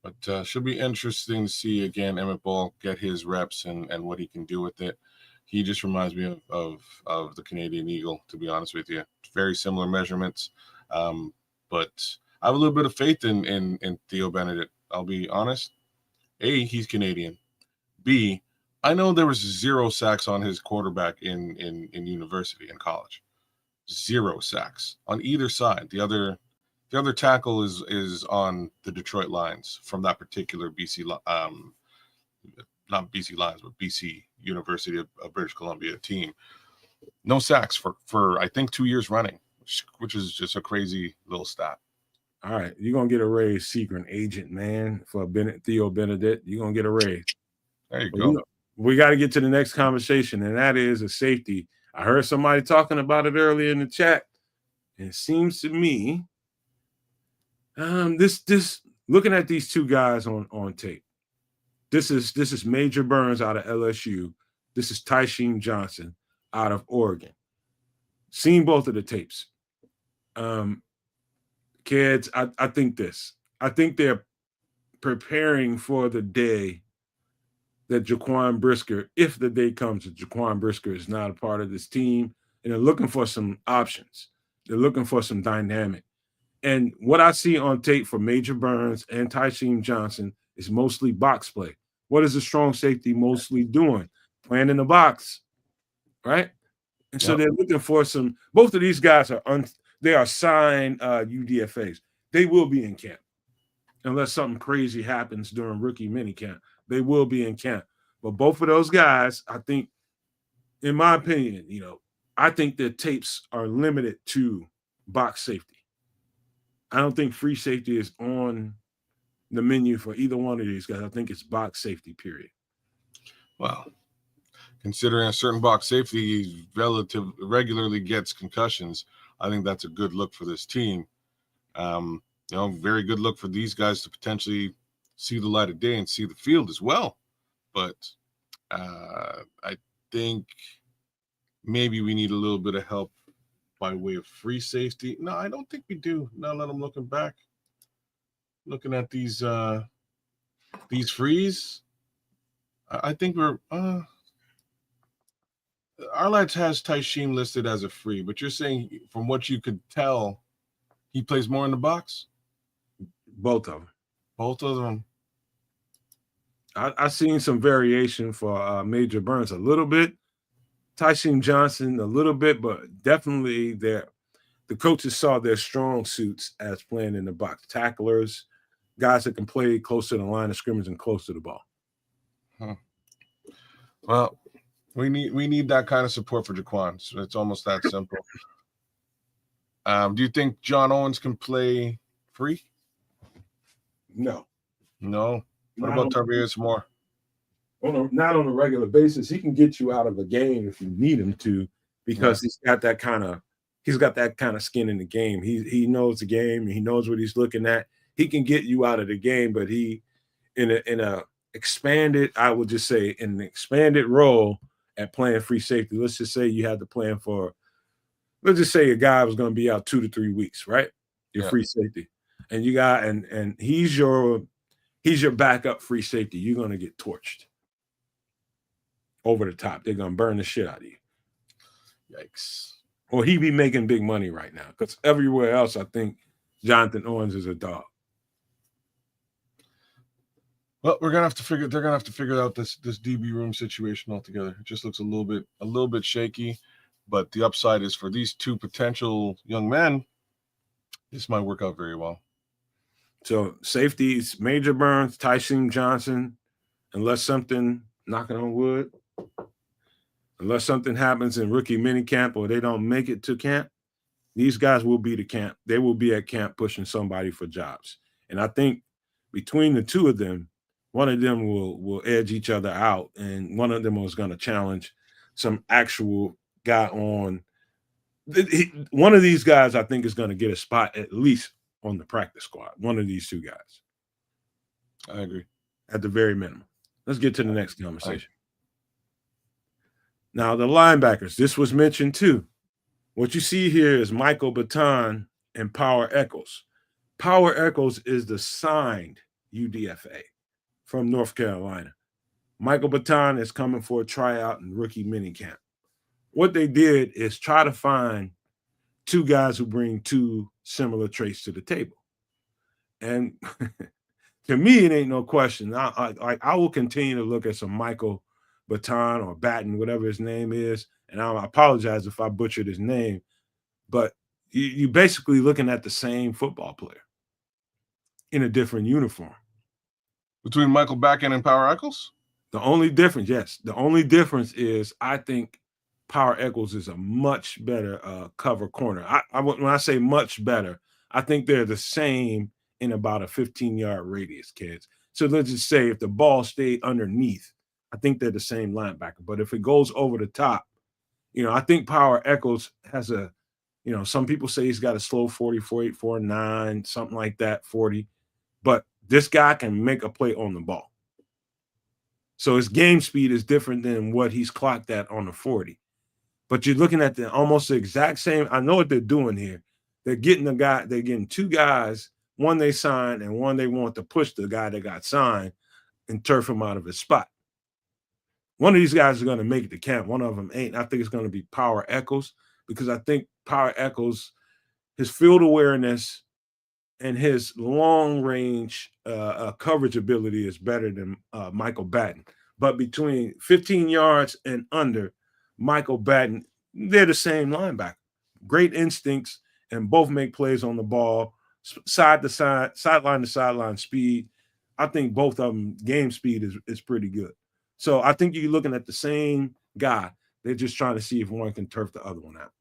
But should be interesting to see, again, Emmett Ball get his reps and what he can do with it. He just reminds me of the Canadian Eagle, to be honest with you. Very similar measurements. But I have a little bit of faith in Theo Benedict. I'll be honest. A, he's Canadian. B, I know there was 0 sacks on his quarterback in university and college. 0 sacks on either side. The other tackle is on the Detroit Lions from that particular BC, not BC Lions, but BC University of British Columbia team. No sacks for I think 2 years running, which is just a crazy little stat. All right, you're gonna get a raise, secret agent, man, for Theo Benedict. You're gonna get a raise. There you go. We got to get to the next conversation, and that is a safety. I heard somebody talking about it earlier in the chat, and it seems to me, this looking at these two guys on tape. This is Major Burns out of LSU. This is Tysheem Johnson out of Oregon. Seen both of the tapes. Kids, I think they're preparing for the day that Jaquan Brisker, if the day comes that Jaquan Brisker is not a part of this team, and they're looking for some options. They're looking for some dynamic. And what I see on tape for Major Burns and Tysheem Johnson is mostly box play. What is the strong safety mostly doing? Playing in the box, right? And so they're looking for some. Both of these guys they are signed UDFAs. They will be in camp unless something crazy happens during rookie minicamp. They will be in camp. But both of those guys, I think, in my opinion, I think their tapes are limited to box safety. I don't think free safety is on the menu for either one of these guys. I think it's box safety, period. Well, considering a certain box safety regularly gets concussions, I think that's a good look for this team. Very good look for these guys to potentially see the light of day and see the field as well. But I think maybe we need a little bit of help by way of free safety. No, I don't think we do. Now that I'm looking back, looking at these frees, I think we're Arlads has Tysheem listed as a free, but you're saying from what you could tell, he plays more in the box? Both of them. Both of them. I've seen some variation for Major Burns a little bit, Tysheem Johnson a little bit, but definitely the coaches saw their strong suits as playing in the box. Tacklers, guys that can play close to the line of scrimmage and close to the ball. Well, we need that kind of support for Jaquan. So it's almost that simple. Do you think John Owens can play free? No. What about Tarvius Moore? Not on a regular basis. He can get you out of a game if you need him to, because he's got that kind of skin in the game. He knows the game. He knows what he's looking at. He can get you out of the game, but he in a expanded, I would just say, in an expanded role at playing free safety. Let's just say you had to plan for, let's just say a guy was going to be out 2 to 3 weeks, right? Your free safety. and you got and he's your backup free safety, you're gonna get torched over the top. They're gonna burn the shit out of you. Yikes. Or he be making big money right now because everywhere else, I think Jonathan Owens is a dog. Well, they're gonna have to figure out this DB room situation altogether. It just looks a little bit shaky, but the upside is for these two potential young men, this might work out very well. So safeties, Major Burns, Tyson Johnson, unless something, knocking on wood, unless something happens in rookie minicamp or they don't make it to camp, these guys will be to camp. They will be at camp pushing somebody for jobs. And I think between the two of them, one of them will edge each other out, and one of them is going to challenge some actual guy on. One of these guys, I think, is going to get a spot at least on the practice squad. One of these two guys. I agree. At the very minimum. Let's get to the next conversation. Now, the linebackers, this was mentioned too. What you see here is Michael Baton and Power Echols. Power Echols is the signed UDFA from North Carolina. Michael Baton is coming for a tryout and rookie minicamp. What they did is try to find two guys who bring two similar traits to the table. And to me, it ain't no question. I will continue to look at some Michael Baton or Batten, whatever his name is. And I apologize if I butchered his name, but you're basically looking at the same football player in a different uniform. Between Michael Batten and Power Echols? The only difference is I think Power Echols is a much better cover corner. When I say much better, I think they're the same in about a 15-yard radius, kids. So let's just say if the ball stayed underneath, I think they're the same linebacker. But if it goes over the top, I think Power Echols has a, some people say he's got a slow 40, 48, 49, something like that, 40. But this guy can make a play on the ball. So his game speed is different than what he's clocked at on the 40. But you're looking at almost the exact same. I know what they're doing here. They're getting two guys, one they signed and one they want to push the guy that got signed and turf him out of his spot. One of these guys is going to make it to camp. One of them ain't. I think it's going to be Power Echols because I think Power Echols, his field awareness and his long-range coverage ability is better than Michael Batten. But between 15 yards and under, Michael Batten, they're the same linebacker. Great instincts, and both make plays on the ball, side to side, sideline to sideline speed. I think both of them, game speed is pretty good. So I think you're looking at the same guy. They're just trying to see if one can turf the other one out.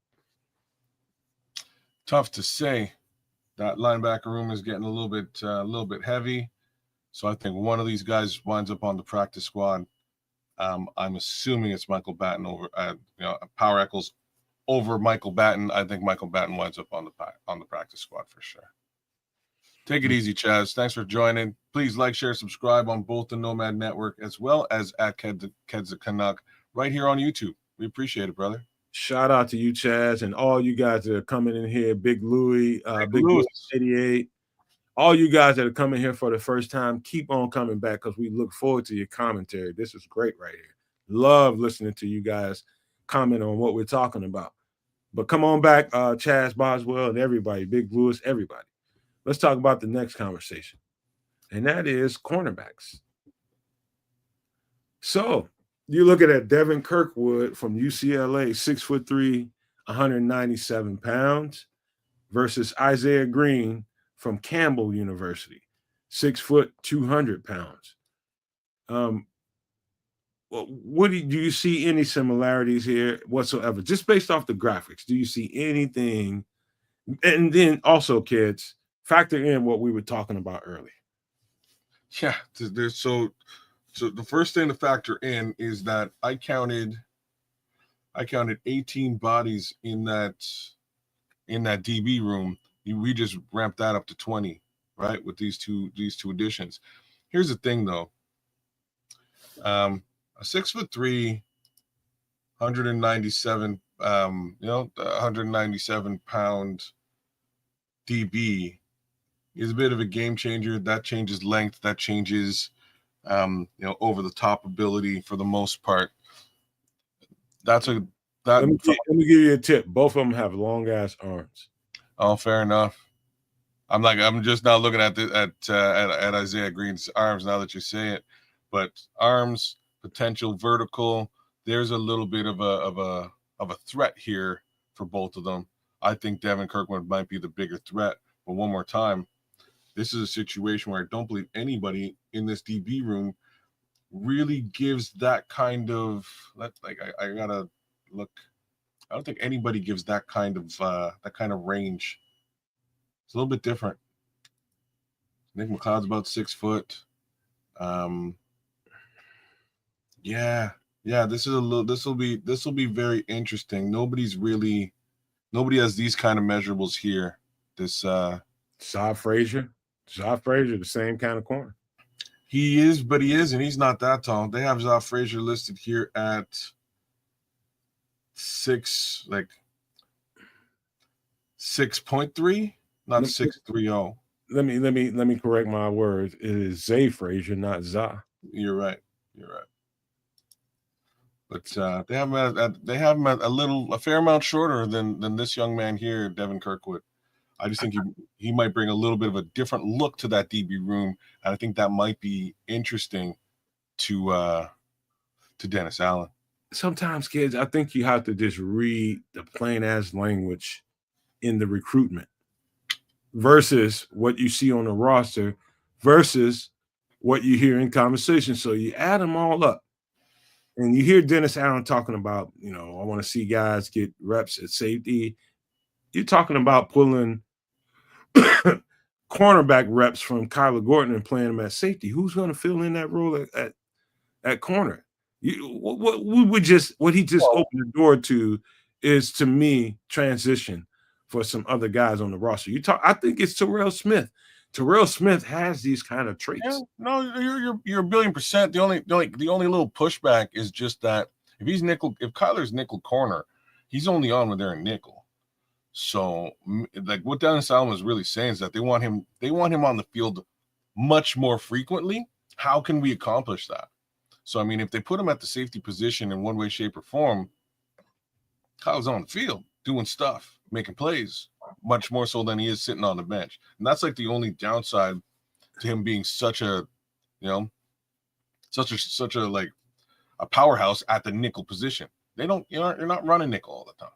Tough to say. That linebacker room is getting a little bit heavy. So I think one of these guys winds up on the practice squad. I'm assuming it's Michael Batten over, Power Echols over Michael Batten. I think Michael Batten winds up on the practice squad for sure. Take it easy, Chaz. Thanks for joining. Please like, share, subscribe on both the Nomad Network as well as at Kedza Canuck right here on YouTube. We appreciate it, brother. Shout out to you, Chaz, and all you guys that are coming in here. Big Louie, Big Louie 88. All you guys that are coming here for the first time, keep on coming back because we look forward to your commentary. This is great right here. Love listening to you guys comment on what we're talking about. But come on back, Chaz Boswell and everybody, Big Lewis, everybody. Let's talk about the next conversation, and that is cornerbacks. So you're looking at Devin Kirkwood from UCLA, 6'3", 197 pounds, versus Isaiah Green from Campbell University, 6 foot, 200 pounds. Well, do you see any similarities here whatsoever? Just based off the graphics, do you see anything? And then also, kids, factor in what we were talking about earlier. Yeah, so the first thing to factor in is that I counted 18 bodies in that DB room. We just ramped that up to 20, right? With these two additions. Here's the thing, though. A 6'3", 197, 197 pound DB He's a bit of a game changer. That changes length. That changes, over the top ability for the most part. That's a that. Let me give you a tip. Both of them have long ass arms. Oh, fair enough. I'm just now looking at at Isaiah Green's arms now that you say it, but arms, potential vertical. There's a little bit of a threat here for both of them. I think Devin Kirkwood might be the bigger threat. But one more time, this is a situation where I don't believe anybody in this DB room really gives that kind of I gotta look. I don't think anybody gives that kind of range. It's a little bit different. Nick McLeod's about 6 foot. Yeah. This will be very interesting. Nobody has these kind of measurables here. This Zacch Frazier, the same kind of corner. He is, but he isn't. He's not that tall. They have Zacch Frazier listed here at 6.3, not 6.30. Let me correct my words. It is Zay Frazier, not Zacch. You're right. But they have him a fair amount shorter than this young man here, Devin Kirkwood. I just think he might bring a little bit of a different look to that DB room, and I think that might be interesting to Dennis Allen. Sometimes, kids, I think you have to just read the plain ass language in the recruitment versus what you see on the roster versus what you hear in conversation. So you add them all up, and you hear Dennis Allen talking about, I want to see guys get reps at safety. You're talking about pulling cornerback reps from Kyler Gordon and playing him at safety. Who's going to fill in that role at corner? What he just opened the door to is, to me, transition for some other guys on the roster. I think it's Terrell Smith. Terrell Smith has these kind of traits. Yeah, no, you're 1,000,000,000%. The only little pushback is just that if Kyler's nickel corner, he's only on when they're in nickel. So, what Dennis Allen was really saying is that they want him on the field much more frequently. How can we accomplish that? So, I mean, if they put him at the safety position in one way, shape, or form, Kyle's on the field doing stuff, making plays, much more so than he is sitting on the bench. And that's like the only downside to him being such a powerhouse at the nickel position. You're not running nickel all the time.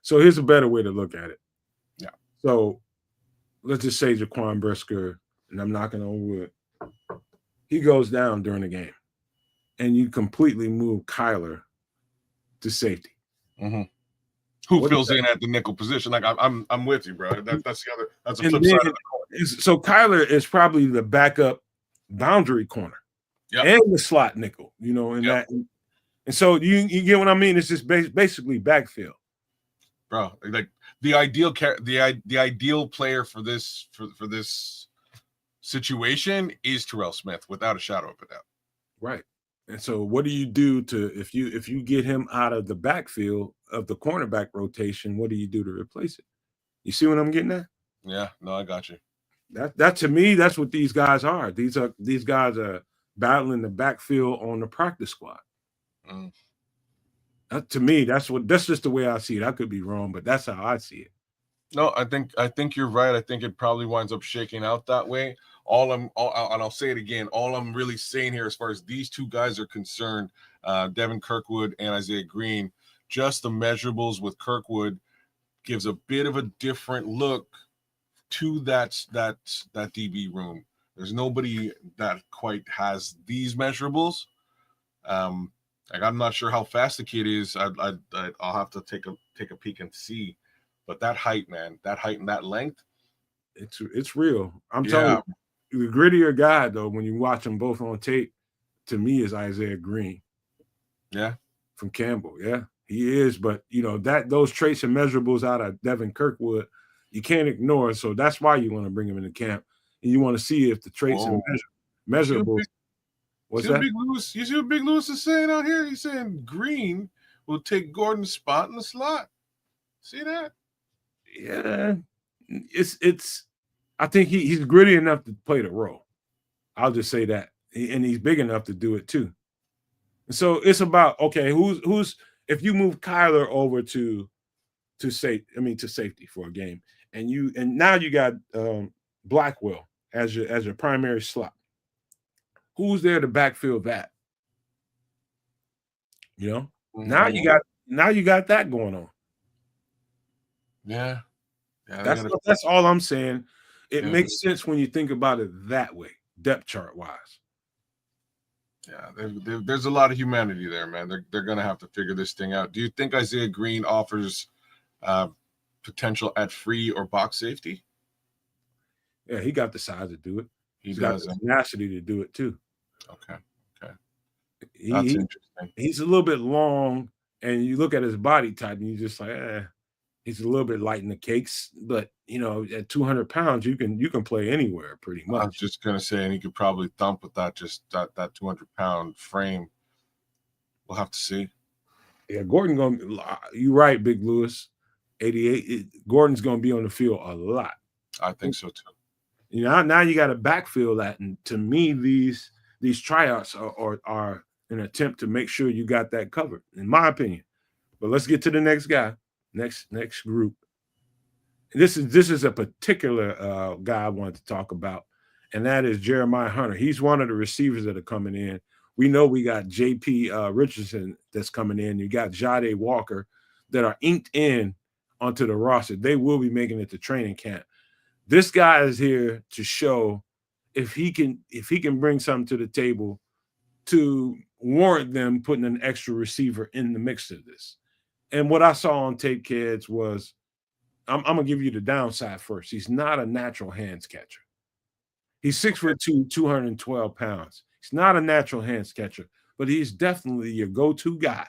So here's a better way to look at it. Yeah. So let's just say Jaquan Brisker, and I'm knocking on wood, he goes down during the game, and you completely move Kyler to safety. Mm-hmm. Who fills in at the nickel position? Like I'm with you, bro. That's the flip side of the coin. So Kyler is probably the backup boundary corner, and the slot nickel. That, and so you get what I mean. It's just basically backfield. Bro, like the ideal player for this situation is Terrell Smith, without a shadow of a doubt. Right. And so what do you do if you get him out of the backfield of the cornerback rotation, what do you do to replace it? You see what I'm getting at? Yeah, no, I got you. That to me, that's what these guys are. These guys are battling the backfield on the practice squad. Mm. To me, that's just the way I see it. I could be wrong, but that's how I see it. No, I think you're right. I think it probably winds up shaking out that way. And I'll say it again. All I'm really saying here, as far as these two guys are concerned, Devin Kirkwood and Isaiah Green, just the measurables with Kirkwood gives a bit of a different look to that DB room. There's nobody that quite has these measurables. I'm not sure how fast the kid is. I'll have to take a peek and see. But that height, man, and that length, it's real. I'm telling you, the grittier guy, though, when you watch them both on tape, to me, is Isaiah Green. Yeah, from Campbell. Yeah, he is. But those traits and measurables out of Devin Kirkwood, you can't ignore. So that's why you want to bring him into camp, and you want to see if the traits and measurables. What's that? You see what Big Lewis is saying out here? He's saying Green will take Gordon's spot in the slot. See that? Yeah, it's I think he's gritty enough to play the role. I'll just say that, and he's big enough to do it too. And so it's about, okay, who's if you move Kyler over to safety for a game, and now you got Blackwell as your primary slot. Who's there to backfill that? You know, now you got that going on. Yeah. That's all I'm saying. It makes sense when you think about it that way, depth chart wise. Yeah, there's a lot of humanity there, man. They're gonna have to figure this thing out. Do you think Isaiah Green offers potential at free or box safety? Yeah, he got the size to do it. He's got the tenacity to do it too. Okay. That's interesting. He's a little bit long, and you look at his body type, and you're just like, he's a little bit light in the cakes. But at 200 pounds, you can play anywhere pretty much. I was just gonna say, and he could probably thump with that 200-pound frame. We'll have to see. Yeah, you're right, Big Lewis. 88. Gordon's gonna be on the field a lot. I think so too. Now you got to backfill that, and to me, these tryouts are an attempt to make sure you got that covered, in my opinion. But let's get to the next guy, next group. This is a particular guy I wanted to talk about, and that is Jeremiah Hunter. He's one of the receivers that are coming in. We know we got J.P. Richardson that's coming in. You got Jade Walker that are inked in onto the roster. They will be making it to training camp. This guy is here to show if he can bring something to the table to warrant them putting an extra receiver in the mix of this. And what I saw on tape, kids, was I'm gonna give you the downside first. He's not a natural hands catcher. He's 6'2", 212 pounds. He's not a natural hands catcher, but he's definitely your go-to guy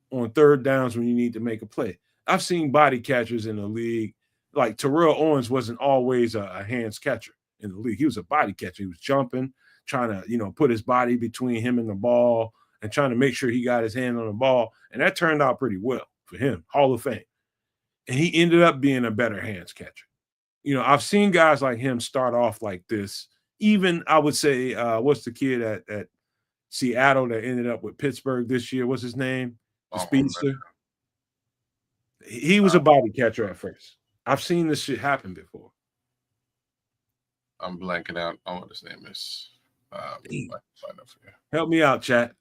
on third downs when you need to make a play. I've seen body catchers in the league. Like Terrell Owens wasn't always a hands catcher in the league. He was a body catcher. He was jumping, trying to, put his body between him and the ball and trying to make sure he got his hand on the ball. And that turned out pretty well for him, Hall of Fame. And he ended up being a better hands catcher. I've seen guys like him start off like this. Even I would say, what's the kid at Seattle that ended up with Pittsburgh this year? What's his name? The speedster. He was a body catcher at first. I've seen this shit happen before. I'm blanking out on what his name is. Find out for you. Help me out, chat.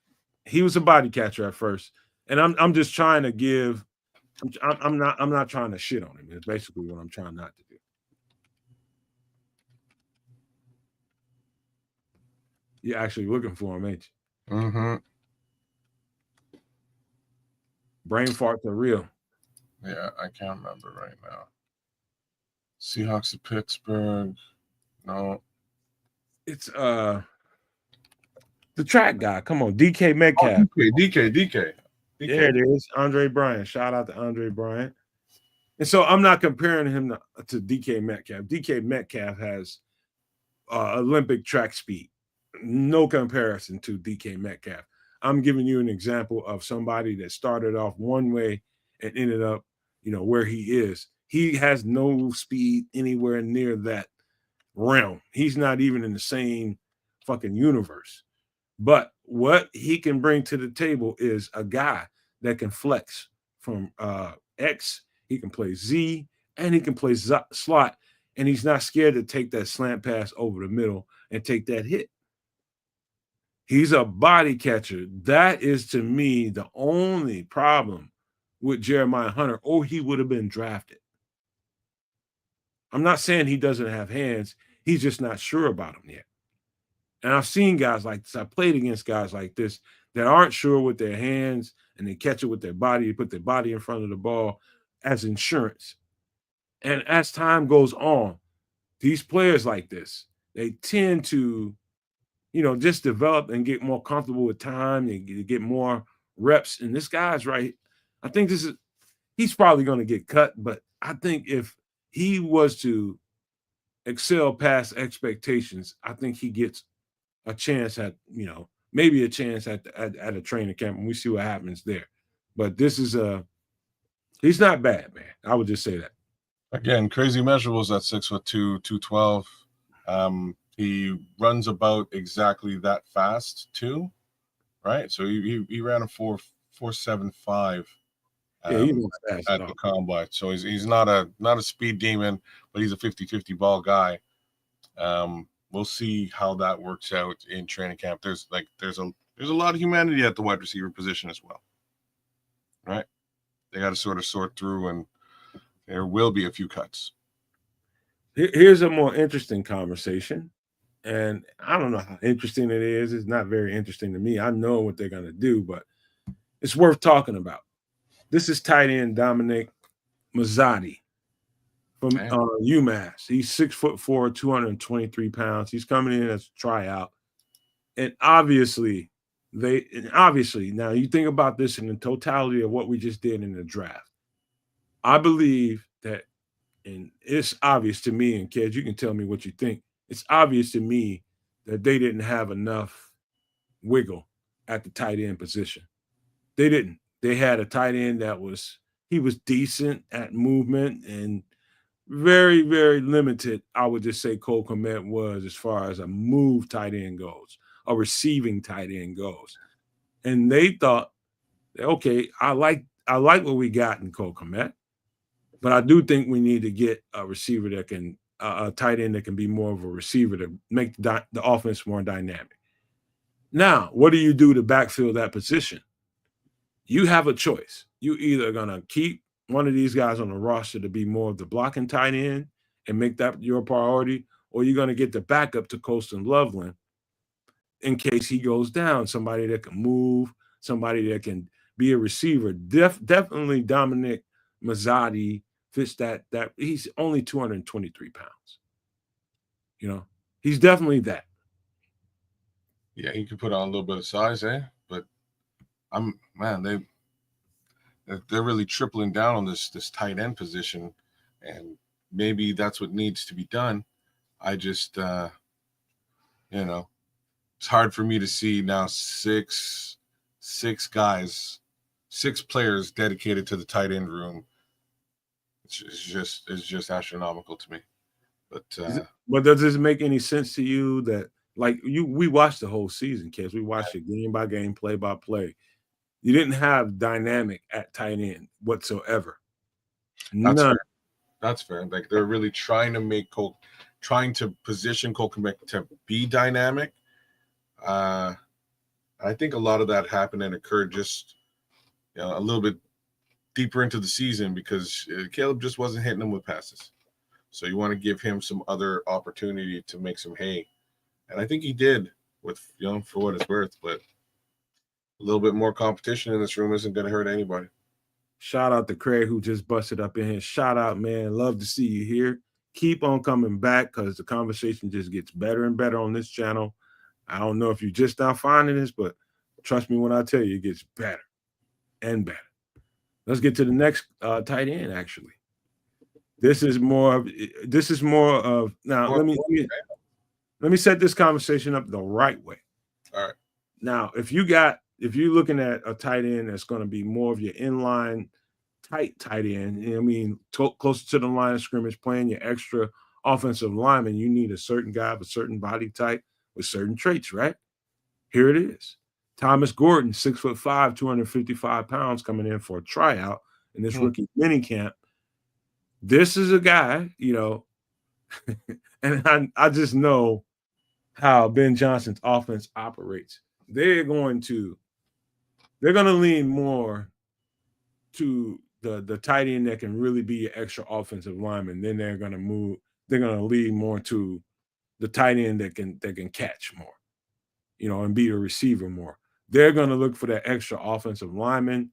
He was a body catcher at first, and I'm just trying to give. I'm not trying to shit on him. It's basically what I'm trying not to do. You're actually looking for him, ain't you? Mm-hmm. Brain farts are real. Yeah, I can't remember right now. Seahawks of Pittsburgh. No. It's the track guy. Come on, DK Metcalf. Oh, DK. There it is. Andre Bryant. Shout out to Andre Bryant. And so I'm not comparing him to DK Metcalf. DK Metcalf has Olympic track speed. No comparison to DK Metcalf. I'm giving you an example of somebody that started off one way and ended up, where he is. He has no speed anywhere near that realm. He's not even in the same fucking universe. But what he can bring to the table is a guy that can flex from X, he can play Z, and he can play slot, and he's not scared to take that slant pass over the middle and take that hit. He's a body catcher. That is, to me, the only problem with Jeremiah Hunter, or he would have been drafted. I'm not saying he doesn't have hands. He's just not sure about them yet. And I've seen guys like this. I played against guys like this that aren't sure with their hands, and they catch it with their body. They put their body in front of the ball as insurance. And as time goes on, these players like this, they tend to, just develop and get more comfortable with time. They get more reps. And this guy's right. I think he's probably going to get cut. But I think if he was to excel past expectations, I think he gets a chance at, maybe a chance at a training camp, and we see what happens there. But he's not bad, man. I would just say that. Again, crazy measurables at 6'2", 212. He runs about exactly that fast too, right? So he ran a 4.75 Yeah, he's not fast at at all. the combine. So he's not a speed demon, but he's a 50-50 ball guy. We'll see how that works out in training camp. There's a lot of humanity at the wide receiver position as well, right? They got to sort of sort through, and there will be a few cuts. Here's a more interesting conversation. And I don't know how interesting it is. It's not very interesting to me. I know what they're going to do, but it's worth talking about. This is tight end Dominique Mazzotti from UMass. He's 6'4", 223 pounds. He's coming in as a tryout. And obviously, now you think about this in the totality of what we just did in the draft. I believe that, and it's obvious to me, and kids, you can tell me what you think. It's obvious to me that they didn't have enough wiggle at the tight end position. They didn't. They had a tight end that was decent at movement and very, very limited. I would just say Cole Kmet was as far as a move tight end goes, a receiving tight end goes. And they thought, okay, I like what we got in Cole Kmet, but I do think we need to get a receiver that can a tight end that can be more of a receiver to make the offense more dynamic. Now, what do you do to backfill that position? You have a choice. You either going to keep one of these guys on the roster to be more of the blocking tight end and make that your priority, or you're going to get the backup to Colston Loveland in case he goes down, somebody that can move, somebody that can be a receiver. Definitely Dominique Mazzotti fits that he's only 223 pounds. You know, he's definitely that. Yeah, he could put on a little bit of size, but they're really tripling down on this tight end position, and maybe that's what needs to be done. I just it's hard for me to see now six guys, 6 players dedicated to the tight end room. It's just astronomical to me. But does this make any sense to you that we watched the whole season, kids? We watched it game by game, play by play. You didn't have dynamic at tight end whatsoever. None. That's fair. Like they're really trying to position Cole Kmet to be dynamic. I think a lot of that happened and occurred just a little bit deeper into the season because Caleb just wasn't hitting them with passes. So you want to give him some other opportunity to make some hay. And I think he did with, for what it's worth, but a little bit more competition in this room isn't going to hurt anybody. Shout out to Craig who just busted up in here. Shout out, man. Love to see you here. Keep on coming back because the conversation just gets better and better on this channel. I don't know if you're just now finding this, but trust me when I tell you, it gets better and better. Let's get to the next tight end, actually. This is more of now. Let me set this conversation up the right way. All right. Now, if you're looking at a tight end that's going to be more of your inline tight end, I mean, closer to the line of scrimmage, playing your extra offensive lineman, you need a certain guy of a certain body type with certain traits, right? Here it is. Thomas Gordon, 6'5", 255 pounds, coming in for a tryout in this rookie mini camp. This is a guy, and I just know how Ben Johnson's offense operates. They're going to lean more to the tight end that can really be an extra offensive lineman. Then they're going to lean more to the tight end that can catch more, and be a receiver more. They're going to look for that extra offensive lineman.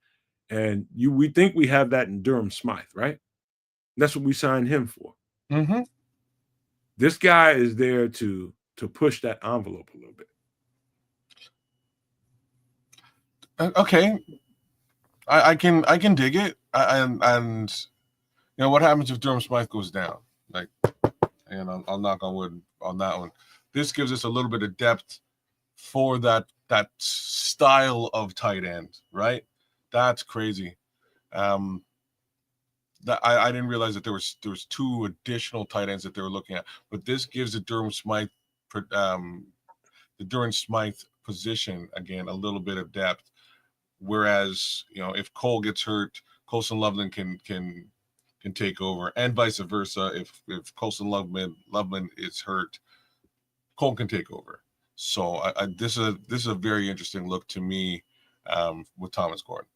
And we think we have that in Durham Smythe, right? That's what we signed him for. Mm-hmm. This guy is there to push that envelope a little bit. Okay, I can dig it. And what happens if Durham Smythe goes down? I'll knock on wood on that one. This gives us a little bit of depth for that style of tight end, right? That's crazy. that I didn't realize that there was two additional tight ends that they were looking at, but this gives the Durham Smythe position again a little bit of depth. Whereas, if Cole gets hurt, Colson Loveland can take over, and vice versa. If Colson Loveland is hurt, Cole can take over. So this is a very interesting look to me with Thomas Gordon.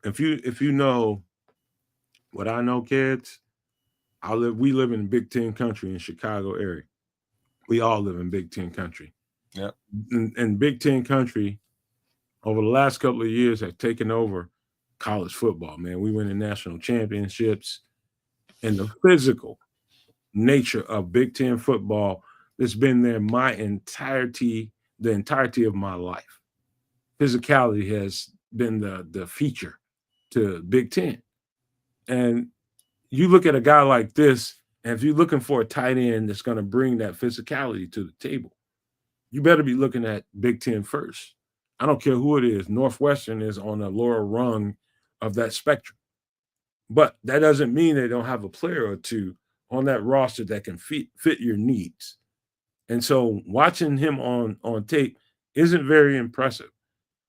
If you know what I know, kids, we live in Big Ten country in Chicago area. We all live in Big Ten country. Yeah. And Big Ten country over the last couple of years have taken over college football, man. We win in national championships, and the physical nature of Big Ten football that's been there the entirety of my life. Physicality has been the feature to Big Ten. And you look at a guy like this, and if you're looking for a tight end that's going to bring that physicality to the table, you better be looking at Big Ten first. I don't care who it is. Northwestern is on the lower rung of that spectrum. But that doesn't mean they don't have a player or two on that roster that can fit your needs. And so watching him on tape isn't very impressive,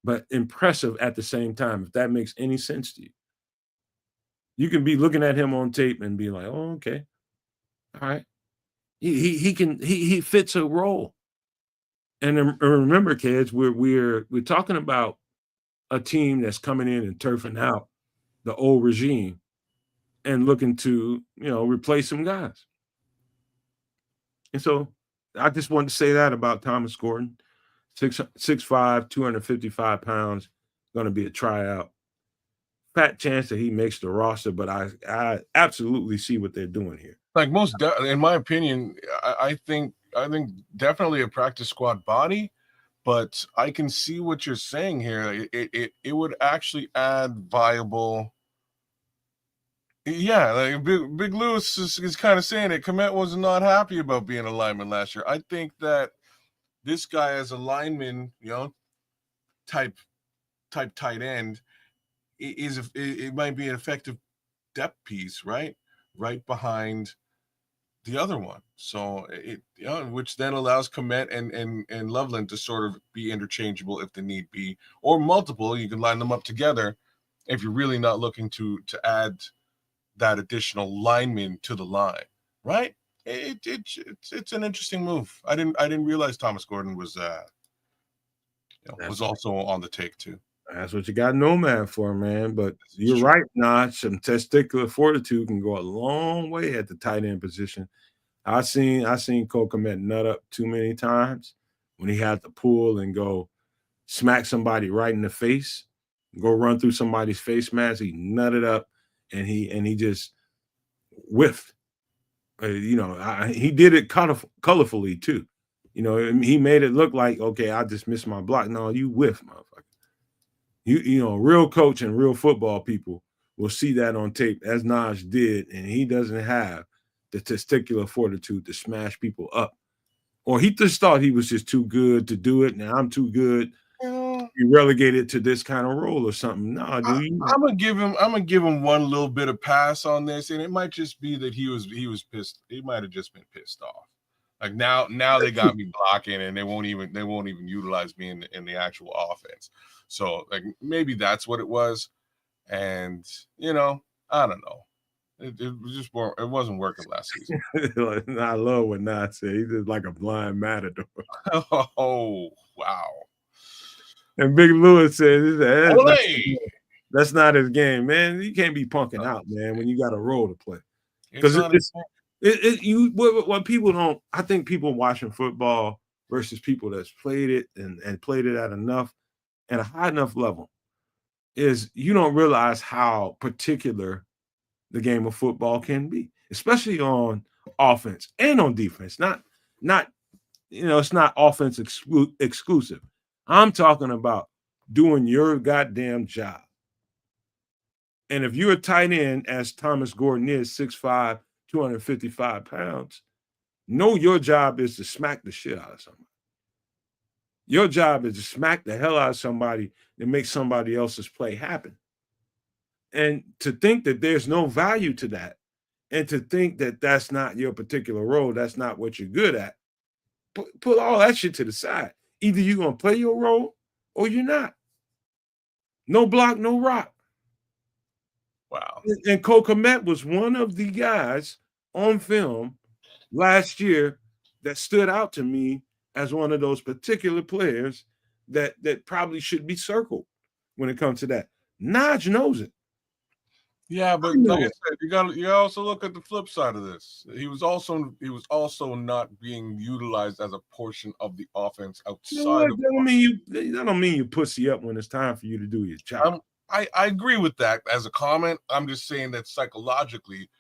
but impressive at the same time, if that makes any sense to you. You can be looking at him on tape and be like, oh, okay. All right. He fits a role. And remember, kids, we're talking about a team that's coming in and turfing out the old regime and looking to, replace some guys. And so I just wanted to say that about Thomas Gordon. 6'5", 255 pounds, going to be a tryout. Fat chance that he makes the roster, but I absolutely see what they're doing here. Like in my opinion, I think definitely a practice squad body, but I can see what you're saying here. It would actually add viable. Yeah, like Big Lewis is kind of saying it. Komet was not happy about being a lineman last year. I think that this guy as a lineman, type tight end, it might be an effective depth piece, right behind the other one. So which then allows Komet and Loveland to sort of be interchangeable if the need be, or multiple. You can line them up together if you're really not looking to add that additional lineman to the line, right? It's an interesting move. I didn't realize Thomas Gordon was also on the take too. That's what you got Nomad for, man. But you're right, Notch. Some testicular fortitude can go a long way at the tight end position. I seen Cole Komet nut up too many times when he had to pull and go smack somebody right in the face, go run through somebody's face mask. He nutted up and he just whiffed. He did it colorfully too. He made it look like, okay, I just missed my block. No, you whiff, motherfucker. Real coach and real football people will see that on tape, as Naj did, and he doesn't have the testicular fortitude to smash people up. Or he just thought he was just too good to do it. Now I'm too good. You relegated to this kind of role or something. No, dude. I'm gonna give him one little bit of pass on this, and it might just be that he was pissed. He might have just been pissed off. Like now they got me blocking, and they won't even utilize me in the actual offense. So like maybe that's what it was, and I don't know. It was just more. It wasn't working last season. I love what Nat said. He's just like a blind matador. Oh wow! And Big Lewis says, that's not his game, man. You can't be punking out, man, when you got a role to play. Because what people don't. I think people watching football versus people that's played it and played it at a high enough level is you don't realize how particular the game of football can be, especially on offense and on defense. Not it's not offense exclusive. I'm talking about doing your goddamn job. And if you're a tight end, as Thomas Gordon is, 6'5", 255 pounds, know your job is to smack the shit out of somebody. Your job is to smack the hell out of somebody and make somebody else's play happen. And to think that there's no value to that, and to think that that's not your particular role, that's not what you're good at, put all that shit to the side. Either you're going to play your role or you're not. No block, no rock. Wow. And Cole Kmet was one of the guys on film last year that stood out to me as one of those particular players that probably should be circled when it comes to that. Naj knows it. Yeah, but like I said, you also look at the flip side of this. He was also not being utilized as a portion of the offense outside of. That don't mean you pussy up when it's time for you to do your job. I agree with that as a comment. I'm just saying that psychologically,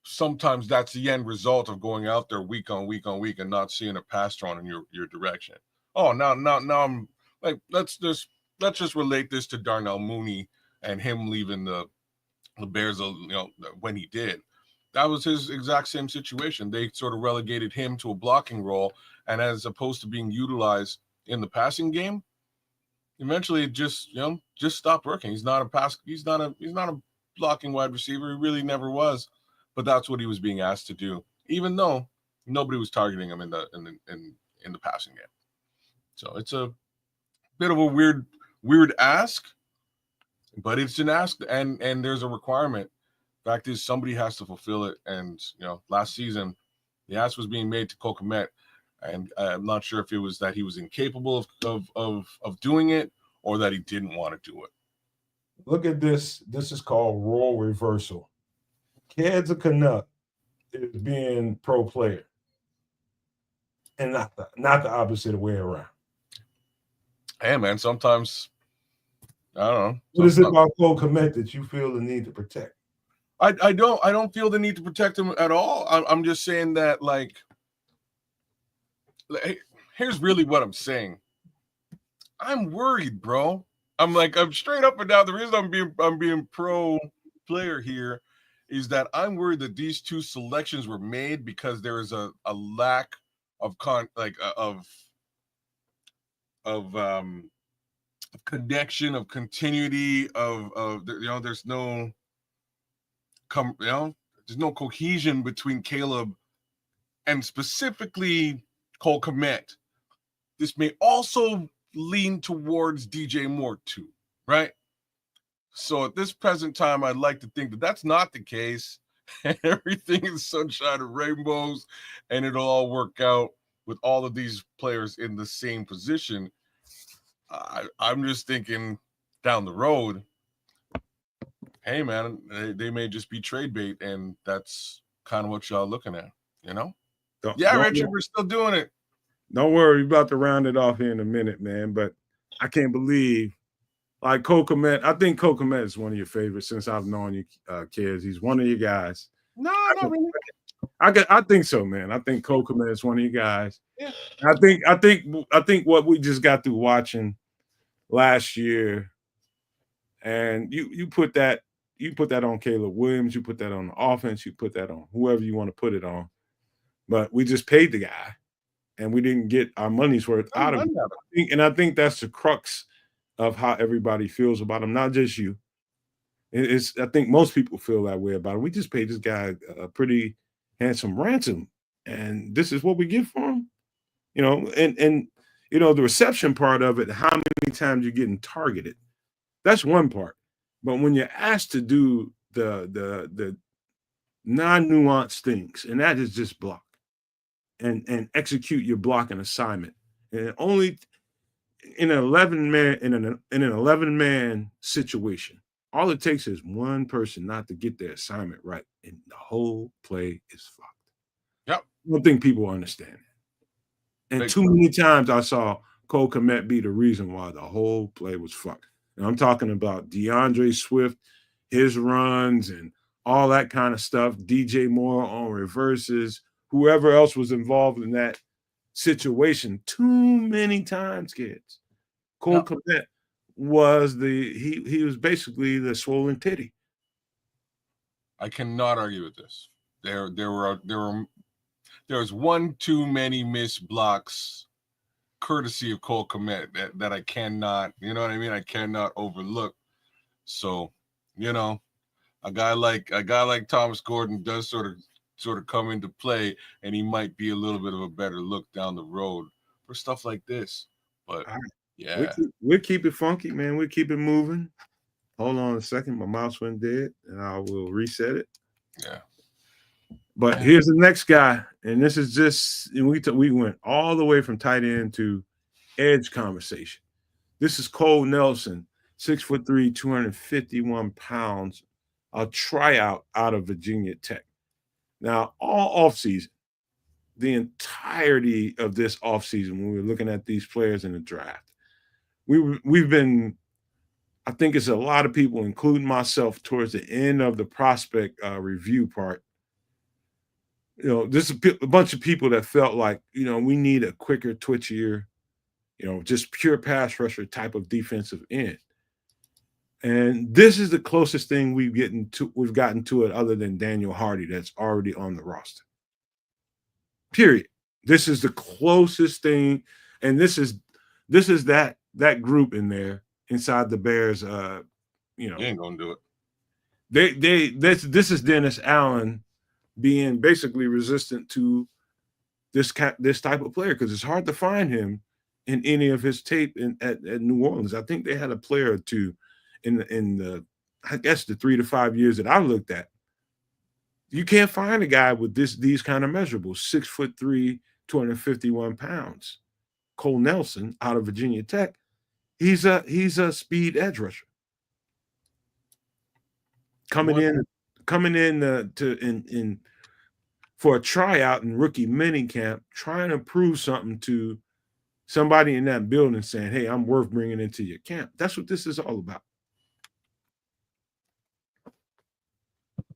sometimes that's the end result of going out there week on week on week and not seeing a pass thrown in your direction. Oh, now I'm like, let's just relate this to Darnell Mooney and him leaving the Bears, when he did. That was his exact same situation. They sort of relegated him to a blocking role, and as opposed to being utilized in the passing game, eventually it just stopped working. He's not a blocking wide receiver. He really never was, but that's what he was being asked to do, even though nobody was targeting him in the passing game. So it's a bit of a weird ask, but it's an ask, and there's a requirement. Fact is, somebody has to fulfill it. And last season, the ask was being made to Cole Kmet, and I'm not sure if it was that he was incapable of doing it or that he didn't want to do it. Look at this. This is called role reversal. Ked's a Canuck is being pro player, and not the opposite way around. Hey, man, sometimes I don't know. What is it about Cole Kmet that you feel the need to protect? I don't feel the need to protect him at all. I'm just saying that, like, here's really what I'm saying. I'm worried, bro. I'm straight up and down. The reason I'm being pro player here is that I'm worried that these two selections were made because there is a lack of connection, of continuity, there's no there's no cohesion between Caleb and specifically Cole Kmet. This may also lean towards DJ Moore too, right? So at this present time, I'd like to think that that's not the case, and everything is sunshine and rainbows, and it'll all work out with all of these players in the same position. I'm just thinking down the road, hey, man, they may just be trade bait, and that's kind of what y'all looking at, Richard, we're still doing it. Don't worry, we're about to round it off here in a minute, man, but I can't believe, like, Cole Kmet. I think Cole Kmet is one of your favorites since I've known you, kids. He's one of your guys. No, not really. I think so, man. I think Cole Kmet is one of you guys. Yeah. I think what we just got through watching last year, and you put that on Caleb Williams, you put that on the offense, you put that on whoever you want to put it on. But we just paid the guy, and we didn't get our money's worth out of him. And I think that's the crux of how everybody feels about him, not just you. I think most people feel that way about him. We just paid this guy a pretty handsome ransom, and this is what we get for him. And the reception part of it, how many times you're getting targeted, that's one part. But when you're asked to do the non-nuanced things, and that is just block and execute your blocking assignment, and only in an 11-man situation, all it takes is one person not to get their assignment right, and the whole play is fucked. Yep. I don't think people understand that. And too many times I saw Cole Kmet be the reason why the whole play was fucked. And I'm talking about DeAndre Swift, his runs and all that kind of stuff, DJ Moore on reverses, whoever else was involved in that situation. Too many times, kids. Cole Kmet was he was basically the swollen titty. I cannot argue with this. There was one too many missed blocks courtesy of Cole Kmet that I cannot, I cannot overlook. So you know, a guy like Thomas Gordon does sort of come into play, and he might be a little bit of a better look down the road for stuff like this. But All right. yeah, We'll keep it funky, man. We'll keep it moving. Hold on a second. My mouse went dead, and I will reset it. yeah. But here's the next guy, and this is just we went all the way from tight end to edge conversation. This is Cole Nelson, 6'3", 251 pounds, a tryout out of Virginia Tech. Now, all offseason, the entirety of this offseason, when we were looking at these players in the draft, we've been, I think it's a lot of people, including myself, towards the end of the prospect review part. You know, there's a bunch of people that felt like, you know, we need a quicker, twitchier, you know, just pure pass rusher type of defensive end. And this is the closest thing we've gotten to it, other than Daniel Hardy, that's already on the roster. Period. This is the closest thing, and this is that group in there inside the Bears. You know, You ain't gonna do it. This is Dennis Allen being basically resistant to this type of player, because it's hard to find him in any of his tape at New Orleans. I think they had a player or two in the I guess the 3 to 5 years that I looked at. You can't find a guy with these kind of measurables. 6'3", 251 pounds. Cole Nelson out of Virginia Tech. He's a speed edge rusher. Coming in for a tryout in rookie mini camp, trying to prove something to somebody in that building, saying, hey, I'm worth bringing into your camp. That's what this is all about.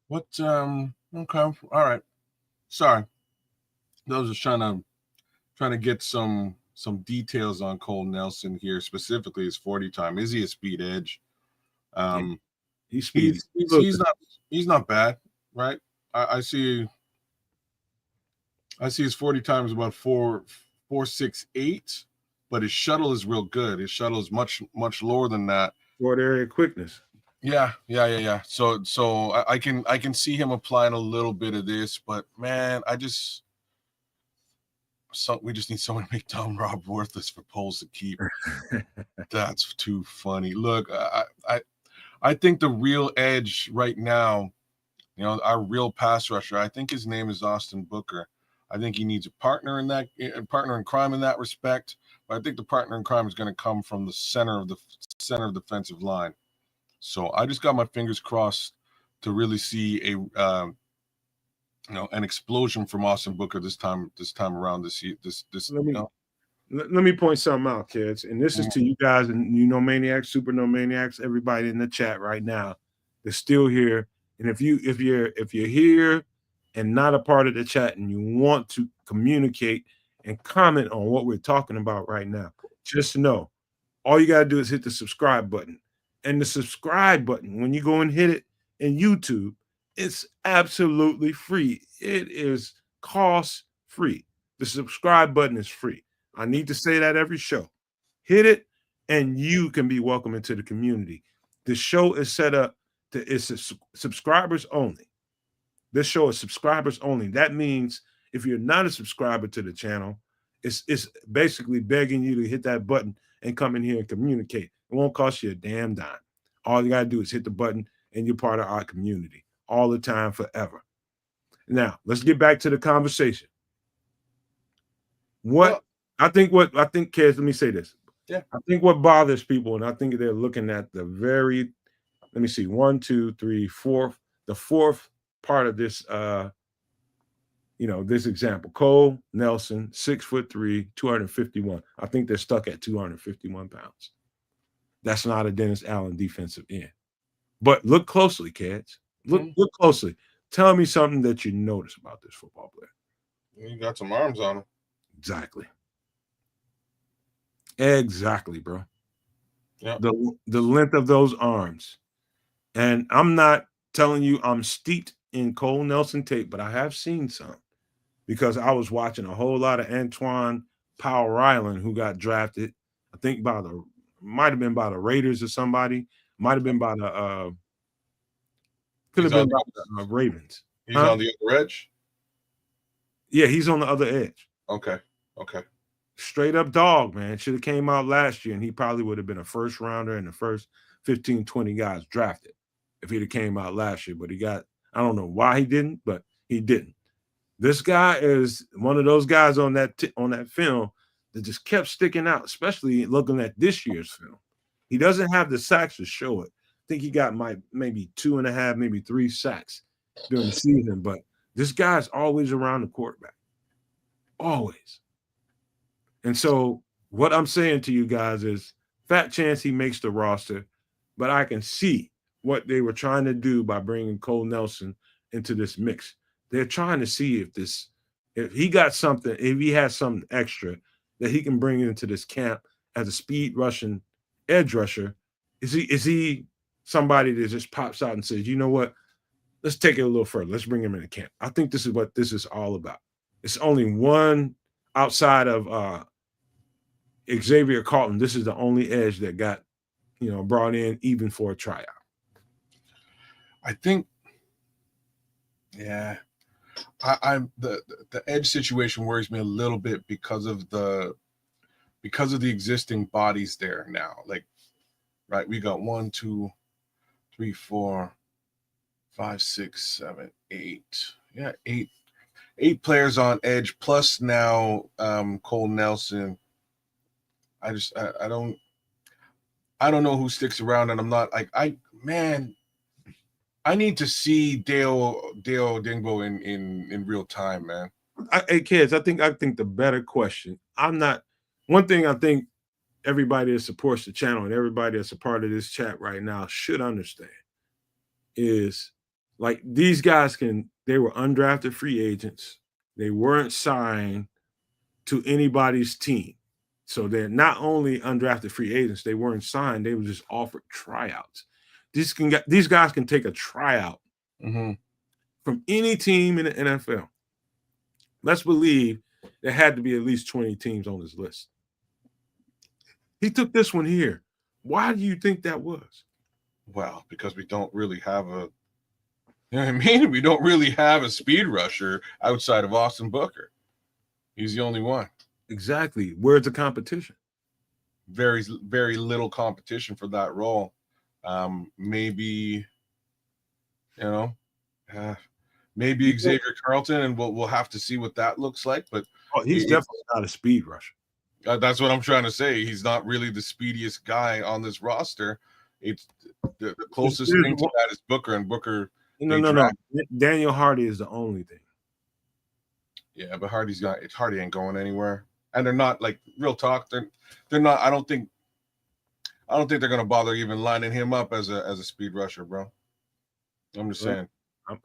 What okay, all right. Sorry. Those are trying to get some details on Cole Nelson here, specifically his 40 time. Is he a speed edge? He's speedy. He's not bad, right? I see his 40 times about 4.68, but his shuttle is real good. His shuttle is much lower than that. Short area quickness. Yeah. So I can see him applying a little bit of this, but man, we just need someone to make Tom Rob worthless for polls to keep. That's too funny. Look, I think the real edge right now, you know, our real pass rusher, I think his name is Austin Booker. I think he needs a partner in crime in that respect. But I think the partner in crime is going to come from the center of the defensive line. So I just got my fingers crossed to really see an explosion from Austin Booker this time around this year. Let me point something out, kids. And this is to you guys and maniacs, super maniacs, everybody in the chat right now that's still here. And if you're here and not a part of the chat and you want to communicate and comment on what we're talking about right now, just know all you gotta do is hit the subscribe button. And the subscribe button, when you go and hit it in YouTube, it's absolutely free. It is cost free. The subscribe button is free. I need to say that every show. Hit it, and you can be welcome into the community. The show is set up it's subscribers only. This show is subscribers only. That means if you're not a subscriber to the channel, it's basically begging you to hit that button and come in here and communicate. It won't cost you a damn dime. All you got to do is hit the button, and you're part of our community all the time, forever. Now, let's get back to the conversation. I think, kids, let me say this. Yeah. I think what bothers people, and I think they're looking at the very, let me see, 1, 2, 3, 4, the fourth part of this, this example. Cole Nelson, 6'3", 251. I think they're stuck at 251 pounds. That's not a Dennis Allen defensive end. But look closely, kids. Look closely. Tell me something that you notice about this football player. He got some arms on him. Exactly, bro. Yeah. The length of those arms. And I'm not telling you I'm steeped in Cole Nelson tape, but I have seen some, because I was watching a whole lot of Antoine Powell Ryland, who got drafted, I think might have been by the Raiders or somebody, might have been by the Could have He's on been by the the Ravens. he's Huh? on the other edge. Yeah, he's on the other edge. Okay. Okay. Straight up dog, man. Should have came out last year, and he probably would have been a first rounder in the first 15, 20 guys drafted if he'd have came out last year. But he got, I don't know why he didn't, but he didn't. This guy is one of those guys on that film that just kept sticking out, especially looking at this year's film. He doesn't have the sacks to show it. I think he got maybe 2.5, maybe 3 sacks during the season, but this guy's always around the quarterback. Always. And so what I'm saying to you guys is fat chance he makes the roster, but I can see what they were trying to do by bringing Cole Nelson into this mix. They're trying to see if he got something, if he has something extra that he can bring into this camp as a speed rushing edge rusher. Is he somebody that just pops out and says, you know what? Let's take it a little further. Let's bring him into camp. I think this is what this is all about. It's only one outside of Xavier Carlton. This is the only edge that got, brought in even for a tryout. I think, yeah, I'm the edge situation worries me a little bit because of the existing bodies there now. Like, right, we got 1, 2, 3, 4, 5, 6, 7, 8. Yeah, eight players on edge plus now Cole Nelson. I don't know who sticks around, and I'm not like I need to see Dale Dingbo in real time, man. Hey kids, I think the better question. One thing I think everybody that supports the channel and everybody that's a part of this chat right now should understand is like these guys they were undrafted free agents. They weren't signed to anybody's team. So they're not only undrafted free agents, they weren't signed, they were just offered tryouts. These guys can take a tryout from any team in the NFL. Let's believe there had to be at least 20 teams on this list. He took this one here. Why do you think that was? Well, because we don't really have we don't really have a speed rusher outside of Austin Booker. He's the only one. Exactly. Where's the competition? Very, very little competition for that role. Maybe, maybe Xavier Carlton, and we'll have to see what that looks like. But he's definitely not a speed rusher. That's what I'm trying to say. He's not really the speediest guy on this roster. It's the closest thing to that is Booker, and Booker. No. Daniel Hardy is the only thing. Yeah, but Hardy ain't going anywhere. And they're not, like, real talk. They're not. I don't think they're gonna bother even lining him up as a speed rusher, bro. I'm just saying.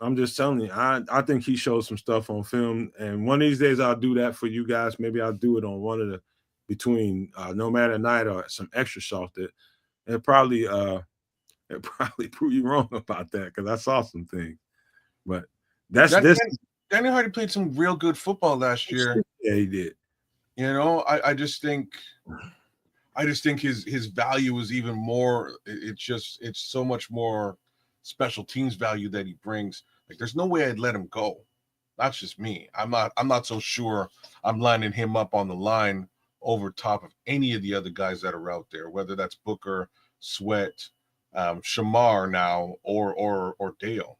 I'm just telling you. I think he showed some stuff on film, and one of these days I'll do that for you guys. Maybe I'll do it on one of the between Nomad at night or some extra soft. It probably prove you wrong about that because I saw some things. But Daniel Hardy played some real good football last year. Yeah, he did. I just think his value is even more. It's so much more special teams value that he brings. Like, there's no way I'd let him go. That's just me. I'm not so sure I'm lining him up on the line over top of any of the other guys that are out there, whether that's Booker, Sweat, Shamar now, or Dale.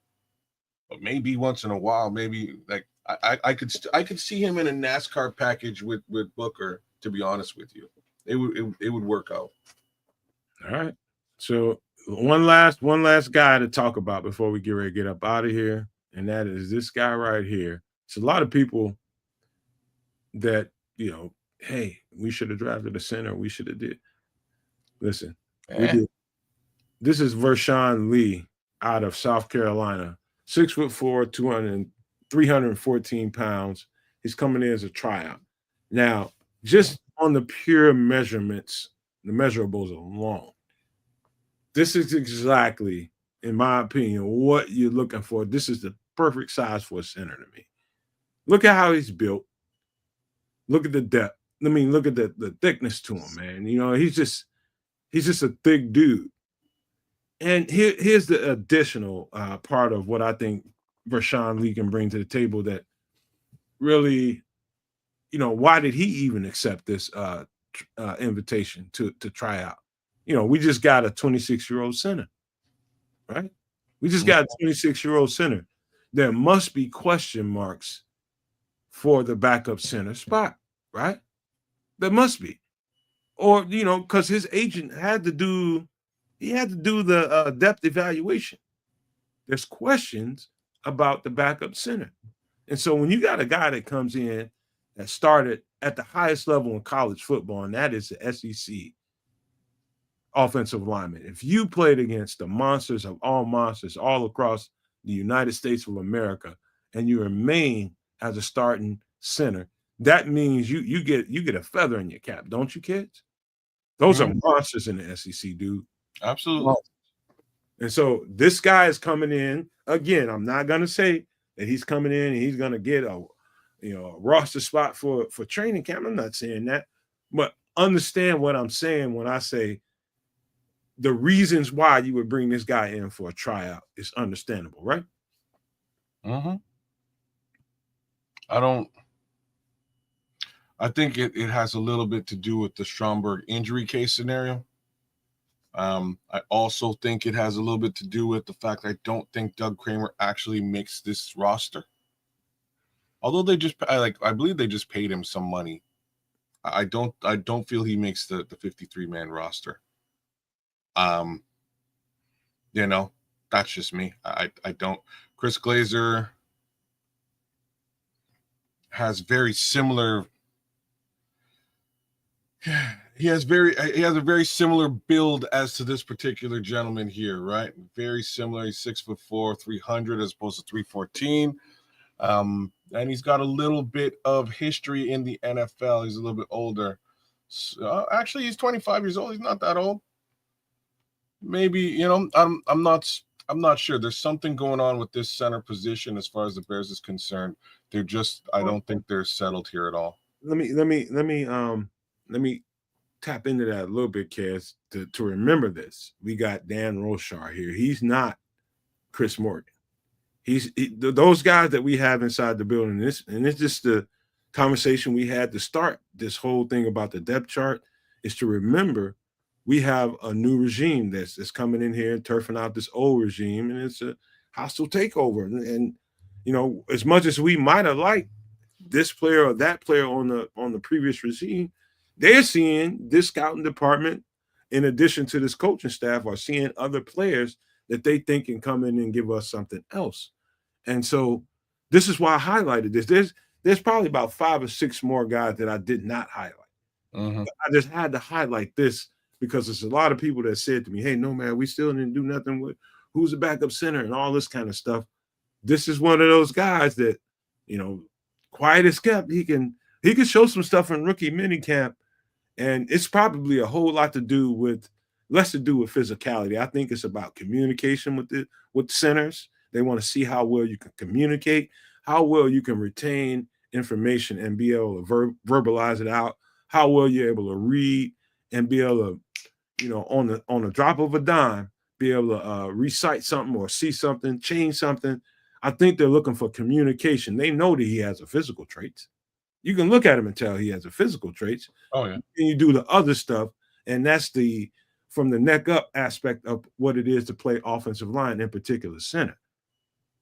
But maybe once in a while, maybe like I could see him in a NASCAR package with Booker. To be honest with you, it would work out. All right. So one last guy to talk about before we get ready to get up out of here, and that is this guy right here. It's a lot of people that hey, we should have drafted a center. We should have did. Listen, we did. This is Vershawn Lee out of South Carolina, 6'4", 314 pounds. He's coming in as a tryout. Now, just on the pure measurements, the measurables alone, this is exactly, in my opinion, what you're looking for. This is the perfect size for a center to me. Look at how he's built. Look at the depth. I mean, look at the thickness to him, man. He's just a thick dude. And here's the additional part of what I think Rashawn Lee can bring to the table that really, why did he even accept this invitation to try out? We just got a 26-year-old center, right? We just got a 26-year-old center. There must be question marks for the backup center spot, right? There must be. Or, because his agent had to do the depth evaluation. There's questions about the backup center. And so when you got a guy that comes in that started at the highest level in college football, and that is the SEC offensive lineman, if you played against the monsters of all monsters all across the United States of America and you remain as a starting center, that means you get a feather in your cap, don't you, kids? Those are monsters in the SEC, dude. Absolutely. And so this guy is coming in again. I'm not gonna say that he's coming in and he's gonna get a roster spot for training camp. I'm not saying that, but understand what I'm saying when I say the reasons why you would bring this guy in for a tryout is understandable, right? Mm-hmm. I think it has a little bit to do with the Stromberg injury case scenario. I also think it has a little bit to do with the fact that I don't think Doug Kramer actually makes this roster. Although I believe they just paid him some money. I don't feel he makes the 53-man roster. That's just me. I don't. Chris Glazer has very similar. He has a very similar build as to this particular gentleman here, right? Very similar. He's 6'4", 300 as opposed to 314. And he's got a little bit of history in the NFL. He's a little bit older. So, actually, he's 25 years old. He's not that old. Maybe, I'm not sure. There's something going on with this center position as far as the Bears is concerned. I don't think they're settled here at all. Let me tap into that a little bit, Cass, to remember this. We got Dan Roshar here. He's not Chris Morgan. Those guys that we have inside the building. And it's just the conversation we had to start this whole thing about the depth chart is to remember we have a new regime that's coming in here and turfing out this old regime, and it's a hostile takeover. And as much as we might have liked this player or that player on the previous regime, they're seeing this scouting department, in addition to this coaching staff, are seeing other players that they think can come in and give us something else. And so this is why I highlighted this. There's probably about 5 or 6 more guys that I did not highlight. I just had to highlight this because there's a lot of people that said to me, hey, Nomad, we still didn't do nothing with who's the backup center and all this kind of stuff. This is one of those guys that, quiet as kept, he can show some stuff in rookie minicamp, and it's probably a whole lot to do with physicality. I think it's about communication with centers. They want to see how well you can communicate, how well you can retain information and be able to verbalize it out, how well you're able to read and be able to, on the drop of a dime, be able to recite something or see something, change something. I think they're looking for communication. They know that he has a physical traits. You can look at him and tell he has a physical traits. Oh, yeah. And you do the other stuff, and that's from the neck up aspect of what it is to play offensive line, in particular center.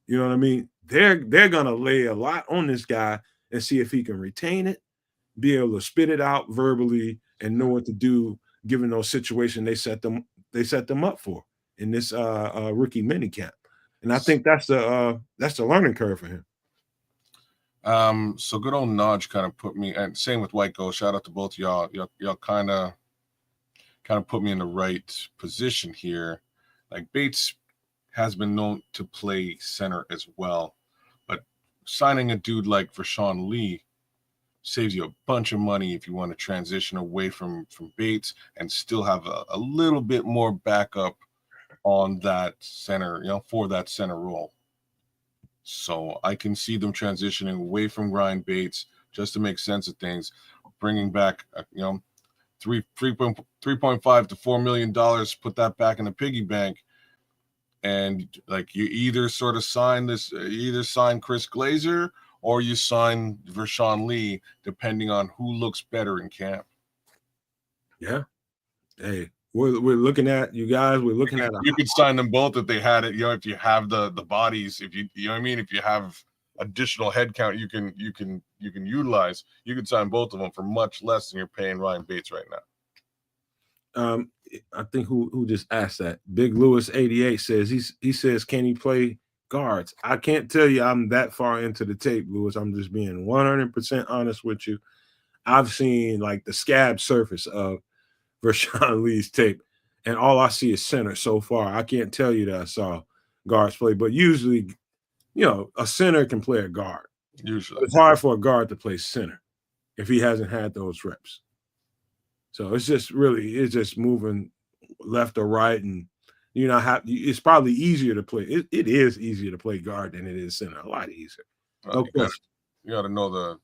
You know what I mean? They're going to lay a lot on this guy and see if he can retain it, be able to spit it out verbally, and know what to do given those situations they set them up for in this rookie minicamp. And I think that's the learning curve for him. So good old Nodge kind of put me, and same with White Ghost. Shout out to both y'all. Y'all kind of put me in the right position here. Like Bates has been known to play center as well, but signing a dude like Rashawn Lee saves you a bunch of money if you want to transition away from Bates and still have a little bit more backup on that center, for that center role. So I can see them transitioning away from Ryan Bates just to make sense of things, bringing back, $3.5 to $4 million, put that back in the piggy bank, and like you either sort of sign Chris Glazer or you sign Vershawn Lee, depending on who looks better in camp. Yeah. Hey, we're looking at you guys. We're looking at you could sign them both if they had it. If you have the bodies, if you know what I mean. If you have additional headcount, you can utilize. You could sign both of them for much less than you're paying Ryan Bates right now. I think who just asked that. Big Lewis 88 says he says, can he play guards? I can't tell you I'm that far into the tape, Lewis. I'm just being 100% honest with you. I've seen like the scab surface of Vershawn Lee's tape, and all I see is center so far. I can't tell you that I saw guards play, but usually, a center can play a guard. Usually, it's hard for a guard to play center if he hasn't had those reps. So it's just moving left or right, and it's probably easier to play. It is easier to play guard than it is center. A lot easier. You got to know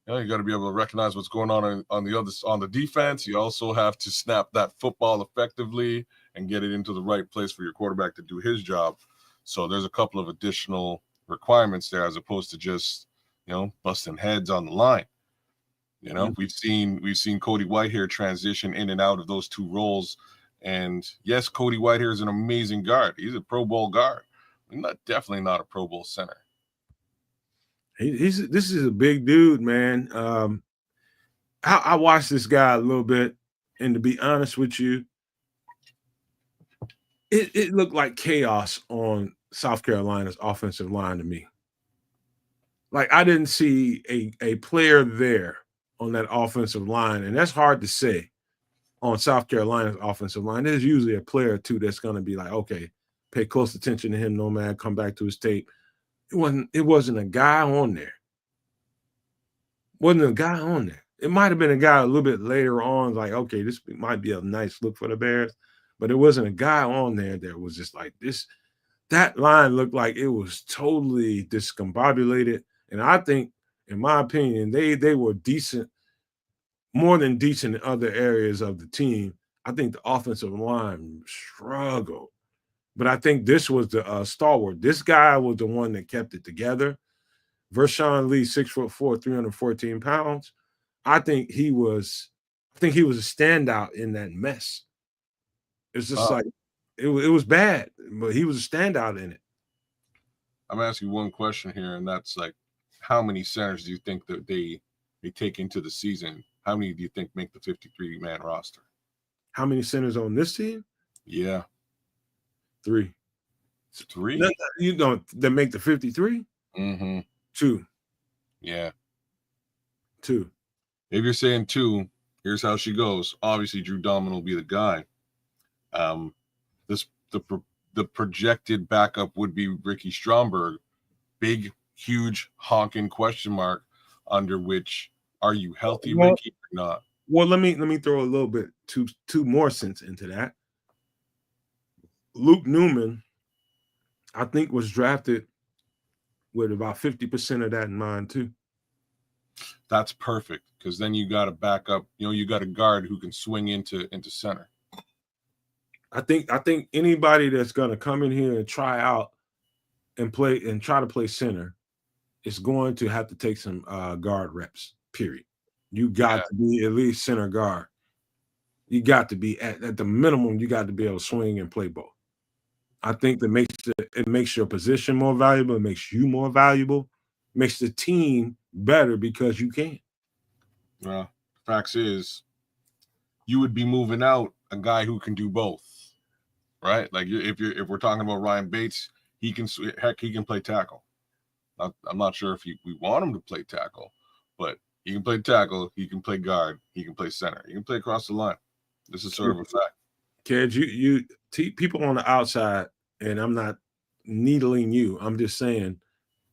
you got to be able to recognize what's going on the defense. You also have to snap that football effectively and get it into the right place for your quarterback to do his job. So there's a couple of additional requirements there, as opposed to just busting heads on the line. We've seen Cody Whitehair transition in and out of those two roles. And yes, Cody Whitehair is an amazing guard. He's a Pro Bowl guard. Definitely not a Pro Bowl center. This is a big dude, man. I watched this guy a little bit, and to be honest with you, it looked like chaos on South Carolina's offensive line to me. Like, I didn't see a player there on that offensive line, and that's hard to say on South Carolina's offensive line. There's usually a player or two that's going to be like, okay, pay close attention to him, Nomad, come back to his tape. It wasn't a guy on there. It might have been a guy a little bit later on, like, okay, this might be a nice look for the Bears, but it wasn't a guy on there that was just like this. That line looked like it was totally discombobulated. And I think, in my opinion, they were decent, more than decent in other areas of the team. I think the offensive line struggled. But I think this was the stalwart. This guy was the one that kept it together. Vershawn Lee, 6'4", 314 pounds. I think he was a standout in that mess. It's just like it was bad, but he was a standout in it. I'm asking one question here, and that's like, how many centers do you think that they take into the season? How many do you think make the 53-man roster? How many centers on this team? Yeah. 3. 3? That make the 53? Mm-hmm. 2. Yeah. 2. If you're saying 2, here's how she goes. Obviously, Drew Domin will be the guy. The projected backup would be Ricky Stromberg. Big, huge, honking question mark under which, are you healthy, Ricky, or not? Well, let me throw a little bit two more cents into that. Luke Newman, I think, was drafted with about 50% of that in mind too. That's perfect, because then you got a backup. You got a guard who can swing into center. I think anybody that's going to come in here and try out and play and try to play center is going to have to take some guard reps. Period. You got to be at least center guard. You got to be at the minimum. You got to be able to swing and play both. I think that it makes your position more valuable. It makes you more valuable. It makes the team better because you can. Well, facts is, you would be moving out a guy who can do both, right? Like if we're talking about Ryan Bates, he can play tackle. I'm not sure if we want him to play tackle, but he can play tackle. He can play guard. He can play center. He can play across the line. This is sort of a fact. Kids, you people on the outside, and I'm not needling you. I'm just saying,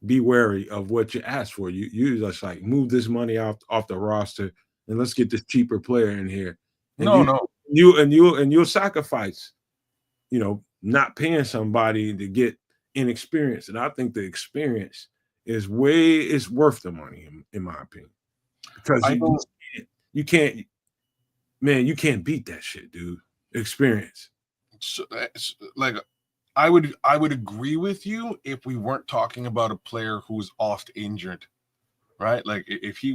be wary of what you ask for. You just like move this money off the roster, and let's get this cheaper player in here. And you'll sacrifice, not paying somebody to get inexperience. And I think the experience is worth the money, in my opinion, because you can't beat that shit, dude. Experience. So, like, I would agree with you if we weren't talking about a player who was oft injured, right? Like if he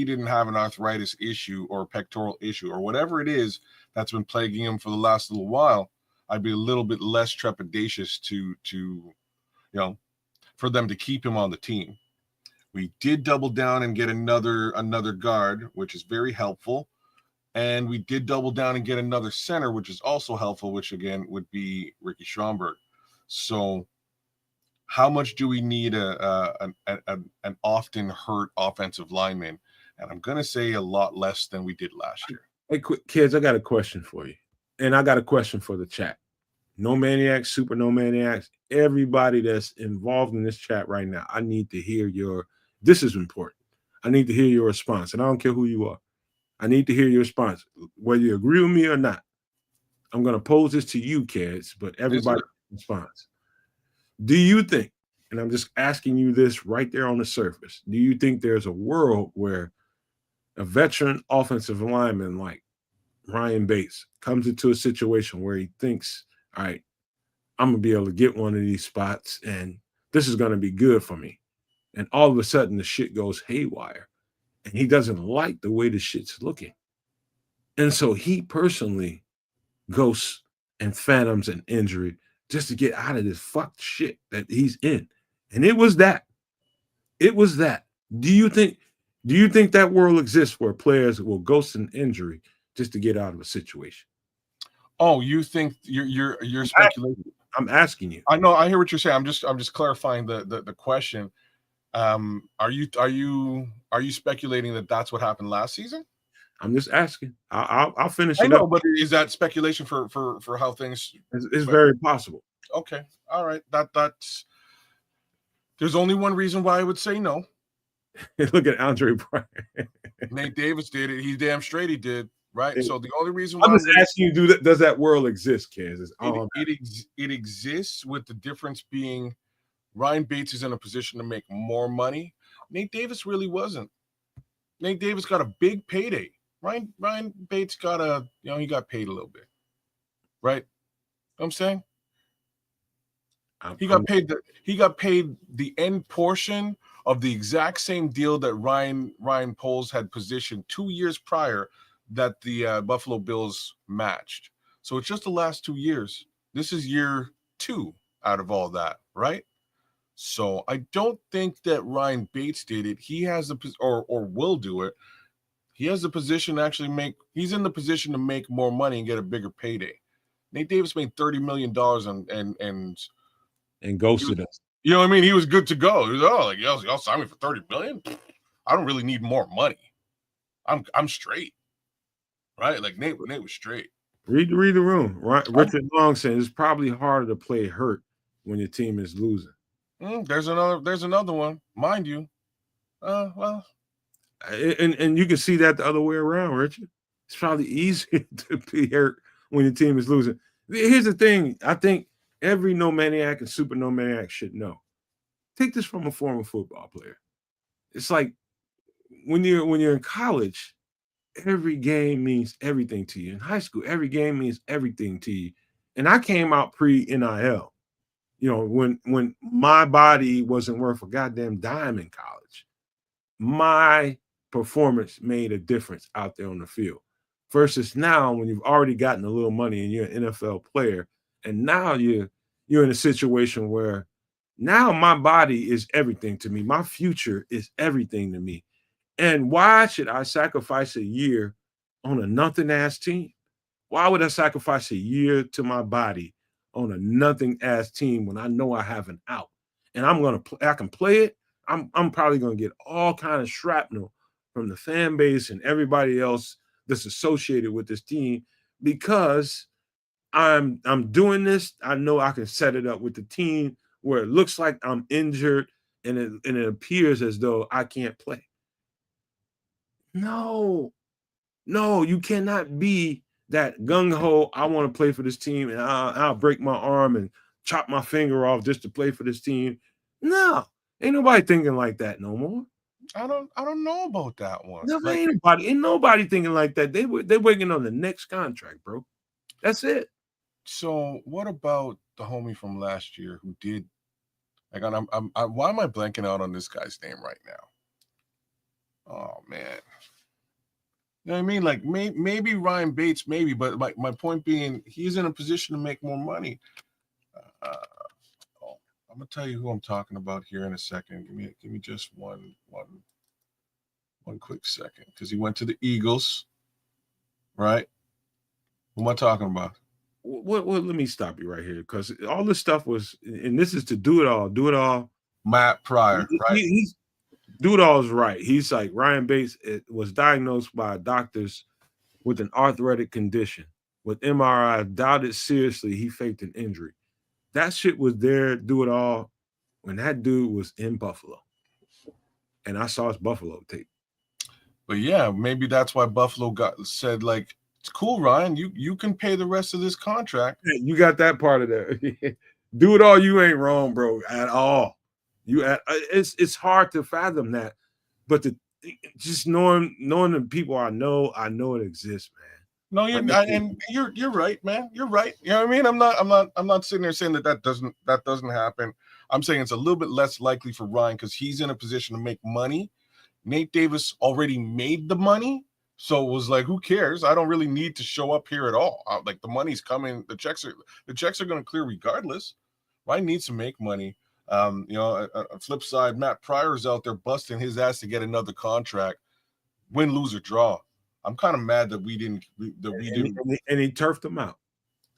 didn't have an arthritis issue or a pectoral issue or whatever it is that's been plaguing him for the last little while, I'd be a little bit less trepidatious for them to keep him on the team. We did double down and get another guard, which is very helpful. And we did double down and get another center, which is also helpful, which again would be Ricky Schomburg. So how much do we need an often hurt offensive lineman? And I'm going to say a lot less than we did last year. Hey, kids, I got a question for you. And I got a question for the chat. No maniacs, super no maniacs, everybody that's involved in this chat right now, I need to hear this is important. I need to hear your response. And I don't care who you are. I need to hear your response, whether you agree with me or not. I'm going to pose this to you, kids, but everybody responds. Do you think, and I'm just asking you this right there on the surface, do you think there's a world where a veteran offensive lineman like Ryan Bates comes into a situation where he thinks, all right, I'm going to be able to get one of these spots and this is going to be good for me. And all of a sudden the shit goes haywire and he doesn't like the way the shit's looking. And so he personally goes and phantoms an injury just to get out of this fucked shit that he's in. And it was that. Do you think that world exists where players will ghost an injury just to get out of a situation? Oh, you think you're speculating? I'm asking you. I know. I hear what you're saying. I'm just clarifying the question. Are you speculating that that's what happened last season? I'm just asking. I'll finish it I know, up. but is that speculation for how things? It's very possible. Okay, all right. That's. There's only one reason why I would say no. Look at Andre Bryan. Nate Davis did it. He's damn straight he did. Right. So the only reason why I'm just asking you, does that world exist, Kansas? It exists, with the difference being Ryan Bates is in a position to make more money. Nate Davis really wasn't. Nate Davis got a big payday. Ryan Bates got he got paid a little bit. Right? You know what I'm saying? He got paid the end portion of the exact same deal that Ryan Poles had positioned 2 years prior that the Buffalo Bills matched. So it's just the last 2 years. This is year 2 out of all that, right? So I don't think that Ryan Bates did it. He has or will do it. He has the position to he's in the position to make more money and get a bigger payday. Nate Davis made $30 million and ghosted us. You know what I mean? He was good to go. He was y'all sign me for $30 million. I don't really need more money. I'm straight. Right? Like Nate was straight. Read the room. Right? Richard Long says it's probably harder to play hurt when your team is losing. There's another one, mind you. Well, and you can see that the other way around, Richard. It's probably easier to be hurt when your team is losing. Here's the thing. I think every no maniac and super no maniac should know. Take this from a former football player. It's like when you're in college, every game means everything to you. In high school, every game means everything to you. And I came out pre-NIL. You know, when my body wasn't worth a goddamn dime in college, my performance made a difference out there on the field. Versus now, when you've already gotten a little money and you're an NFL player, and now you're in a situation where now my body is everything to me. My future is everything to me. And why should I sacrifice a year on a nothing ass team? Why would I sacrifice a year to my body on a nothing ass team when I know I have an out? And I can play it. I'm probably gonna get all kind of shrapnel from the fan base and everybody else that's associated with this team because I'm doing this. I know I can set it up with the team where it looks like I'm injured and it appears as though I can't play. No, you cannot be that gung-ho, I want to play for this team and I'll break my arm and chop my finger off just to play for this team. No, ain't nobody thinking like that no more. I don't know about that one. No, ain't nobody thinking like that. They're waiting on the next contract, bro. That's it. So what about the homie from last year who did? Like, why am I blanking out on this guy's name right now? Oh man. You know what I mean? Like maybe Ryan Bates, maybe, but my point being, he's in a position to make more money. I'm gonna tell you who I'm talking about here in a second. Give me just one quick second, because he went to the Eagles, right? Who am I talking about? What let me stop you right here, because all this stuff was, and this is to do it all. Matt Pryor, right? He's do it all is right. He's like Ryan Bates was diagnosed by doctors with an arthritic condition. With MRI, doubted seriously he faked an injury. That shit was there, do it all, when that dude was in Buffalo. And I saw his Buffalo tape. But yeah, maybe that's why Buffalo said, like, it's cool, Ryan. You can pay the rest of this contract. Yeah, you got that part of that. Do it all, you ain't wrong, bro, at all. It's hard to fathom that, but just knowing the people I know it exists, man. No, you're right, man. You're right. You know what I mean? I'm not sitting there saying that doesn't happen. I'm saying it's a little bit less likely for Ryan because he's in a position to make money. Nate Davis already made the money, so it was like, who cares? I don't really need to show up here at all. Like, the money's coming, the checks are going to clear regardless. Ryan needs to make money. A flip side, Matt Pryor's out there busting his ass to get another contract, win, lose, or draw. I'm kind of mad that we didn't. And he turfed him out.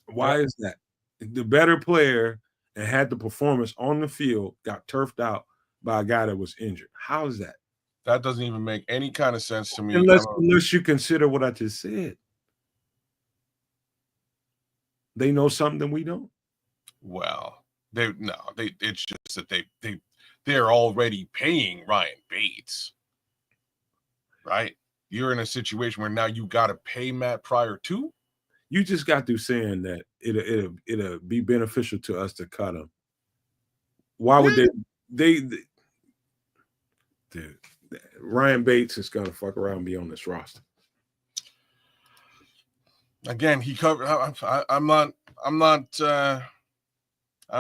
Why is that? The better player and had the performance on the field got turfed out by a guy that was injured. How is that? That doesn't even make any kind of sense to me. Unless you consider what I just said. They know something we don't. Well, it's just that they're already paying Ryan Bates, right? You're in a situation where now you got to pay Matt Pryor too. You just got through saying that it'll be beneficial to us to cut him. Why would they dude, Ryan Bates is gonna fuck around and be on this roster. Again, he covered. I'm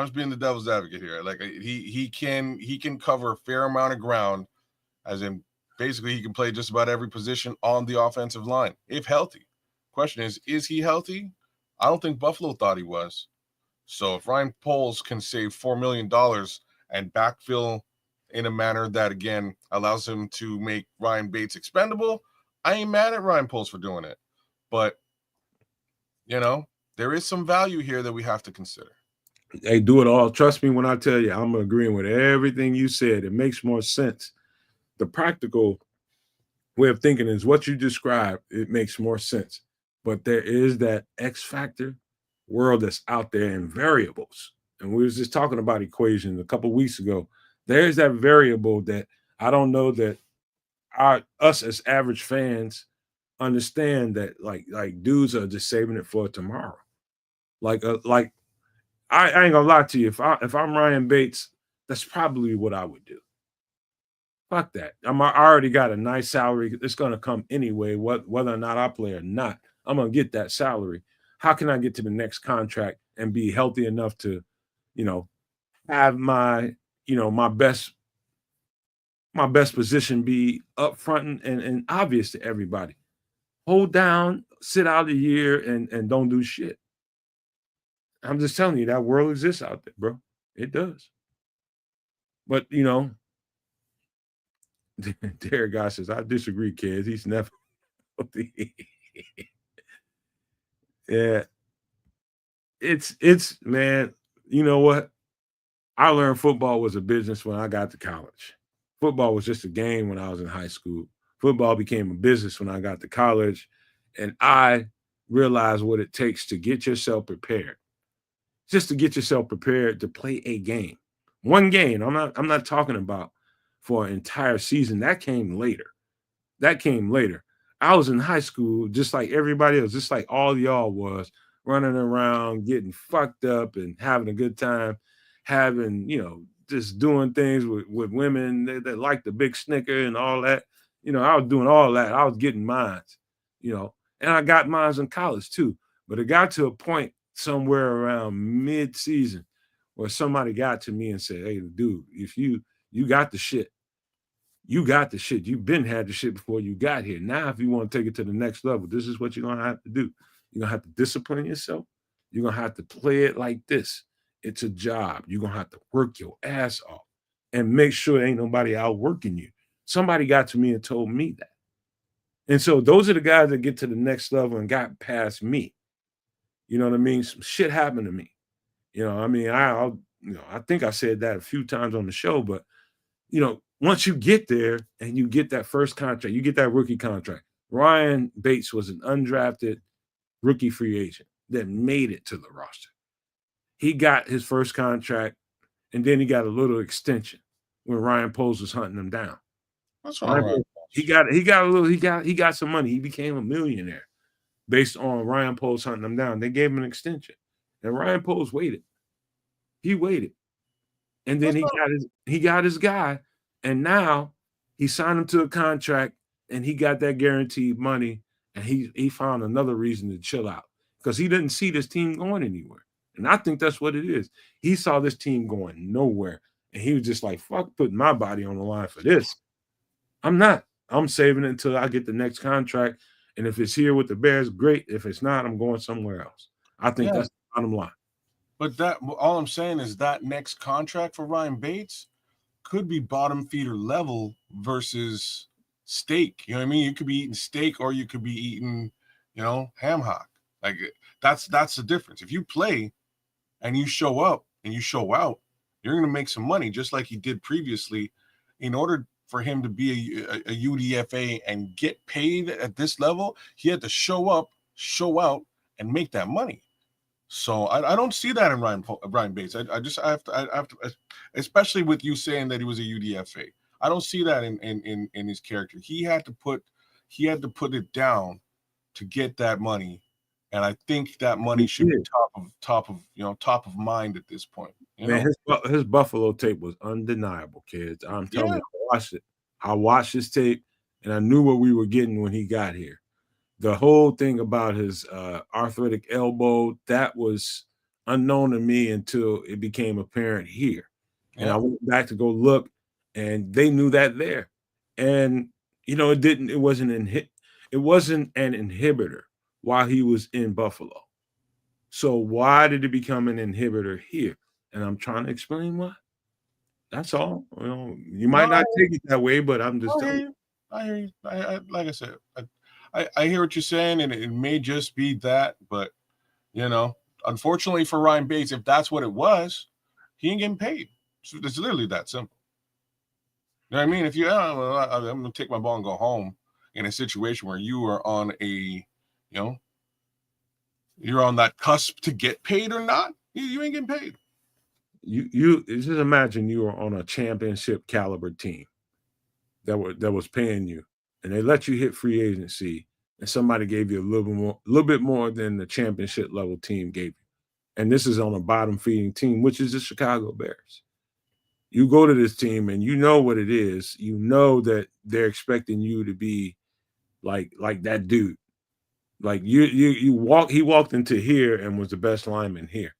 just being the devil's advocate here. Like, he can cover a fair amount of ground, as in basically he can play just about every position on the offensive line if healthy. Question is he healthy? I don't think Buffalo thought he was. So if Ryan Poles can save $4 million and backfill in a manner that, again, allows him to make Ryan Bates expendable, I ain't mad at Ryan Poles for doing it. But, there is some value here that we have to consider. Hey, do it all. Trust me when I tell you, I'm agreeing with everything you said. It makes more sense. The practical way of thinking is what you described. It makes more sense. But there is that X factor world that's out there in variables. And we was just talking about equations a couple of weeks ago. There's that variable that I don't know that us as average fans understand, that like dudes are just saving it for tomorrow. Like I ain't gonna lie to you. If I'm Ryan Bates, that's probably what I would do. Fuck that. I already got a nice salary. It's gonna come anyway, whether or not I play or not. I'm gonna get that salary. How can I get to the next contract and be healthy enough to, have my best position be up front and obvious to everybody. Hold down, sit out a year and don't do shit. I'm just telling you, that world exists out there, bro. It does. But Derek Guy says, I disagree, kids. He's never yeah. It's man, you know what? I learned football was a business when I got to college. Football was just a game when I was in high school. Football became a business when I got to college. And I realized what it takes to get yourself prepared. Just to get yourself prepared to play a game. One game. I'm not talking about for an entire season. That came later. I was in high school just like everybody else, just like all y'all was, running around, getting fucked up and having a good time, having, just doing things with women that like the big snicker and all that. I was doing all that. I was getting mines, and I got mines in college too. But it got to a point somewhere around mid-season where somebody got to me and said, "Hey, dude, if you got the shit, you got the shit. You've been had the shit before you got here. Now, if you want to take it to the next level, this is what you're gonna have to do. You're gonna have to discipline yourself. You're gonna have to play it like this. It's a job. You're gonna have to work your ass off and make sure ain't nobody outworking you." Somebody got to me and told me that. And so those are the guys that get to the next level and got past me. You know what I mean? Some shit happened to me. You know, I mean, I think I said that a few times on the show, but once you get there and you get that first contract, you get that rookie contract. Ryan Bates was an undrafted rookie free agent that made it to the roster. He got his first contract, and then he got a little extension when Ryan Poles was hunting him down. That's all right. He got some money. He became a millionaire based on Ryan Poles hunting him down. They gave him an extension, and Ryan Poles waited. He waited, and then he got his guy, and now he signed him to a contract, and he got that guaranteed money, and he found another reason to chill out because he didn't see this team going anywhere, and I think that's what it is. He saw this team going nowhere, and he was just like, "Fuck, putting my body on the line for this. I'm not. I'm saving it until I get the next contract, and if it's here with the Bears, great. If it's not, I'm going somewhere else." I think that's the bottom line. But all I'm saying is that next contract for Ryan Bates could be bottom feeder level versus steak. You know what I mean? You could be eating steak or you could be eating, ham hock. Like that's the difference. If you play and you show up and you show out, you're going to make some money just like he did previously. In order for him to be a UDFA and get paid at this level, he had to show up, show out, and make that money. So I don't see that in Ryan Bates. I have to, especially with you saying that he was a UDFA. I don't see that in his character. He had to put it down to get that money, and I think that money should be top of mind at this point. Man, his Buffalo tape was undeniable, kids. I'm telling you, I watched it. I watched his tape, and I knew what we were getting when he got here. The whole thing about his arthritic elbow, that was unknown to me until it became apparent here. And I went back to go look, and they knew that there. And it wasn't an inhibitor while he was in Buffalo. So why did it become an inhibitor here? And I'm trying to explain why. That's all. You might not take it that way, but I'm just telling you. I hear you. I like I said, I hear what you're saying, and it may just be that, but unfortunately for Ryan Bates, if that's what it was, he ain't getting paid. So it's literally that simple. You know what I mean? If I'm gonna take my ball and go home in a situation where you are on you're on that cusp to get paid or not, you ain't getting paid. You just imagine you were on a championship caliber team that was paying you, and they let you hit free agency, and somebody gave you a little bit more than the championship level team gave you. And this is on a bottom feeding team, which is the Chicago Bears. You go to this team and you know what it is. You know that they're expecting you to be like that dude. Like he walked into here and was the best lineman here.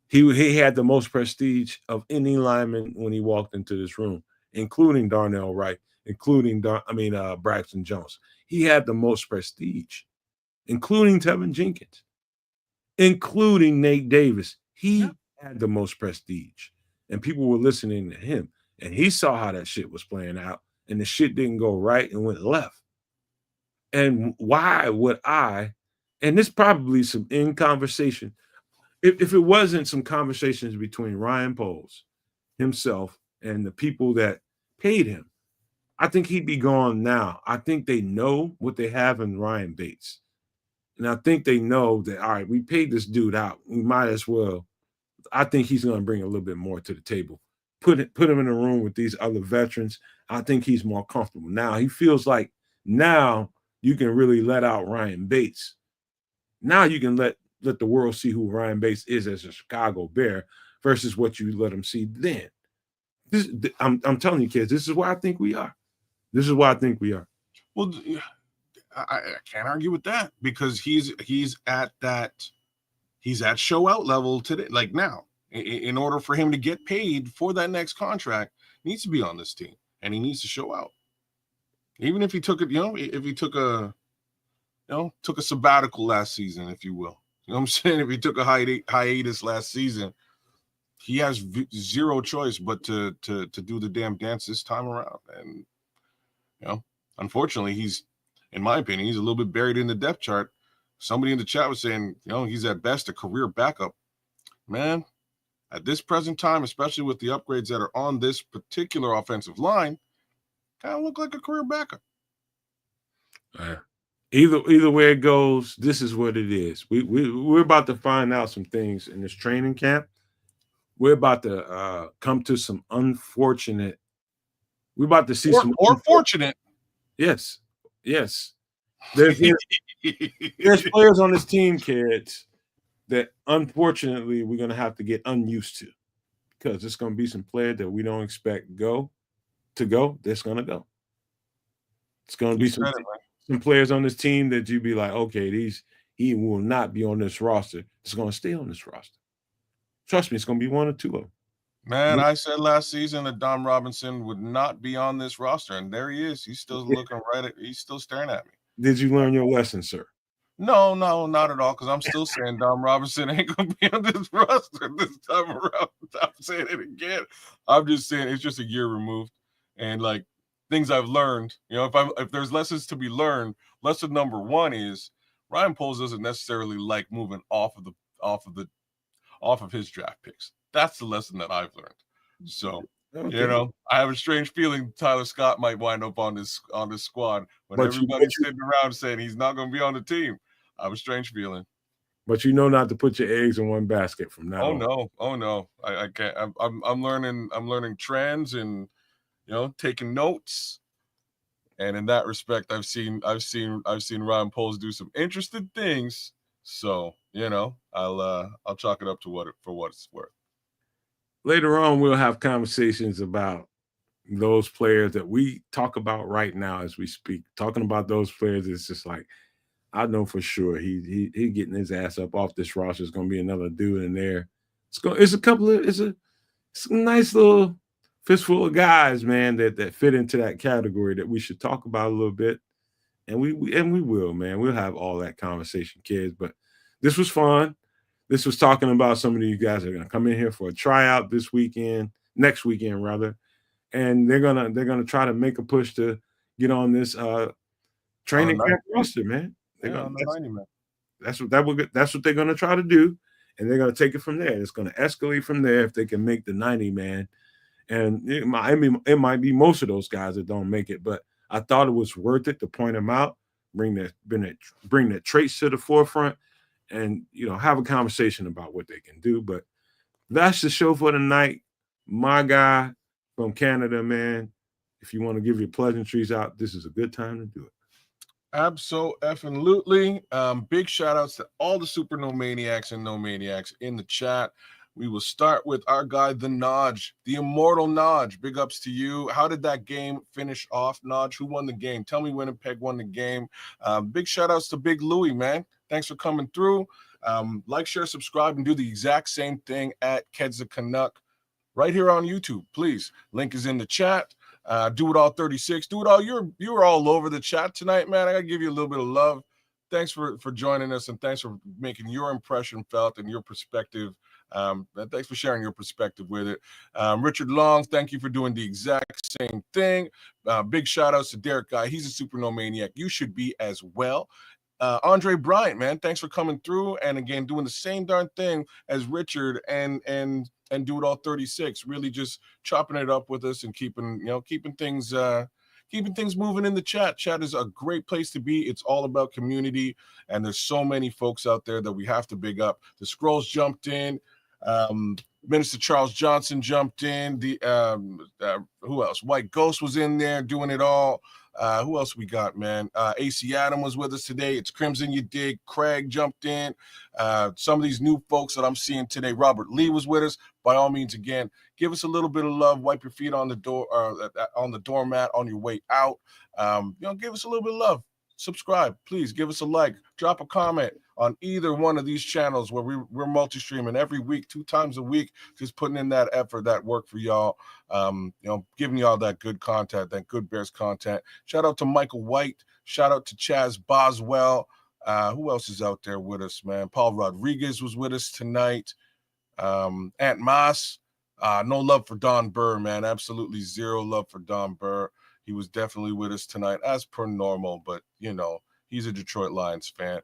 He had the most prestige of any lineman when he walked into this room, including Darnell Wright, including Braxton Jones. He had the most prestige, including Tevin Jenkins, including Nate Davis. He had the most prestige, and people were listening to him. And he saw how that shit was playing out, and the shit didn't go right and went left. And why would I? And this probably some in conversation. If it wasn't some conversations between Ryan Poles himself and the people that paid him, I think he'd be gone now. I think they know what they have in Ryan Bates. And I think they know that, all right, we paid this dude out. We might as well. I think he's going to bring a little bit more to the table. Put him in a room with these other veterans. I think he's more comfortable. Now he feels like now you can really let out Ryan Bates. Now you can let the world see who Ryan Bates is as a Chicago Bear versus what you let them see then. I'm telling you, kids, this is why I think we are. This is why I think we are. Well, I can't argue with that because he's at that he's at show out level today. Like now, in order for him to get paid for that next contract, he needs to be on this team and he needs to show out. Even if he took it, if he took a sabbatical last season, if you will. You know what I'm saying? If he took a hiatus last season, he has zero choice but to do the damn dance this time around. And unfortunately, he's, in my opinion, he's a little bit buried in the depth chart. Somebody in the chat was saying, he's at best a career backup. Man, at this present time, especially with the upgrades that are on this particular offensive line, kind of look like a career backup. Either way it goes, this is what it is. We're about to find out some things in this training camp. We're about to come to some unfortunate. We're about to see some fortunate. Yes. There's players on this team, kids, that unfortunately we're going to have to get unused to, because it's going to be some players that we don't expect to go. That's going to go. It's going to be some players on this team that you'd be like, okay, he will not be on this roster. It's going to stay on this roster. Trust me, it's going to be one or two of them. Man, I said last season that Dom Robinson would not be on this roster, and there he is. He's still looking he's still staring at me. Did you learn your lesson, sir? No, not at all, because I'm still saying Dom Robinson ain't going to be on this roster this time around. I'm saying it again. I'm just saying it's just a year removed. And, like, things I've learned, if there's lessons to be learned, lesson number one is Ryan Poles doesn't necessarily like moving off of his draft picks. That's the lesson that I've learned. So, I have a strange feeling Tyler Scott might wind up on this squad when everybody's sitting around saying he's not going to be on the team. I have a strange feeling. But not to put your eggs in one basket from now on. Oh no. I can't. I'm learning trends and taking notes. And in that respect, I've seen Ryan Poles do some interesting things. So, I'll chalk it up to for what it's worth. Later on, we'll have conversations about those players that we talk about right now as we speak. Talking about those players, it's just like, I know for sure he getting his ass up off this roster. Is going to be another dude in there. It's a nice little fistful of guys, man, that fit into that category that we should talk about a little bit. And we will, man. We'll have all that conversation, kids. But this was fun. This was talking about some of you guys that are going to come in here for a tryout next weekend rather, and they're gonna try to make a push to get on this training camp roster, man. That's what they're gonna try to do, and they're gonna take it from there. It's gonna escalate from there if they can make the 90 man, and it might be most of those guys that don't make it, but I thought it was worth it to point them out, bring their traits to the forefront. And, have a conversation about what they can do. But that's the show for tonight. My guy from Canada, man, if you want to give your pleasantries out, this is a good time to do it. Absolutely. Big shout outs to all the Super No Maniacs and No Maniacs in the chat. We will start with our guy, the Nodge, the immortal Nodge. Big ups to you. How did that game finish off, Nodge? Who won the game? Tell me Winnipeg won the game. Big shout outs to Big Louie, man. Thanks for coming through. Like, share, subscribe, and do the exact same thing at Kedza Canuck right here on YouTube, please. Link is in the chat. Do it all 36. Do it all. You were all over the chat tonight, man. I gotta give you a little bit of love. Thanks for joining us, and thanks for making your impression felt and your perspective. Thanks for sharing your perspective with it. Richard Long, thank you for doing the exact same thing. Big shout outs to Derek Guy. He's a Super No Maniac. You should be as well. Andre Bryant, man, thanks for coming through and again doing the same darn thing as Richard and do it all 36. Really just chopping it up with us and keeping things moving in the chat. Chat is a great place to be. It's all about community, and there's so many folks out there that we have to big up. The Scrolls jumped in. Minister Charles Johnson jumped in. Who else? White Ghost was in there doing it all. Who else we got, man? AC Adam was with us today. It's Crimson You Dig. Craig jumped in. Some of these new folks that I'm seeing today. Robert Lee was with us. By all means, again, give us a little bit of love. Wipe your feet on the door, on the doormat on your way out. Give us a little bit of love. subscribe. Please give us a like, drop a comment on either one of these channels where we're multi-streaming every week, 2 times a week, just putting in that effort, that work for y'all. Giving y'all that good content, that good Bears content. Shout out to Michael White. Shout out to Chaz Boswell. Who else is out there with us, man? Paul Rodriguez was with us tonight. Ant Moss. No love for Don Burr, man. Absolutely zero love for Don Burr. He was definitely with us tonight, as per normal, but, he's a Detroit Lions fan.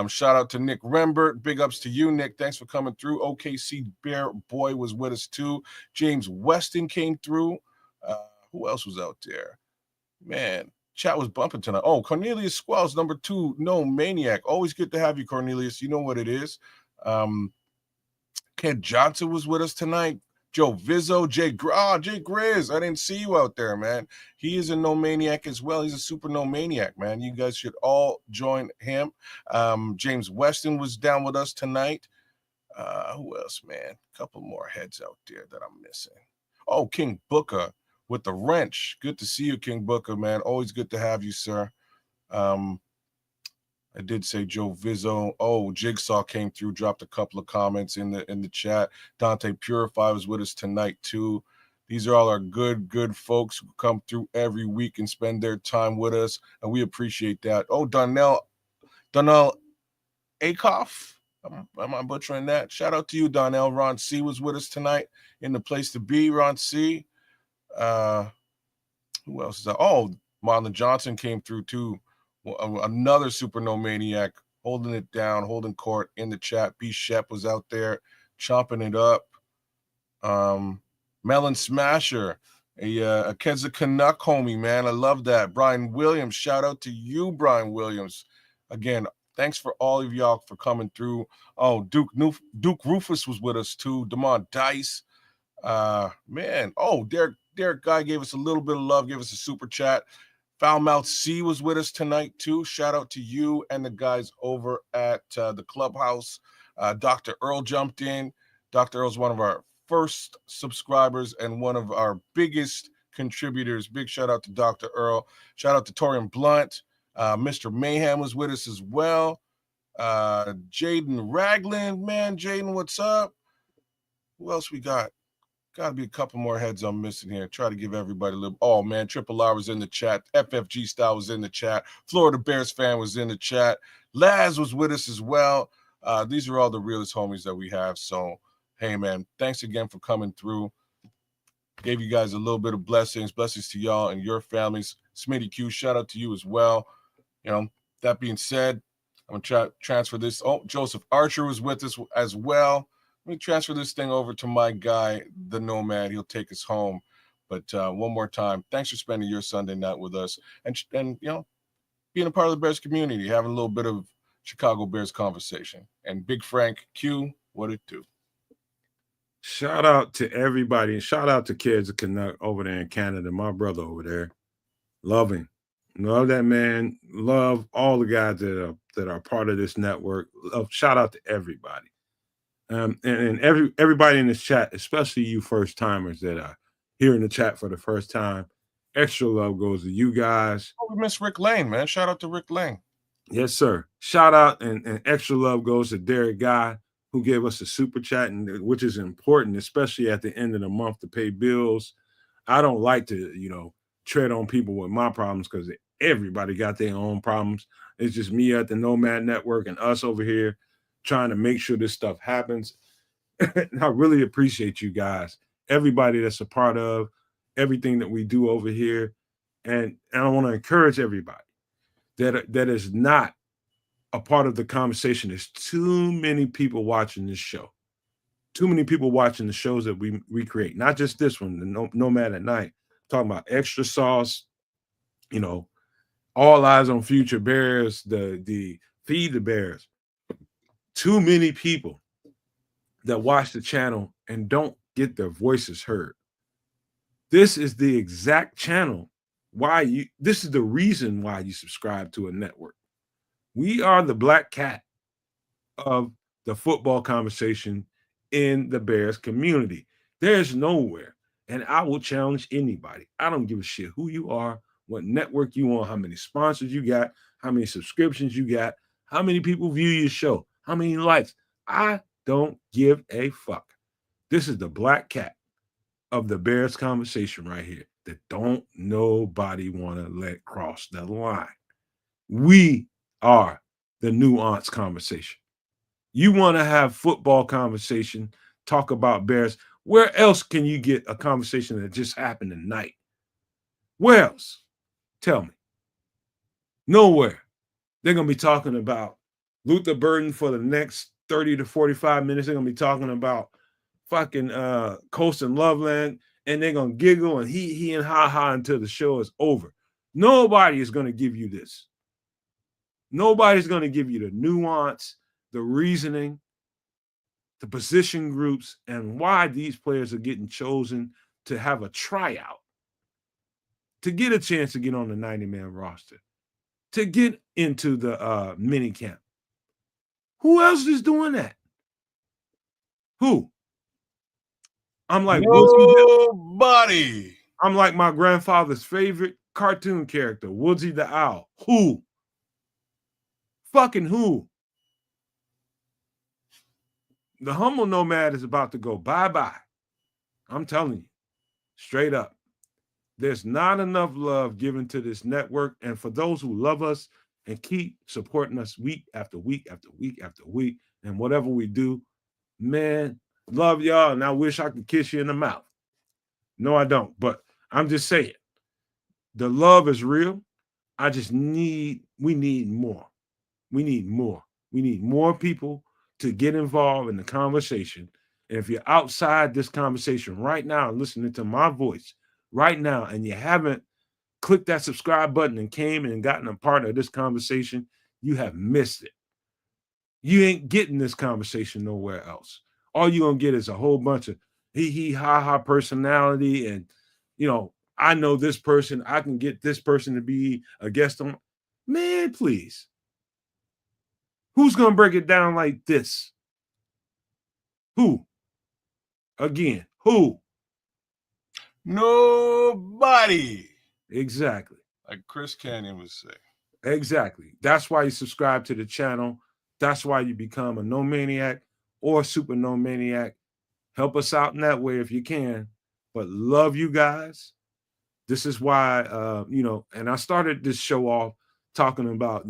Shout out to Nick Rembert. Big ups to you, Nick. Thanks for coming through. OKC Bear Boy was with us, too. James Weston came through. Who else was out there? Man, chat was bumping tonight. Oh, Cornelius Squells, number 2. No, Maniac. Always good to have you, Cornelius. You know what it is. Ken Johnson was with us tonight. Joe Vizzo, Jay Grizz. I didn't see you out there, man. He is a No Maniac as well. He's a super No Maniac, man. You guys should all join him. James Weston was down with us tonight. Who else, man? A couple more heads out there that I'm missing. Oh, King Booker with the wrench. Good to see you, King Booker, man. Always good to have you, sir. I did say Joe Vizzo. Oh, Jigsaw came through, dropped a couple of comments in the chat. Dante Purify was with us tonight too. These are all our good folks who come through every week and spend their time with us, and we appreciate that. Oh, Donnell Akoff. Am I butchering that? Shout out to you, Donnell. Ron C was with us tonight in the place to be. Ron C. Who else is that? Oh, Marlon Johnson came through too. Another super no maniac, holding it down, holding court in the chat. B. Shep was out there chomping it up. Melon Smasher, a Kedza Canuck homie, man. I love that. Brian Williams, shout out to you, Brian Williams. Again, thanks for all of y'all for coming through. Oh, Duke Rufus was with us too. Damon Dice. Man. Oh, Derek Guy gave us a little bit of love, gave us a super chat. Foulmouth C was with us tonight, too. Shout out to you and the guys over at the clubhouse. Dr. Earl jumped in. Dr. Earl's one of our first subscribers and one of our biggest contributors. Big shout out to Dr. Earl. Shout out to Torian Blunt. Mr. Mayhem was with us as well. Jaden Ragland. Man, Jaden, what's up? Who else we got? Got to be a couple more heads I'm missing here. Try to give everybody a little. Oh, man. Triple R was in the chat. FFG Style was in the chat. Florida Bears fan was in the chat. Laz was with us as well. These are all the realest homies that we have. So, hey, man, thanks again for coming through. Gave you guys a little bit of blessings. Blessings to y'all and your families. Smitty Q, shout out to you as well. That being said, I'm going to try transfer this. Oh, Joseph Archer was with us as well. Let me transfer this thing over to my guy, the Nomad. He'll take us home. But one more time, thanks for spending your Sunday night with us and being a part of the Bears community, having a little bit of Chicago Bears conversation. And Big Frank Q, what it do? Shout out to everybody, and shout out to Kids Canuck over there in Canada. My brother over there, love him, love that man. Love all the guys that are part of this network. Shout out to everybody. And everybody in this chat, especially you first timers that are here in the chat for the first time. Extra love goes to you guys. Oh, we missed Rick Lane, man. Shout out to Rick Lane. Yes, sir. Shout out and extra love goes to Derek Guy, who gave us a super chat, which is important, especially at the end of the month to pay bills. I don't like to, tread on people with my problems because everybody got their own problems. It's just me at the Nomad Network and us over here trying to make sure this stuff happens. I really appreciate you guys, everybody that's a part of everything that we do over here. And I want to encourage everybody that is not a part of the conversation. There's too many people watching this show, too many people watching the shows that we create, not just this one, the Nomad at Night, talking about Extra Sauce, All Eyes on Future Bears, the Feed the Bears. Too many people that watch the channel and don't get their voices heard. This is the exact channel this is the reason why you subscribe to a network. We are the black cat of the football conversation in the Bears community. There's nowhere, and I will challenge anybody. I don't give a shit who you are, what network you on, how many sponsors you got, how many subscriptions you got, how many people view your show, how many likes. I don't give a fuck. This is the black cat of the Bears conversation right here that don't nobody want to let cross the line. We are the nuance conversation. You want to have football conversation, talk about Bears. Where else can you get a conversation that just happened tonight? Where else? Tell me. Nowhere. They're going to be talking about Luther Burden for the next 30 to 45 minutes. They're going to be talking about fucking Coast and Loveland, and they're going to giggle and he and ha until the show is over. Nobody is going to give you this. Nobody's going to give you the nuance, the reasoning, the position groups, and why these players are getting chosen to have a tryout, to get a chance to get on the 90-man roster, to get into the mini camp. Who else is doing that? Who? I'm like nobody. I'm like my grandfather's favorite cartoon character, Woodsy the Owl. Who? Fucking who? The humble nomad is about to go bye-bye. I'm telling you, straight up. There's not enough love given to this network. And for those who love us and keep supporting us week after week after week after week, and whatever we do, man, love y'all. And I wish I could kiss you in the mouth. No, I don't. But I'm just saying, the love is real. We need more. We need more. We need more people to get involved in the conversation. And if you're outside this conversation right now, listening to my voice right now, and you haven't clicked that subscribe button and came and gotten a part of this conversation, you have missed it. You ain't getting this conversation nowhere else. All you're going to get is a whole bunch of ha personality. And, I know this person. I can get this person to be a guest on. Man, please. Who's going to break it down like this? Who? Again, who? Nobody. Exactly. Like Chris Canyon would say. Exactly. That's why you subscribe to the channel. That's why you become a no maniac or super no maniac. Help us out in that way if you can. But love you guys. This is why, and I started this show off talking about,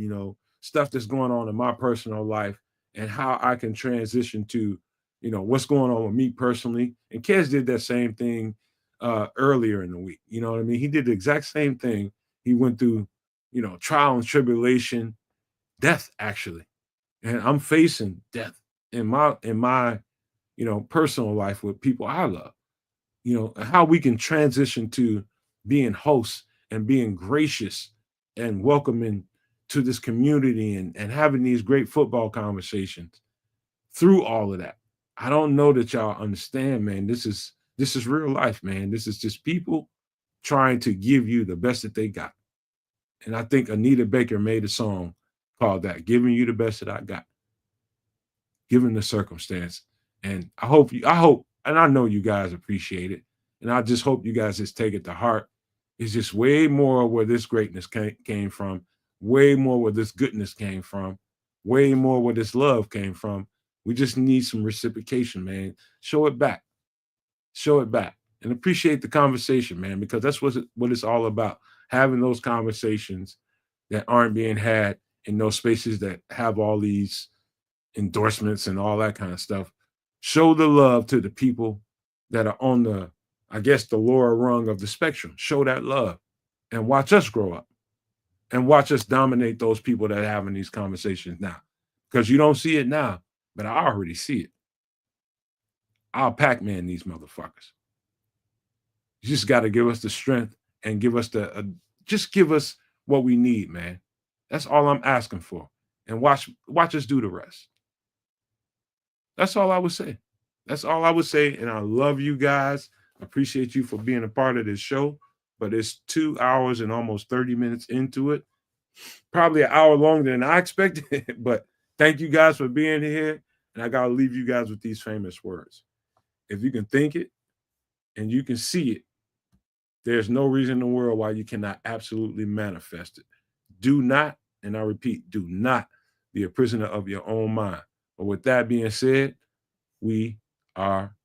stuff that's going on in my personal life and how I can transition to, what's going on with me personally. And Kez did that same thing earlier in the week. You know what I mean? He did the exact same thing. He went through, trial and tribulation, death actually. And I'm facing death in my personal life with people I love. How we can transition to being hosts and being gracious and welcoming to this community and having these great football conversations through all of that. I don't know that y'all understand, man. This is real life, man. This is just people trying to give you the best that they got. And I think Anita Baker made a song called that, Giving You the Best That I Got, given the circumstance. And I hope, and I know you guys appreciate it. And I just hope you guys just take it to heart. It's just way more where this greatness came from, way more where this goodness came from, way more where this love came from. We just need some reciprocation, man. Show it back. Show it back. And appreciate the conversation, man, because that's what it's all about. Having those conversations that aren't being had in those spaces that have all these endorsements and all that kind of stuff. Show the love to the people that are on the lower rung of the spectrum. Show that love and watch us grow up and watch us dominate those people that are having these conversations now. Because you don't see it now, but I already see it. I'll Pac-Man these motherfuckers. You just got to give us the strength and give us just give us what we need, man. That's all I'm asking for. And watch us do the rest. That's all I would say. That's all I would say. And I love you guys. I appreciate you for being a part of this show. But it's 2 hours and almost 30 minutes into it. Probably an hour longer than I expected. But thank you guys for being here. And I got to leave you guys with these famous words. If you can think it and you can see it, There's no reason in the world why you cannot absolutely manifest it. Do not, and I repeat, do not be a prisoner of your own mind. But with that being said, we are